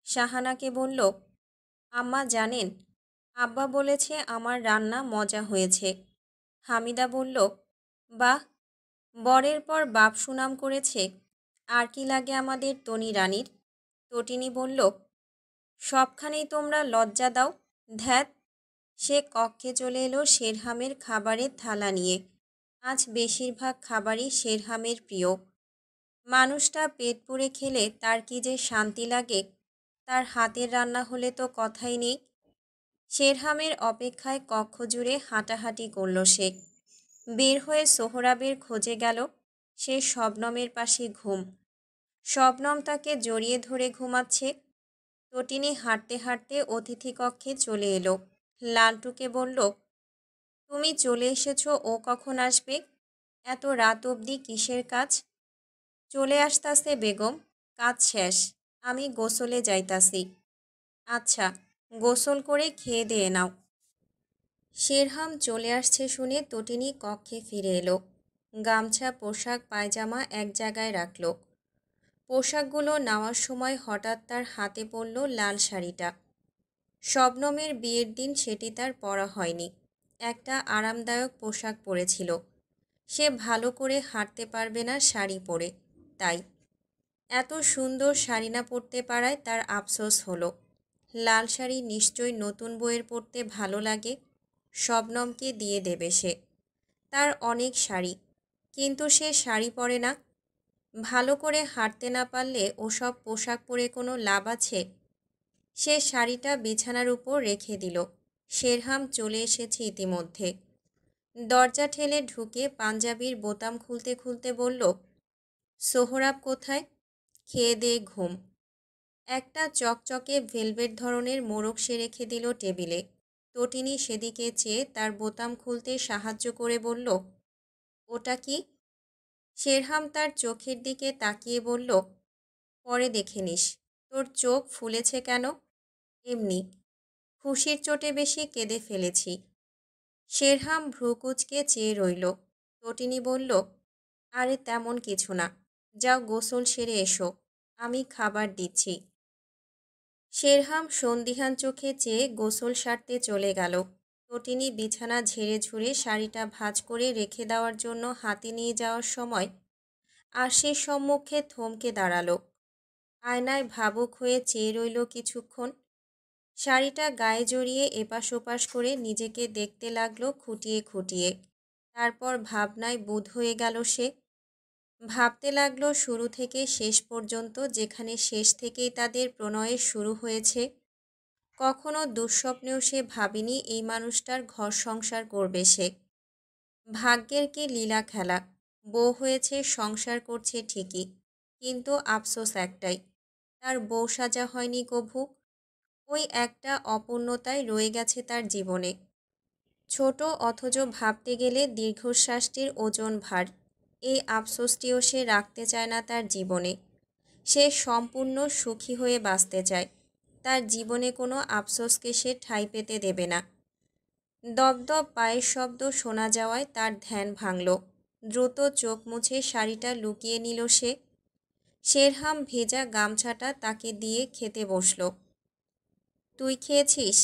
শাহানাকে বলল, আম্মা জানেন, আব্বা বলেছে আমার রান্না মজা হয়েছে। হামিদা বলল, বাহ, বরের পর বাপ সুনাম করেছে। আর কি লাগে আমাদের তনি রানীর? তটিনী বলল, সবখানেই তোমরা লজ্জা দাও, ধ্যাত। সে কক্ষে চলে এলো শেরহামের খাবারের থালা নিয়ে। আজ বেশিরভাগ খাবারই শেরহামের প্রিয়। মানুষটা পেট পুড়ে খেলে তার কি যে শান্তি লাগে। তার হাতের রান্না হলে তো কথাই নেই। শেরহামের অপেক্ষায় কক্ষ জুড়ে হাঁটাহাঁটি করল সে। বের হয়ে সোহরাবের খোঁজে গেল। সে শবনমের পাশে ঘুম। শবনম তাকে জড়িয়ে ধরে ঘুমাচ্ছে। তটিনী হাঁটতে হাঁটতে অতিথি কক্ষে চলে এলো। লালটুকে বলল, তুমি চলে এসেছো, ও কখন আসবে? এত রাত অবধি কিসের কাজ? চলে আসতাছে বেগম, কাজ শেষ। আমি গোসলে যাইতাছি। আচ্ছা, গোসল করে খেয়ে দিয়ে নাও। শেরহাম চলে আসছে শুনে তটিনী কক্ষে ফিরে এলো। গামছা, পোশাক, পায়জামা এক জায়গায় রাখল। পোশাকগুলো নেওয়ার সময় হঠাৎ তার হাতে পড়ল লাল শাড়িটা। শবনমের বিয়ের দিন সেটি তার পরা হয়নি। একটা আরামদায়ক পোশাক পরেছিল। সে ভালো করে হাঁটতে পারবে না শাড়ি পরে, তাই এত সুন্দর শাড়ি না পরতে পারায় তার আফসোস হলো। লাল শাড়ি নিশ্চয়ই নতুন বউয়ের পরতে ভালো লাগে। শবনমকে দিয়ে দেবে সে। তার অনেক শাড়ি, কিন্তু সে শাড়ি পরে না। ভালো করে হাঁটতে না পারলে ওসব পোশাক পরে কোনো লাভ আছে? সে শাড়িটা বিছানার উপর রেখে দিল। শেরহাম চলে এসেছে ইতিমধ্যে। দরজা ঠেলে ঢুকে পাঞ্জাবির বোতাম খুলতে খুলতে বলল, সোহরাব কোথায়? খেয়ে দিয়ে ঘুম। একটা চকচকে ভেলভেট ধরনের মোড়ক সে রেখে দিল টেবিলে। তটিনী সেদিকে চেয়ে তার বোতাম খুলতে সাহায্য করে বলল, ওটা কি? শেরহাম তার চোখের দিকে তাকিয়ে বলল, পরে দেখে নিস। তোর চোখ ফুলেছে কেন? এমনি, খুশির চোটে বেশি কেঁদে ফেলেছি। শেরহাম ভ্রুকুচকে চেয়ে রইল। তটিনী বলল, আরে তেমন কিছু না, যাও গোসল সেরে এসো, আমি খাবার দিচ্ছি। শেরহাম সন্দিহান চোখে চেয়ে গোসল সারতে চলে গেল। তটিনী বিছানা ঝেড়ে ঝুড়ে শাড়িটা ভাঁজ করে রেখে দেওয়ার জন্য হাতে নিয়ে যাওয়ার সময় আরশির সম্মুখে থমকে দাঁড়ালো। আয়নায় ভাবুক হয়ে চেয়ে রইল কিছুক্ষণ। শাড়িটা গায়ে জড়িয়ে এপাশ ওপাশ করে নিজেকে দেখতে লাগলো খুঁটিয়ে খুঁটিয়ে। তারপর ভাবনায় বুঁদ হয়ে গেল সে। ভাবতে লাগলো শুরু থেকে শেষ পর্যন্ত, যেখানে শেষ থেকেই তাদের প্রণয়ের শুরু হয়েছে। কখনো দুঃস্বপ্নেও সে ভাবেনি এই মানুষটার ঘর সংসার করবে সে। ভাগ্যের কি লীলা খেলা! বউ হয়েছে, সংসার করছে ঠিকই, কিন্তু আফসোস একটাই, তার বউ সাজা হয়নি কভু। ওই একটা অপূর্ণতায় রয়ে গেছে তার জীবনে। ছোট, অথচ ভাবতে গেলে দীর্ঘশ্বাসটির ওজন ভার। এই আফসোসটিও সে রাখতে চায় না তার জীবনে। সে সম্পূর্ণ সুখী হয়ে বাঁচতে চায়। তার জীবনে কোনো আফসোসকে সে ঠাঁই পেতে দেবে না। দপদপ পায়ের শব্দ শোনা যাওয়ায় তার ধ্যান ভাঙল। দ্রুত চোখ মুছে শাড়িটা লুকিয়ে নিল সে। শেরহাম ভেজা গামছাটা তাকে দিয়ে খেতে বসল। তুই খেয়েছিস?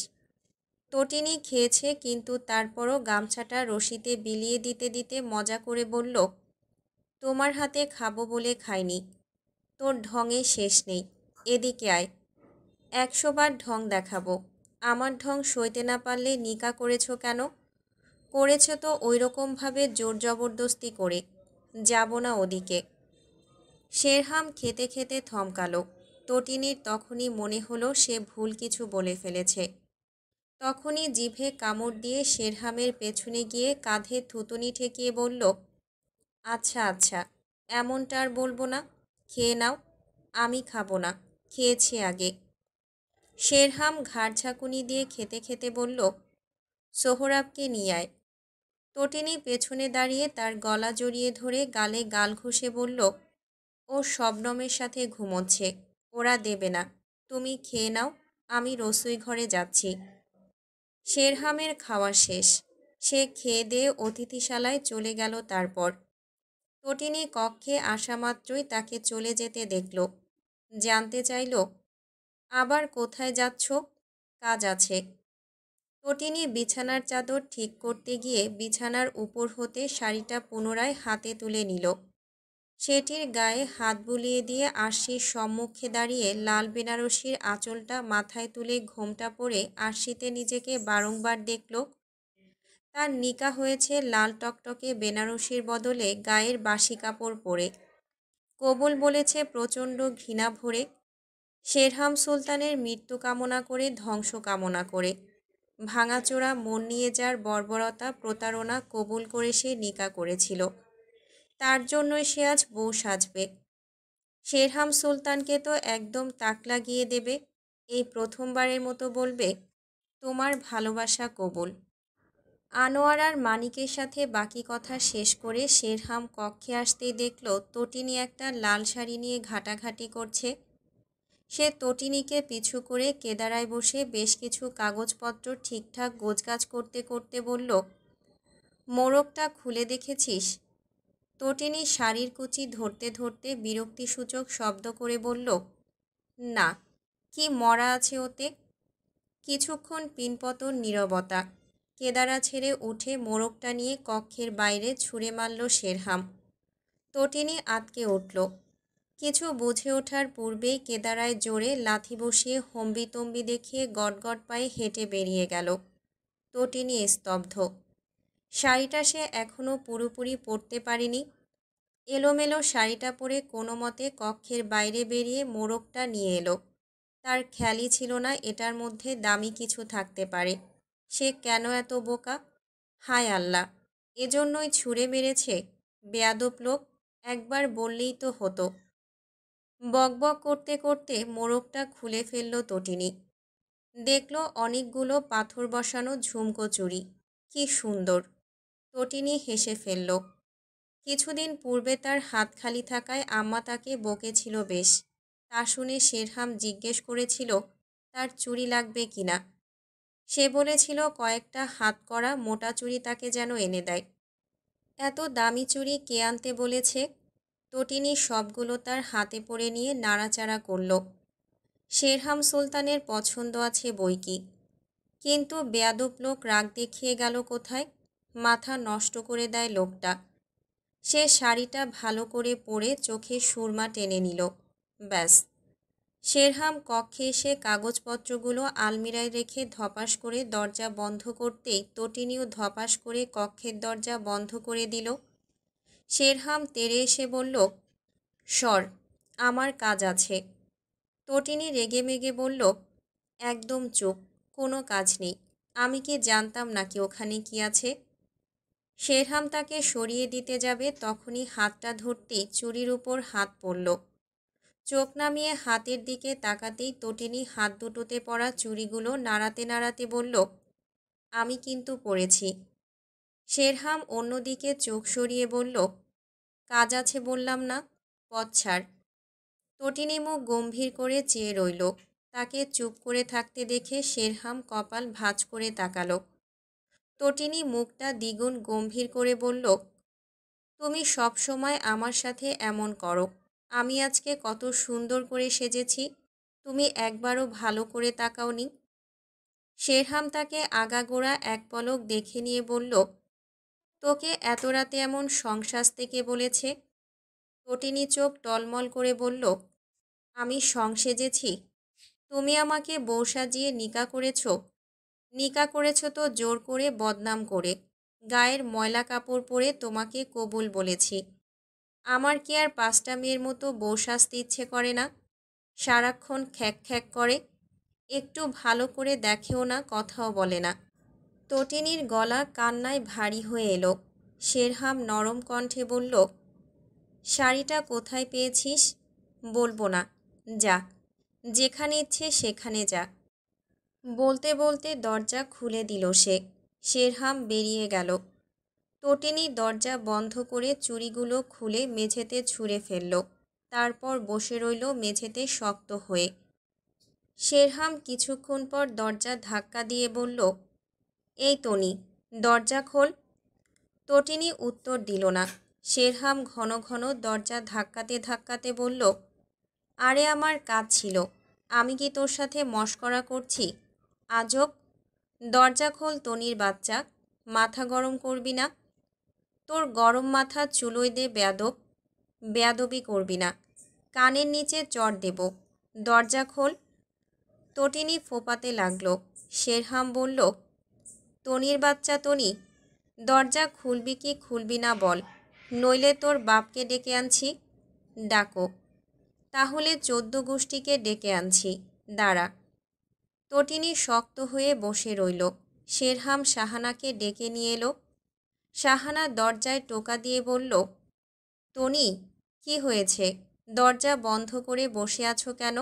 তটিনী খেয়েছে, কিন্তু তারপরও গামছাটা রশিতে বিলিয়ে দিতে দিতে মজা করে বলল, তোমার হাতে খাবো বলে খাইনি। তোর ঢঙে শেষ নেই। এদিকে আয়, 100 বার ঢং দেখাবো। আমার ঢং সইতে না পারলে নিকা করেছো কেন? করেছো তো ওই রকমভাবে জোর জবরদস্তি করে। যাব না ওদিকে। শেরহাম খেতে খেতে থমকালো। তটিনীর তখনই মনে হলো সে ভুল কিছু বলে ফেলেছে। তখনই জিভে কামড় দিয়ে শেরহামের পেছনে গিয়ে কাঁধে থুতুনি ঠেকিয়ে বলল, আচ্ছা আচ্ছা, এমনটা আর বলবো না। খেয়ে নাও। আমি খাবো না, খেয়েছি আগে। শেরহাম ঘাড় ঝাঁকুনি দিয়ে খেতে খেতে বলল, সোহরাবকে নিয়ে আয়। তটিনী পেছনে দাঁড়িয়ে তার গলা জড়িয়ে ধরে গালে গাল ঘষে বলল, ও শবনমের সাথে ঘুমোচ্ছে, ওরা দেবে না। তুমি খেয়ে নাও, আমি রসোই ঘরে যাচ্ছি। শেরহামের খাওয়া শেষ। সে খেয়ে দিয়ে অতিথিশালায় চলে গেল। তারপর তটিনী কক্ষে আসা মাত্রই তাকে চলে যেতে দেখল। জানতে চাইল, আবার কোথায় যাচ্ছ? কাজ আছে। তটিনী বিছানার চাদর ঠিক করতে গিয়ে বিছানার উপর হতে শাড়িটা পুনরায় হাতে তুলে নিল। সেটির গায়ে হাত বুলিয়ে দিয়ে আরশির সম্মুখে দাঁড়িয়ে লাল বেনারসির আঁচলটা মাথায় তুলে ঘোমটা পরে আরশিতে নিজেকে বারংবার দেখল। তার নিকা হয়েছে লাল টকটকে বেনারসির বদলে গায়ের বাসি কাপড় পরে। কবুল বলেছে প্রচণ্ড ঘৃণা ভরে। শেরহাম সুলতানের মৃত্যু কামনা করে, ধ্বংস কামনা করে, ভাঙাচোরা মন নিয়ে যার বর্বরতা প্রতারণা কবুল করে সে নিকা করেছিল, তার জন্যই সে আজ বউ সাজবে। শেরহাম সুলতানকে তো একদম তাক লাগিয়ে দেবে। এই প্রথমবারের মতো বলবে, তোমার ভালোবাসা কবুল। আনোয়ার আর মানিকের সাথে বাকি কথা শেষ করে শেরহাম কক্ষে আসতেই দেখল তটিনী একটা লাল শাড়ি নিয়ে ঘাটাঘাটি করছে। সে তটিনীকে পিছু করে কেদারায় বসে বেশ কিছু কাগজপত্র ঠিকঠাক গোছগাছ করতে করতে বলল, মোড়কটা খুলে দেখেছিস? তটিনী শাড়ির কুচি ধরতে ধরতে বিরক্তিসূচক শব্দ করে বলল, না। কি মরা আছে ওতে? কিছুক্ষণ পিনপতন নীরবতা। কেদারা ছেড়ে উঠে মোড়কটা নিয়ে কক্ষের বাইরে ছুঁড়ে মারল শেরহাম। তটিনী আটকে উঠল। কিছু বুঝে ওঠার পূর্বেই কেদারায় জোরে লাথি বসিয়ে হম্বিতম্বি দেখিয়ে গটগট পায়ে হেঁটে বেরিয়ে গেল। তটিনী স্তব্ধ। শাড়িটা সে এখনও পুরোপুরি পরতে পারেনি। এলোমেলো শাড়িটা পরে কোনো মতে কক্ষের বাইরে বেরিয়ে মোড়কটা নিয়ে এলো। তার খেয়ালই ছিল না এটার মধ্যে দামি কিছু থাকতে পারে। সে কেন এত বোকা? হায় আল্লাহ, এজন্যই ছুঁড়ে মেরেছে? বেয়াদব লোক, একবার বললেই তো হতো। বকবক করতে করতে মোড়কটা খুলে ফেলল তটিনী। দেখল অনেকগুলো পাথর বসানো ঝুমকো চুড়ি। কি সুন্দর! তটিনী হেসে ফেলল। কিছুদিন পূর্বে তার হাত খালি থাকায় আম্মা তাকে বকেছিল বেশ। তা শুনে শেরহাম জিজ্ঞেস করেছিল তার চুড়ি লাগবে কিনা। সে বলেছিল কয়েকটা হাত করা মোটা চুড়ি তাকে যেন এনে দেয়। এত দামি চুড়ি কে আনতে বলেছে? তটিনী সবগুলো তার হাতে পড়ে নিয়ে নাড়াচাড়া করল। শেরহাম সুলতানের পছন্দ আছে বইকি, কিন্তু বেয়াদব লোক রাগ দেখিয়ে গেল কোথায়? মাথা নষ্ট করে দেয় লোকটা। সে শাড়িটা ভালো করে পরে চোখে সুরমা টেনে নিল। ব্যাস। শেরহাম কক্ষে এসে কাগজপত্রগুলো আলমিরায় রেখে ধপাস করে দরজা বন্ধ করতেই তটিনীও ধপাস করে কক্ষের দরজা বন্ধ করে দিল। শেরহাম তেড়ে এসে বলল, সর, আমার কাজ আছে। তটিনী রেগেমেগে বলল, একদম চুপ, কোনো কাজ নেই। আমি কি জানতাম নাকি ওখানে কি আছে? শেরহাম তাকে সরিয়ে দিতে যাবে তখনই হাতটা ধরতেই চুরির উপর হাত পড়ল। চোখ নামিয়ে হাতের দিকে তাকাতেই তটিনী হাত দুটোতে পড়া চুড়িগুলো নাড়াতে নাড়াতে বলল, আমি কিন্তু পড়েছি। শেরহাম অন্যদিকে চোখ সরিয়ে বলল, কাজ আছে বললাম না, পথ ছাড়। তটিনী মুখ গম্ভীর করে চেয়ে রইল। তাকে চুপ করে থাকতে দেখে শেরহাম কপাল ভাঁজ করে তাকালো। তটিনী মুখটা দ্বিগুণ গম্ভীর করে বলল, তুমি সব সময় আমার সাথে এমন করো। আমি আজকে কত সুন্দর করে সেজেছি, তুমি একবারও ভালো করে তাকাওনি। শেরহাম তাকে আগাগোড়া এক পলক দেখে নিয়ে বলল, তোকে এত রাতে এমন সংসাজতে কে বলেছে? তটিনী চোখ টলমল করে বলল, আমি সেজেছি? তুমি আমাকে বউ সাজিয়ে নিকা করেছ। নিকা করেছ তো জোর করে বদনাম করে। গায়ের ময়লা কাপড় পরে তোমাকে কবুল বলেছি। আমার কি আর 5টা মেয়ের মতো বউ সাজতে ইচ্ছে করে না? সারাক্ষণ খ্যাক খ্যাক করে, একটু ভালো করে দেখেও না, কথাও বলে না। তটিনীর গলা কান্নায় ভারী হয়ে এলো। শেরহাম নরম কণ্ঠে বলল, শাড়িটা কোথায় পেয়েছিস? বলবো না, যা, যেখানে ইচ্ছে সেখানে যা। বলতে বলতে দরজা খুলে দিল সে। শেরহাম বেরিয়ে গেল। তটিনী দরজা বন্ধ করে চুড়িগুলো খুলে মেঝেতে ছুঁড়ে ফেলল। তারপর বসে রইল মেঝেতে শক্ত হয়ে। শেরহাম কিছুক্ষণ পর দরজা ধাক্কা দিয়ে বলল, এই তনি, দরজা খোল। তটিনী উত্তর দিল না। শেরহাম ঘন ঘন দরজা ধাক্কাতে ধাক্কাতে বলল, আরে আমার কাজ ছিল, আমি কি তোর সাথে মশকরা করছি? আজব! দরজা খোল তনির বাচ্চা, মাথা গরম করবি না। তোর গরম মাথা চুলোয় দে বেয়াদব। বেয়াদবি করবি না, কানের নিচে চড় দেব। দরজা খোল। তটিনী ফোপাতে লাগল। শেরহাম বলল, তনির বাচ্চা তনি, দরজা খুলবি কি খুলবি না বল, নইলে তোর বাপকে ডেকে আনছি। ডাকো। তাহলে 14 গোষ্ঠীকে ডেকে আনছি, দাঁড়া। তটিনী শক্ত হয়ে বসে রইল। শেরহাম শাহানাকে ডেকে নিয়ে এলো। শাহানা দরজায় টোকা দিয়ে বলল, টনি, কি হয়েছে? দরজা বন্ধ করে বসে আছো কেন?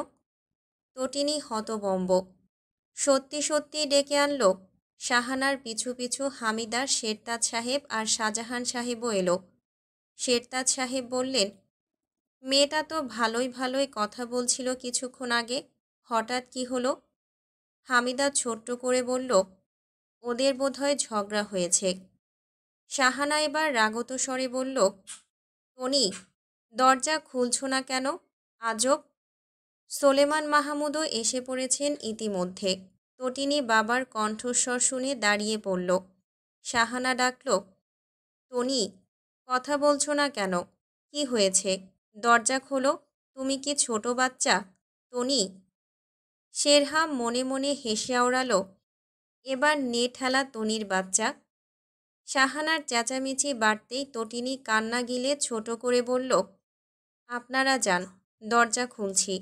তটিনী হতবম্ব। সত্যি সত্যি ডেকে আনলো। শাহানার পিছু পিছু হামিদা, শেরতাজ সাহেব আর শাহজাহান সাহেবও এলো। শেরতাজ সাহেব বললেন, মেয়েটা তো ভালোই ভালোই কথা বলছিল কিছুক্ষণ আগে, হঠাৎ কি হলো? হামিদা ছোট্ট করে বলল, ওদের বোধহয় ঝগড়া হয়েছে। শাহানা এবার রাগত স্বরে বলল, টনি, দরজা খুলছ না কেন? আজব। সোলেমান মাহমুদও এসে পড়েছেন ইতিমধ্যে। তটিনী বাবার কণ্ঠস্বর শুনে দাঁড়িয়ে পড়ল। শাহানা ডাকল, টনি, কথা বলছো না কেন? কি হয়েছে? দরজা খোলো। তুমি কি ছোট বাচ্চা? টনি। শেরহাম মনে মনে হেসে আওড়াল, এবার নে ঠেলা টনির বাচ্চা। শাহানার চেঁচামেচি বাড়তেই তটিনী কান্না গিলে ছোট করে বলল, আপনারা যান, দরজা খুলছি।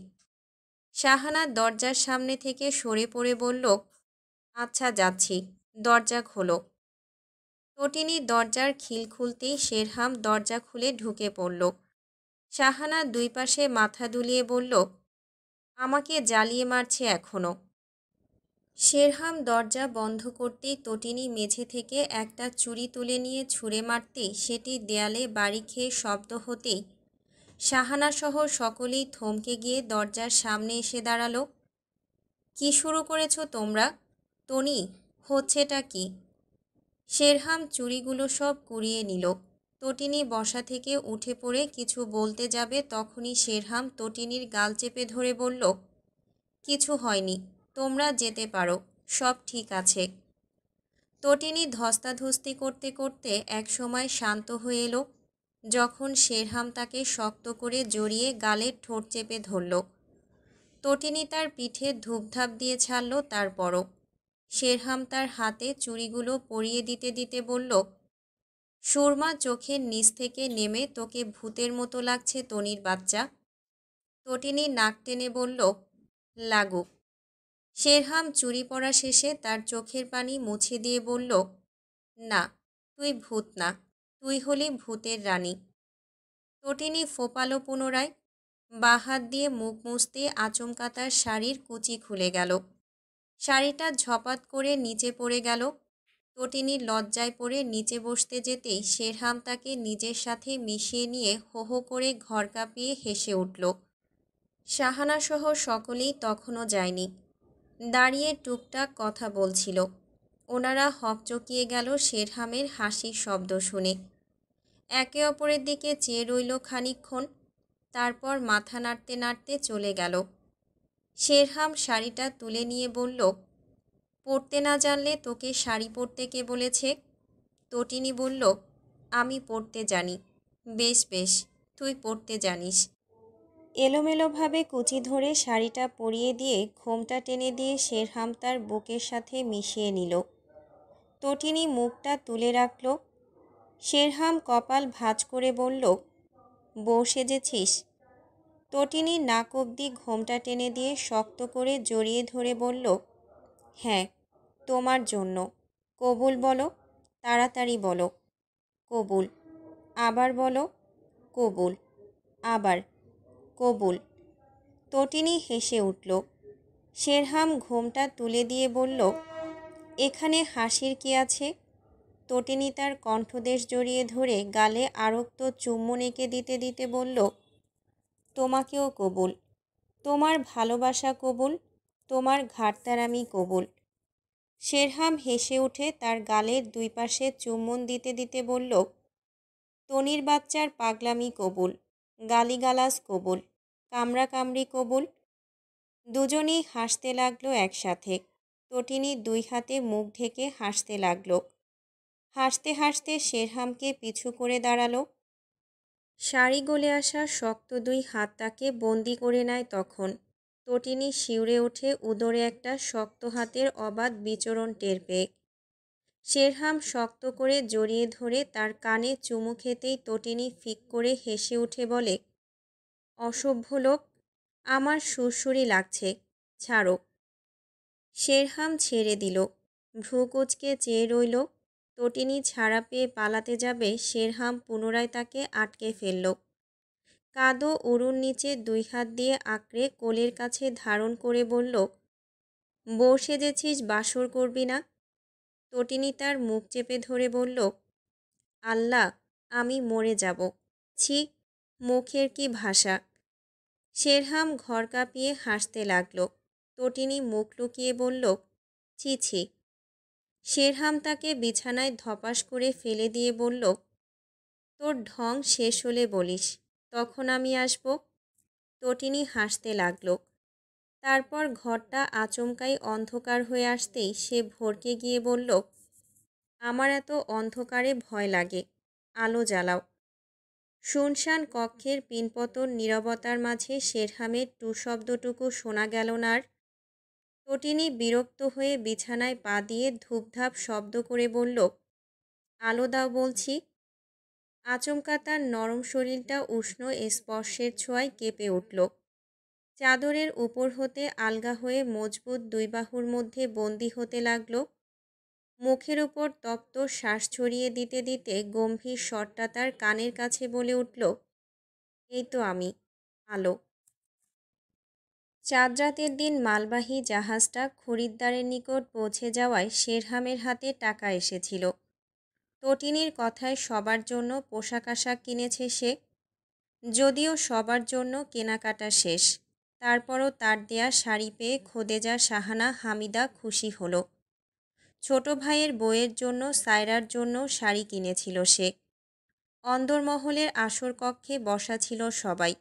শাহানা দরজার সামনে থেকে সরে পড়ে বলল, আচ্ছা যাচ্ছি, দরজা খোলো। তটিনী দরজার খিল খুলতেই শেরহাম দরজা খুলে ঢুকে পড়ল। শাহানা দুই পাশে মাথা দুলিয়ে বলল, আমাকে জ্বালিয়ে মারছে এখনো। শেরহাম দরজা বন্ধ করতেই তটিনী মেঝে থেকে একটা চুড়ি তুলে নিয়ে ছুঁড়ে মারতেই সেটি দেয়ালে বাড়ি খেয়ে শব্দ হতেই শাহানাসহ সকলেই থমকে গিয়ে দরজার সামনে এসে দাঁড়ালো। কি শুরু করেছো তোমরা? টনি, হচ্ছেটা কি? শেরহাম চুড়িগুলো সব কুড়িয়ে নিল। তটিনী বসা থেকে উঠে পড়ে কিছু বলতে যাবে তখনই শেরহাম তটিনীর গাল চেপে ধরে বলল, কিছু হয়নি, তোমরা যেতে পারো, সব ঠিক আছে। তটিনী ধস্তাধস্তি করতে করতে একসময় শান্ত হয়ে এলো। যখন শেরহাম তাকে শক্ত করে জড়িয়ে গালের ঠোঁট চেপে ধরল। তটিনী তার পিঠে ধূপধাপ দিয়ে ছাড়ল। তারপরও শেরহাম তার হাতে চুড়িগুলো পরিয়ে দিতে দিতে বলল, সুরমা চোখের নিচ থেকে নেমে, তোকে ভূতের মতো লাগছে টনির বাচ্চা। তটিনী নাক টেনে বলল, লাগুক। শেরহাম চুড়ি পরা শেষে তার চোখের পানি মুছে দিয়ে বলল, না, তুই ভূত না, তুই হলি ভূতের রানী। তটিনী ফোপালো পুনরায়। বাঁ হাত দিয়ে মুখ মুছতে আচমকা তার শাড়ির কুচি খুলে গেল। শাড়িটা ঝপাত করে নিচে পড়ে গেল। তটিনী লজ্জায় পড়ে নিচে বসতে যেতেই শেরহাম তাকে নিজের সাথে মিশিয়ে নিয়ে হো হো করে ঘর কাঁপিয়ে হেসে উঠল। শাহানাসহ সকলেই তখনও যায়নি, দাঁড়িয়ে টুকটাক কথা বলছিল। ওনারা হকচকিয়ে গেল শেরহামের হাসির শব্দ শুনে। একে অপরের দিকে চেয়ে রইল খানিকক্ষণ, তারপর মাথা নাড়তে নাড়তে চলে গেল। শেরহাম শাড়িটা তুলে নিয়ে বলল, পরতে না জানলে তোকে শাড়ি পরতে কে বলেছে? তটিনী বলল, আমি পরতে জানি। বেশ বেশ, তুই পরতে জানিস। এলোমেলোভাবে কুচি ধরে শাড়িটা পরিয়ে দিয়ে ঘোমটা টেনে দিয়ে শেরহাম তার বুকের সাথে মিশিয়ে নিল। তটিনী মুখটা তুলে রাখল। শেরহাম কপাল ভাঁজ করে বলল, বউ সেজেছিস? তটিনী নাক অবধি ঘোমটা টেনে দিয়ে শক্ত করে জড়িয়ে ধরে বলল, হ্যাঁ, তোমার জন্য। কবুল বলো, তাড়াতাড়ি বলো। কবুল। আবার বলো। কবুল। আবার। কবুল। তটিনী হেসে উঠল। শেরহাম ঘোমটা তুলে দিয়ে বলল, এখানে হাসির কি আছে? তটিনী তার কণ্ঠদেশ জড়িয়ে ধরে গালে আরক্ত চুম্বন এঁকে দিতে দিতে বলল, তোমাকেও কবুল, তোমার ভালোবাসা কবুল, তোমার ঘাড়তারামি কবুল। শেরহাম হেসে উঠে তার গালের দুই পাশে চুম্বন দিতে দিতে বলল, টনির বাচ্চার পাগলামি কবুল, গালিগালাজ কবুল, কামড়াকামড়ি কবুল। দুজনেই হাসতে লাগলো একসাথে। তটিনী দুই হাতে মুখ ঢেকে হাসতে লাগলো। হাসতে হাসতে শেরহামকে পিছু করে দাঁড়ালো। শাড়ি গলে আসা শক্ত দুই হাত তাকে বন্দি করে নেয় তখন। তটিনী শিউরে ওঠে উদরে একটা শক্ত হাতের অবাধ বিচরণ টের পেয়ে। শেরহাম শক্ত করে জড়িয়ে ধরে তার কানে চুমু খেতেই তটিনী ফিক করে হেসে উঠে বলে, অসভ্য লোক, আমার সুরসুরি লাগছে, ছাড়ো। শেরহাম ছেড়ে দিল। ভ্রু কুঁচকে চেয়ে রইল। তটিনী ছাড়া পেয়ে পালাতে যাবে, শেরহাম পুনরায় তাকে আটকে ফেলল। কাদো উরুর নিচে 2 হাত দিয়ে আঁকড়ে কোলের কাছে ধারণ করে বলল, বউ সেজেছিস, বাসর করবি না? তটিনী তার মুখ চেপে ধরে বলল, আল্লাহ, আমি মরে যাব। ছি, মুখের কি ভাষা। শেরহাম ঘর কাঁপিয়ে হাসতে লাগল। তটিনী মুখ লুকিয়ে বলল, ছি ছি। শেরহাম তাকে বিছানায় ধপাস করে ফেলে দিয়ে বলল, তোর ঢং শেষ হলে বলিস, তখন আমি আসব। তটিনী হাসতে লাগল। তারপর ঘরটা আচমকাই অন্ধকার হয়ে আসতেই সে ভড়কে গিয়ে বলল, আমার এত অন্ধকারে ভয় লাগে, আলো জ্বালাও। শুনশান কক্ষের পিনপতন নীরবতার মাঝে শেরহামের টু শব্দটুকু শোনা গেল না আর। তটিনী বিরক্ত হয়ে বিছানায় পা দিয়ে ধূপধাপ শব্দ করে বলল, আলো দাও বলছি। আচমকা তার নরম শরীরটা উষ্ণ স্পর্শের ছোঁয়ায় কেঁপে উঠল। চাদরের উপর হতে আলগা হয়ে মজবুত 2 বাহুর মধ্যে বন্দী হতে লাগল। মুখের উপর তপ্ত শ্বাস ছড়িয়ে দিতে দিতে গম্ভীর স্বরটা তার কানের কাছে বলে উঠল, এই তো আমি, আলো। চাঁদ রাতের দিন মালবাহী জাহাজটা খরিদ্দারের নিকট পৌঁছে যাওয়ায় শেরহামের হাতে টাকা এসেছিল। তটিনীর কথায় সবার জন্য পোশাক আশাক কিনেছে সে। যদিও সবার জন্য কেনাকাটা শেষ, তারপরও তার দেয়া শাড়ি পেয়ে খোদেজা, সাহানা, হামিদা খুশি হলো। ছোট ভাইয়ের বইয়ের জন্য, সায়রার জন্য শাড়ি কিনেছিল সে। অন্দরমহলের আসর কক্ষে বসা ছিল সবাই।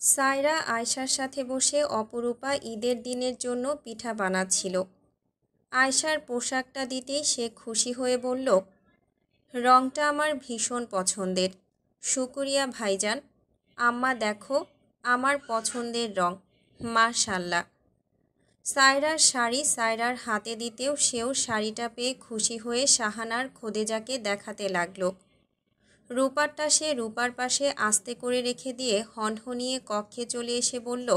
সায়রা আয়শার সাথে বসে অপরূপা ঈদের দিনের জন্য পিঠা বানাচ্ছিল। আয়শার পোশাকটা দিতেই সে খুশি হয়ে বলল, রংটা আমার ভীষণ পছন্দের। শুকরিয়া ভাইজান। আম্মা দেখো, আমার পছন্দের রং, মাশাআল্লাহ। সায়রার শাড়ি সায়রার হাতে দিতেও সেও শাড়িটা পেয়ে খুশি হয়ে সাহানার খোদেজাকে দেখাতে লাগলো। রূপারটা সে রূপার পাশে আস্তে করে রেখে দিয়ে হনহনিয়ে কক্ষে চলে এসে বলল,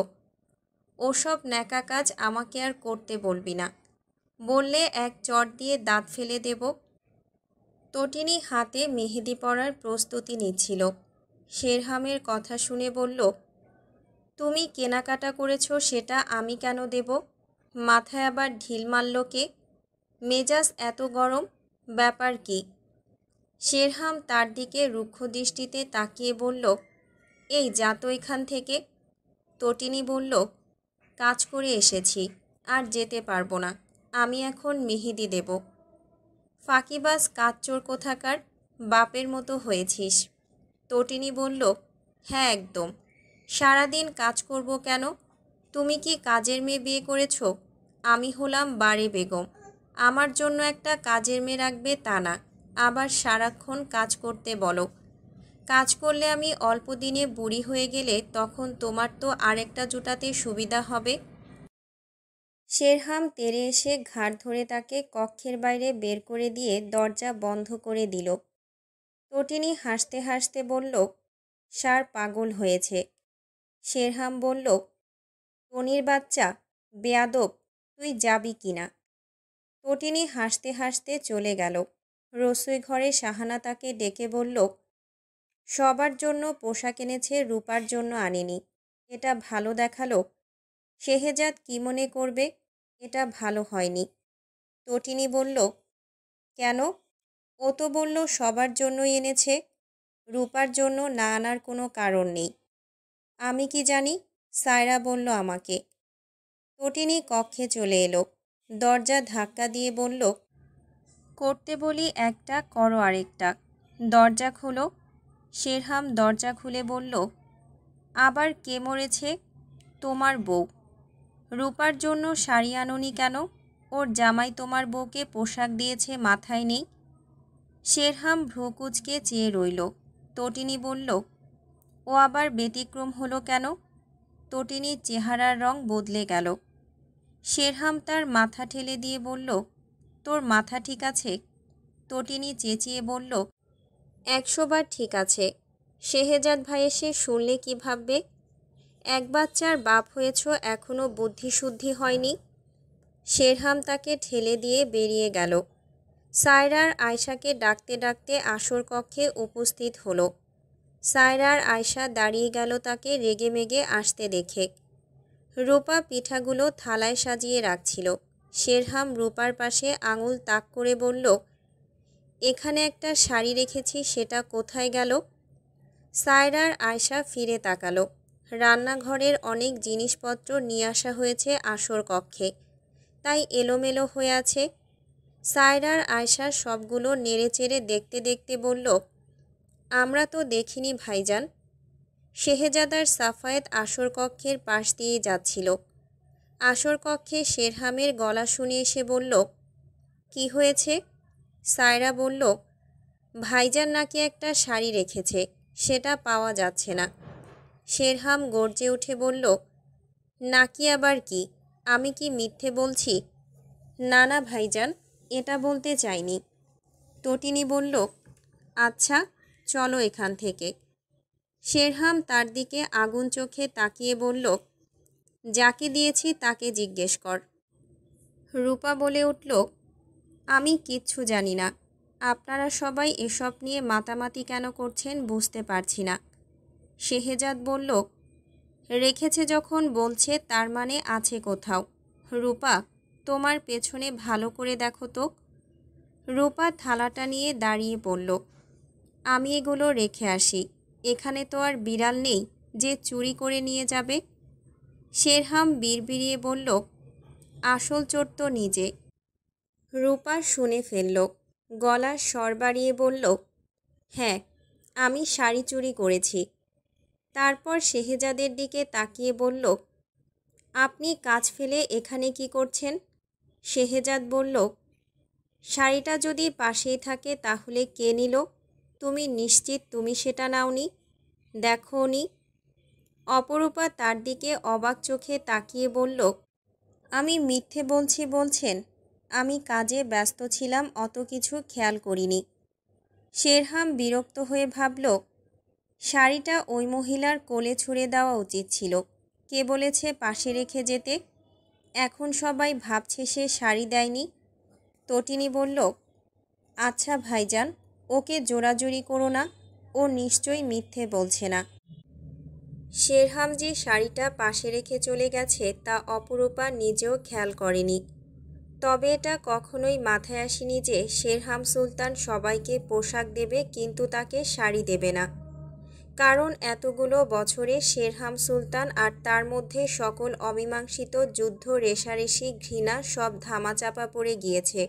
ওসব ন্যাকা কাজ আমাকে আর করতে বলবি না, বললে এক চট দিয়ে দাঁত ফেলে দেব। তটিনী হাতে মেহেদি পরার প্রস্তুতি নিচ্ছিল। শেরহামের কথা শুনে বলল, তুমি কেনাকাটা করেছো সেটা আমি কেন দেব? মাথায় আবার ঢিল মারল কে? মেজাজ এত গরম, ব্যাপার কি? শেরহাম তার দিকে রুক্ষ দৃষ্টিতে তাকিয়ে বলল, এই যা তো এখান থেকে। তটিনী বলল, কাজ করে এসেছি, আর যেতে পারবো না, আমি এখন মেহেদি দেব। ফাঁকিবাজ কাজচোর কোথাকার, বাপের মতো হয়েছিস। তটিনী বলল, হ্যাঁ একদম, সারাদিন কাজ করব কেন? তুমি কি কাজের মেয়ে বিয়ে করেছো? আমি হলাম বাড়ি বেগম, আমার জন্য একটা কাজের মেয়ে রাখবে তা না, আবার সারাক্ষণ কাজ করতে বলো। কাজ করলে আমি অল্প দিনে বুড়ি হয়ে গেলে তখন তোমার তো আরেকটা জুটাতে সুবিধা হবে। শেরহাম তেড়ে এসে ঘাড় ধরে তাকে কক্ষের বাইরে বের করে দিয়ে দরজা বন্ধ করে দিল। তটিনী হাসতে হাসতে বলল, ষাঁড় পাগল হয়েছে। শেরহাম বলল, টনির বাচ্চা, বেয়াদব, তুই যাবি কি না? তটিনী হাসতে হাসতে চলে গেল। রসোই ঘরে সাহানা তাকে ডেকে বলল, সবার জন্য পোশাক এনেছে, রূপার জন্য আনেনি। এটা ভালো দেখালো? শেহজাদ কি মনে করবে? এটা ভালো হয়নি। তটিনী বলল, কেন? ও তো বলল সবার জন্যই এনেছে, রূপার জন্য না আনার কোনো কারণ নেই। আমি কি জানি, সায়রা বলল আমাকে। তটিনী কক্ষে চলে এলো। দরজা ধাক্কা দিয়ে বলল, করতে বলি একটা, করো আরেকটা। দরজা খোলো। শেরহাম দরজা খুলে বলল, আবার কে মরেছে? তোমার বউ। রূপার জন্য শাড়ি আনোনি কেন? ওর জামাই তোমার বউকে পোশাক দিয়েছে, মাথায় নেই? শেরহাম ভ্রু কুঁচকে চেয়ে রইল। তটিনী বলল, ও আবার ব্যতিক্রম হলো কেন? তটিনীর চেহারার রং বদলে গেল। শেরহাম তার মাথা ঠেলে দিয়ে বলল, তোর মাথা ঠিক আছে? তটিনী চেঁচিয়ে বলল, 100 বার ঠিক আছে। শেহজাদ ভাই এসে শুনলে কি ভাববে? এক বাচ্চার বাপ হয়েছ, এখনো বুদ্ধিশুদ্ধি হয়নি? শেরহাম তাকে ঠেলে দিয়ে বেরিয়ে গেল। সায়রার আয়শাকে ডাকতে ডাকতে আসর কক্ষে উপস্থিত হলো। সায়রার আয়শা দাঁড়িয়ে গেল তাকে রেগেমেগে আসতে দেখে। রূপা পিঠাগুলো থালায় সাজিয়ে রাখছিল। শেরহাম রূপার পাশে আঙুল তাক করে বলল, এখানে একটা শাড়ি রেখেছি, সেটা কোথায় গেল? সায়রার আয়শা ফিরে তাকালো। রান্নাঘরের অনেক জিনিসপত্র নিয়ে আসা হয়েছে আসর কক্ষে, তাই এলোমেলো হয়ে আছে। সায়রার আয়শা সবগুলো নেড়েচেড়ে দেখতে দেখতে বলল, আমরা তো দেখিনি ভাইজান। শেহজাদার সাফায়েত আসর কক্ষের পাশ দিয়ে যাচ্ছিল। আসর কক্ষে শেরহামের গলা শুনে এসে বলল, কি হয়েছে? সায়রা বলল, ভাইজান নাকি একটা শাড়ি রেখেছে, সেটা পাওয়া যাচ্ছে না। শেরহাম গর্জে উঠে বলল, নাকি আবার কি? আমি কি মিথ্যে বলছি? না না ভাইজান, এটা বলতে চাইনি। তটিনী বলল, আচ্ছা চলো এখান থেকে। শেরহাম তার দিকে আগুন চোখে তাকিয়ে বলল, যাকে দিয়েছি তাকে জিজ্ঞেস কর। রূপা বলে উঠল, আমি কিচ্ছু জানি না। আপনারা সবাই এসব নিয়ে মাতামাতি কেন করছেন বুঝতে পারছি না। শেহজাদ বলল, রেখেছে যখন বলছে তার মানে আছে কোথাও। রূপা, তোমার পেছনে ভালো করে দেখো তো। রূপা থালাটা নিয়ে দাঁড়িয়ে পড়ল। আমি এগুলো রেখে আসি, এখানে তো আর বিড়াল নেই যে চুরি করে নিয়ে যাবে। শেরহাম বিড়বিড়িয়ে বলল, আসল চোর তো নিজে। রূপা শুনে ফেলল। গলার স্বর বাড়িয়ে বলল, হ্যাঁ, আমি শাড়ি চুরি করেছি। তারপর শেহজাদের দিকে তাকিয়ে বলল, আপনি কাজ ফেলে এখানে কি করছেন? শেহজাদ বলল, শাড়িটা যদি পাশেই থাকে তাহলে কে নিল? তুমি নিশ্চিত তুমি সেটা নাওনি? দেখোনি? অপরূপা তার দিকে অবাক চোখে তাকিয়ে বলল, আমি মিথ্যে বলছি বলছেন? আমি কাজে ব্যস্ত ছিলাম, অত কিছু খেয়াল করিনি। শেরহাম বিরক্ত হয়ে ভাবল, শাড়িটা ওই মহিলার কোলে ছুঁড়ে দেওয়া উচিত ছিল। কে বলেছে পাশে রেখে যেতে? এখন সবাই ভাবছে সে শাড়ি দেয়নি। তটিনী বলল, আচ্ছা ভাইজান, ওকে জোরাজুরি করো না, ও নিশ্চয়ই মিথ্যে বলছে না। শেরহাম যে শাড়িটা পাশে রেখে চলে গেছে তা অপরূপা নিজেও খেয়াল করেনি। তবে এটা কখনোই মাথায় আসেনি যে শেরহাম সুলতান সবাইকে পোশাক দেবে কিন্তু তাকে শাড়ি দেবে না। কারণ এতগুলো বছরে শেরহাম সুলতান আর তার মধ্যে সকল অমীমাংসিত যুদ্ধ, রেষারেষি, ঘৃণা সব ধামাচাপা পড়ে গিয়েছে।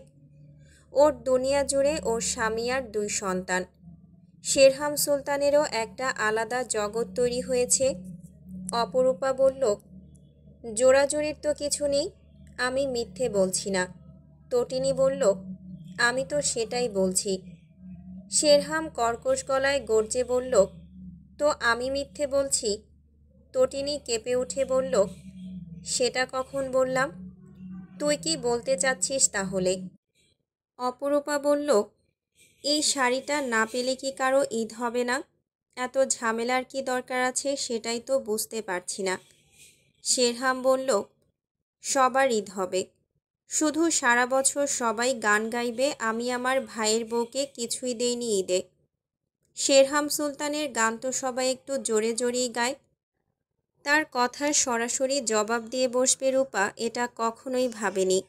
ওর দুনিয়া জুড়ে ওর স্বামী আর 2 সন্তান। শেরহাম সুলতানেরও একটা আলাদা জগৎ তৈরি হয়েছে। অপরূপা বলল, জোরাজুরির তো কিছু নেই, আমি মিথ্যে বলছি না। তটিনী বলল, আমি তো সেটাই বলছি। শেরহাম কর্কশ গলায় গর্জে বলল, তো আমি মিথ্যে বলছি? তটিনী কেঁপে উঠে বলল, সেটা কখন বললাম? তুই কি বলতে চাচ্ছিস তাহলে? অপরূপা বলল, এই শাড়িটা না পেলে কি কারো ঈদ হবে না? এত ঝামেলার কি দরকার আছে সেটাই তো বুঝতে পারছি না। শেরহাম বলল, সবার ঈদ হবে। শুধু সারা বছর সবাই গান গাইবে, আমি আমার ভাইয়ের বউকে কিছুই দেইনি ঈদে। শেরহাম সুলতানের গান তো সবাই একটু জোরে জোরেই গায়। তার কথার সরাসরি জবাব দিয়ে বসবে রূপা, এটা কখনোই ভাবেনি।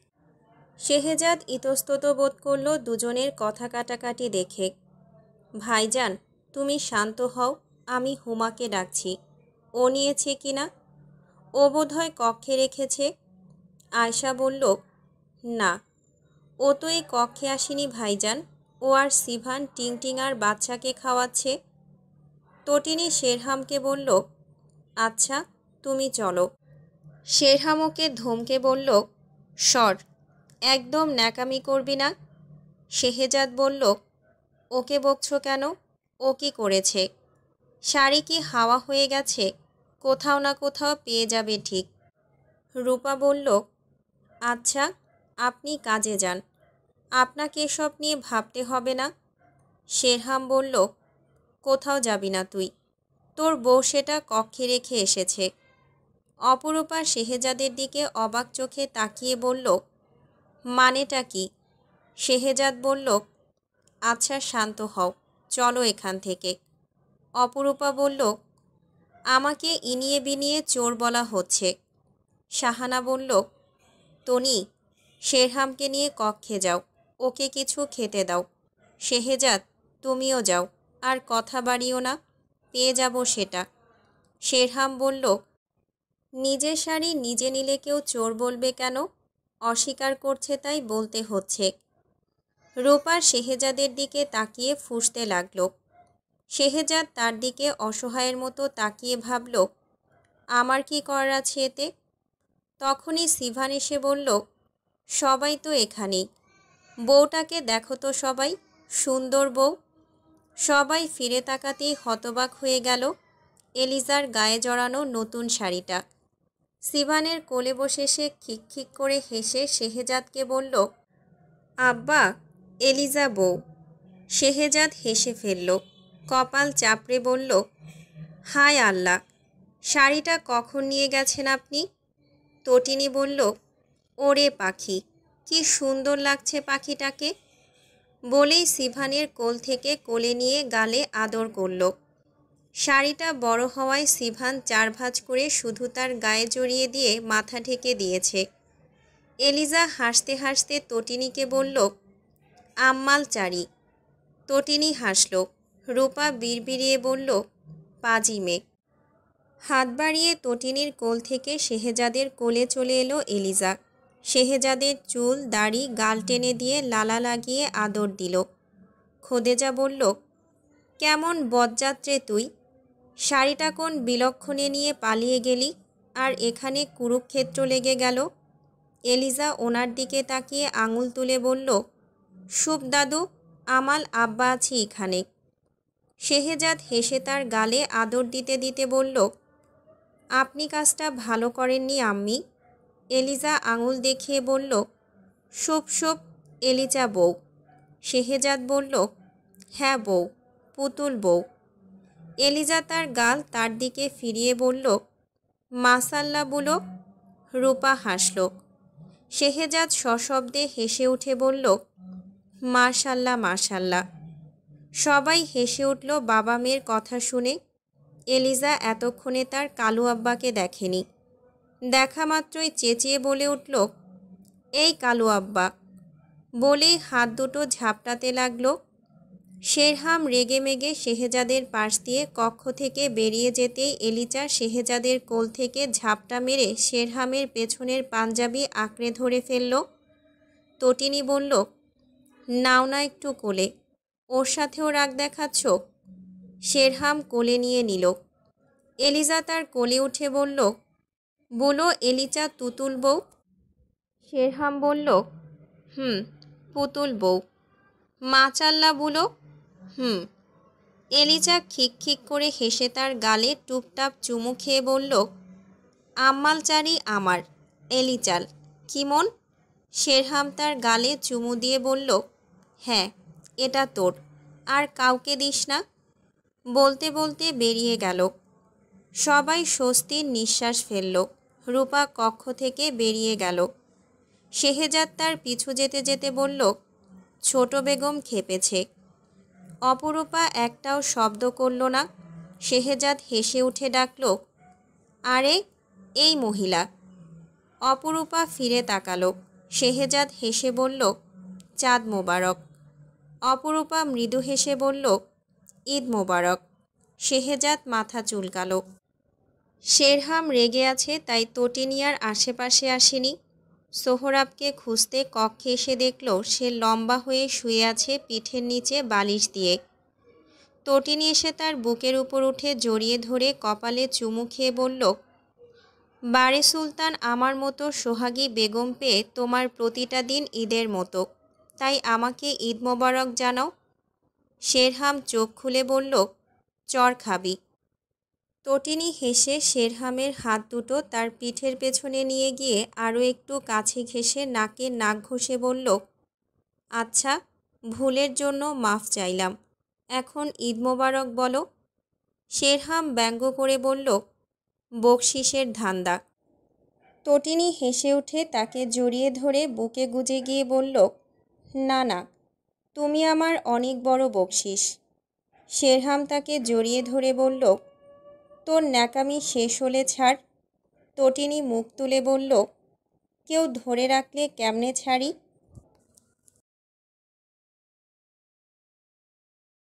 শেহজাদ ইতস্তত বোধ করল দুজনের কথা কাটাকাটি দেখে। ভাইজান, তুমি শান্ত হও, আমি হুমাকে ডাকছি। ও নিয়েছে কিনা? ও বোধহয় কক্ষে রেখেছে। আয়শা বলল, না, ও তো এই কক্ষে আসেনি ভাইজান, ও আর সিভান টিংটিং আর বাচ্চাকে খাওয়াচ্ছে। তটিনী শেরহামকে বলল, আচ্ছা তুমি চলো। শেরহাম ওকে ধমকে বলল, সর, একদম ন্যাকামি করবি না। শেহজাদ বলল, ওকে বকছো কেন? ও কি করেছে? শাড়ি কি হাওয়া হয়ে গেছে? কোথাও না কোথাও পেয়ে যাবে ঠিক। রূপা বলল, আচ্ছা আপনি কাজে যান, আপনাকে এসব নিয়ে ভাবতে হবে না। শেরহাম বলল, কোথাও যাবি না তুই, তোর বউ সেটা কক্ষে রেখে এসেছে। অপরূপা শেহজাদের দিকে অবাক চোখে তাকিয়ে বলল, মানেটা কি? শেহজাদ বলল, আচ্ছা শান্ত হও, চলো এখান থেকে। অপরূপা বলল, আমাকে ইনিয়ে বিনিয়ে চোর বলা হচ্ছে। শাহানা বলল, টনি, শেরহামকে নিয়ে কক্ষে যাও, ওকে কিছু খেতে দাও। শেহজাদ, তুমিও যাও, আর কথা বাড়িও না, পেয়ে যাব সেটা। শেরহাম বলল, নিজের শাড়ি নিজে নিলে কেউ চোর বলবে কেন? অস্বীকার করছে তাই বলতে হচ্ছে। রূপা শেহজাদের দিকে তাকিয়ে ফুঁসতে লাগল। শেহজাদ তার দিকে অসহায়ের মতো তাকিয়ে ভাবল, আমার কি করার আছে এতে? তখনই সিভান এসে বলল, সবাই তো এখানেই, বউটাকে দেখো তো সবাই, সুন্দর বউ। সবাই ফিরে তাকাতেই হতবাক হয়ে গেল এলিজার গায়ে জড়ানো নতুন শাড়িটা। সিভানের কোলে বসে সে খিকখিক করে হেসে শেহজাদকে বলল, আব্বা, এলিজা বউ। শেহজাদ হেসে ফেলল, কপাল চাপড়ে বলল, হায় আল্লাহ, শাড়িটা কখন নিয়ে গেছেন আপনি? তটিনী বলল, ওরে পাখি, কি সুন্দর লাগছে পাখিটাকে। বলেই সিভানের কোল থেকে কোলে নিয়ে গালে আদর করল। শাড়িটা বড় হওয়ায় সিভান 4 ভাঁজ করে শুধু তার গায়ে জড়িয়ে দিয়ে মাথা ঢেকে দিয়েছে। এলিজা হাসতে হাসতে তটিনীকে বলল, আম্মাল চারি। তটিনী হাসল। রূপা বিড়বিড়িয়ে বলল, পাজি মেয়ে। হাত বাড়িয়ে তটিনীর কোল থেকে শেহজাদের কোলে চলে এলো এলিজা। শেহজাদের চুল দাড়ি গাল টেনে দিয়ে লালা লাগিয়ে আদর দিল। খোদেজা বলল, কেমন বজ্জাত্রে তুই, শাড়িটা কোন বিলক্ষণে নিয়ে পালিয়ে গেলি, আর এখানে কুরুক্ষেত্র লেগে গেল। এলিজা ওনার দিকে তাকিয়ে আঙুল তুলে বলল, শুভ দাদু, আমাল আব্বা আছি এখানে। শেহজাদ হেসে তার গালে আদর দিতে দিতে বলল, আপনি কাজটা ভালো করেননি আম্মি। এলিজা আঙুল দেখিয়ে বলল, শুভ শুভ, এলিজা বউ। শেহজাদ বলল, হ্যাঁ বউ, পুতুল বউ। এলিজা তার গাল তার দিকে ফিরিয়ে বলল, মাসাল্লা বলো। রূপা হাসল। শেহজাদ সশব্দে হেসে উঠে বলল, মাশাল্লাহ মাশাল্লাহ। সবাই হেসে উঠল বাবা মেয়ের কথা শুনে। এলিজা এতক্ষণে তার কালু আব্বাকে দেখেনি। দেখা মাত্রই চেঁচিয়ে বলে উঠল, এই কালু আব্বা। বলেই হাত দুটো ঝাপটাতে লাগল। শেরহাম রেগেমেগে শেহজাদের পাশ দিয়ে কক্ষ থেকে বেরিয়ে যেতেই এলিজা শেহজাদের কোল থেকে ঝাপটা মেরে শেরহামের পেছনের পাঞ্জাবি আঁকড়ে ধরে ফেলল। তটিনী বলল, নাও না একটু কোলে, ওর সাথেও রাগ দেখাচ্ছ। শেরহাম কোলে নিয়ে নিল। এলিজা তার কোলে উঠে বলল, বলো এলিজা তুতুল বউ। শেরহাম বলল, পুতুল বউ। মাচাল্লা বলো। এলিজা খিকখিক করে হেসে তার গালে টুপটাপ চুমু খেয়ে বলল, আম্মাল চারি আমার, এলিচাল কিমন। শেরহাম তার গালে চুমু দিয়ে বলল, হ্যাঁ, এটা তোর, আর কাউকে দিস না। বলতে বলতে বেরিয়ে গেল। সবাই স্বস্তির নিঃশ্বাস ফেলল। রূপা কক্ষ থেকে বেরিয়ে গেল। শেহজাদ তার পিছু যেতে যেতে বলল, ছোট বেগম খেপেছে। অপরূপা একটাও শব্দ করল না। শেহজাদ হেসে উঠে ডাকল, আরে এই মহিলা। অপরূপা ফিরে তাকালো। শেহজাদ হেসে বলল, চাঁদ মোবারক। অপরূপা মৃদু হেসে বলল, ঈদ মোবারক। শেহজাদ মাথা চুলকালো। শেরহাম রেগে আছে তাই তটিনিয়ার আশেপাশে আসেনি। সোহরাবকে খুঁজতে কক্ষে এসে দেখল সে লম্বা হয়ে শুয়ে আছে পিঠের নিচে বালিশ দিয়ে। তটিনী এসে তার বুকের উপর উঠে জড়িয়ে ধরে কপালে চুমু খেয়ে বলল, বারে সুলতান, আমার মতো সোহাগী বেগম পেয়ে তোমার প্রতিটা দিন ঈদের মতো, তাই আমাকে ঈদ মোবারক জানাও। শেরহাম চোখ খুলে বলল, চর খাবি। তটিনী হেসে শেরহামের হাত দুটো তার পিঠের পেছনে নিয়ে গিয়ে আরও একটু কাছে ঘেঁষে নাকে নাক ঘষে বলল, আচ্ছা, ভুলের জন্য মাফ চাইলাম, এখন ঈদ মোবারক বলো। শেরহাম ব্যঙ্গ করে বলল, বকশিসের ধান্দা, তটিনী হেসে উঠে তাকে জড়িয়ে ধরে বুকে গুজে গিয়ে বলল, না না, তুমি আমার অনেক বড় বকশিস। শেরহাম তাকে জড়িয়ে ধরে বলল, তোর ন্যাকামি শেষ হলে ছাড়। তটিনী মুখ তুলে বলল, কেউ ধরে রাখলে কেমনে ছাড়ি?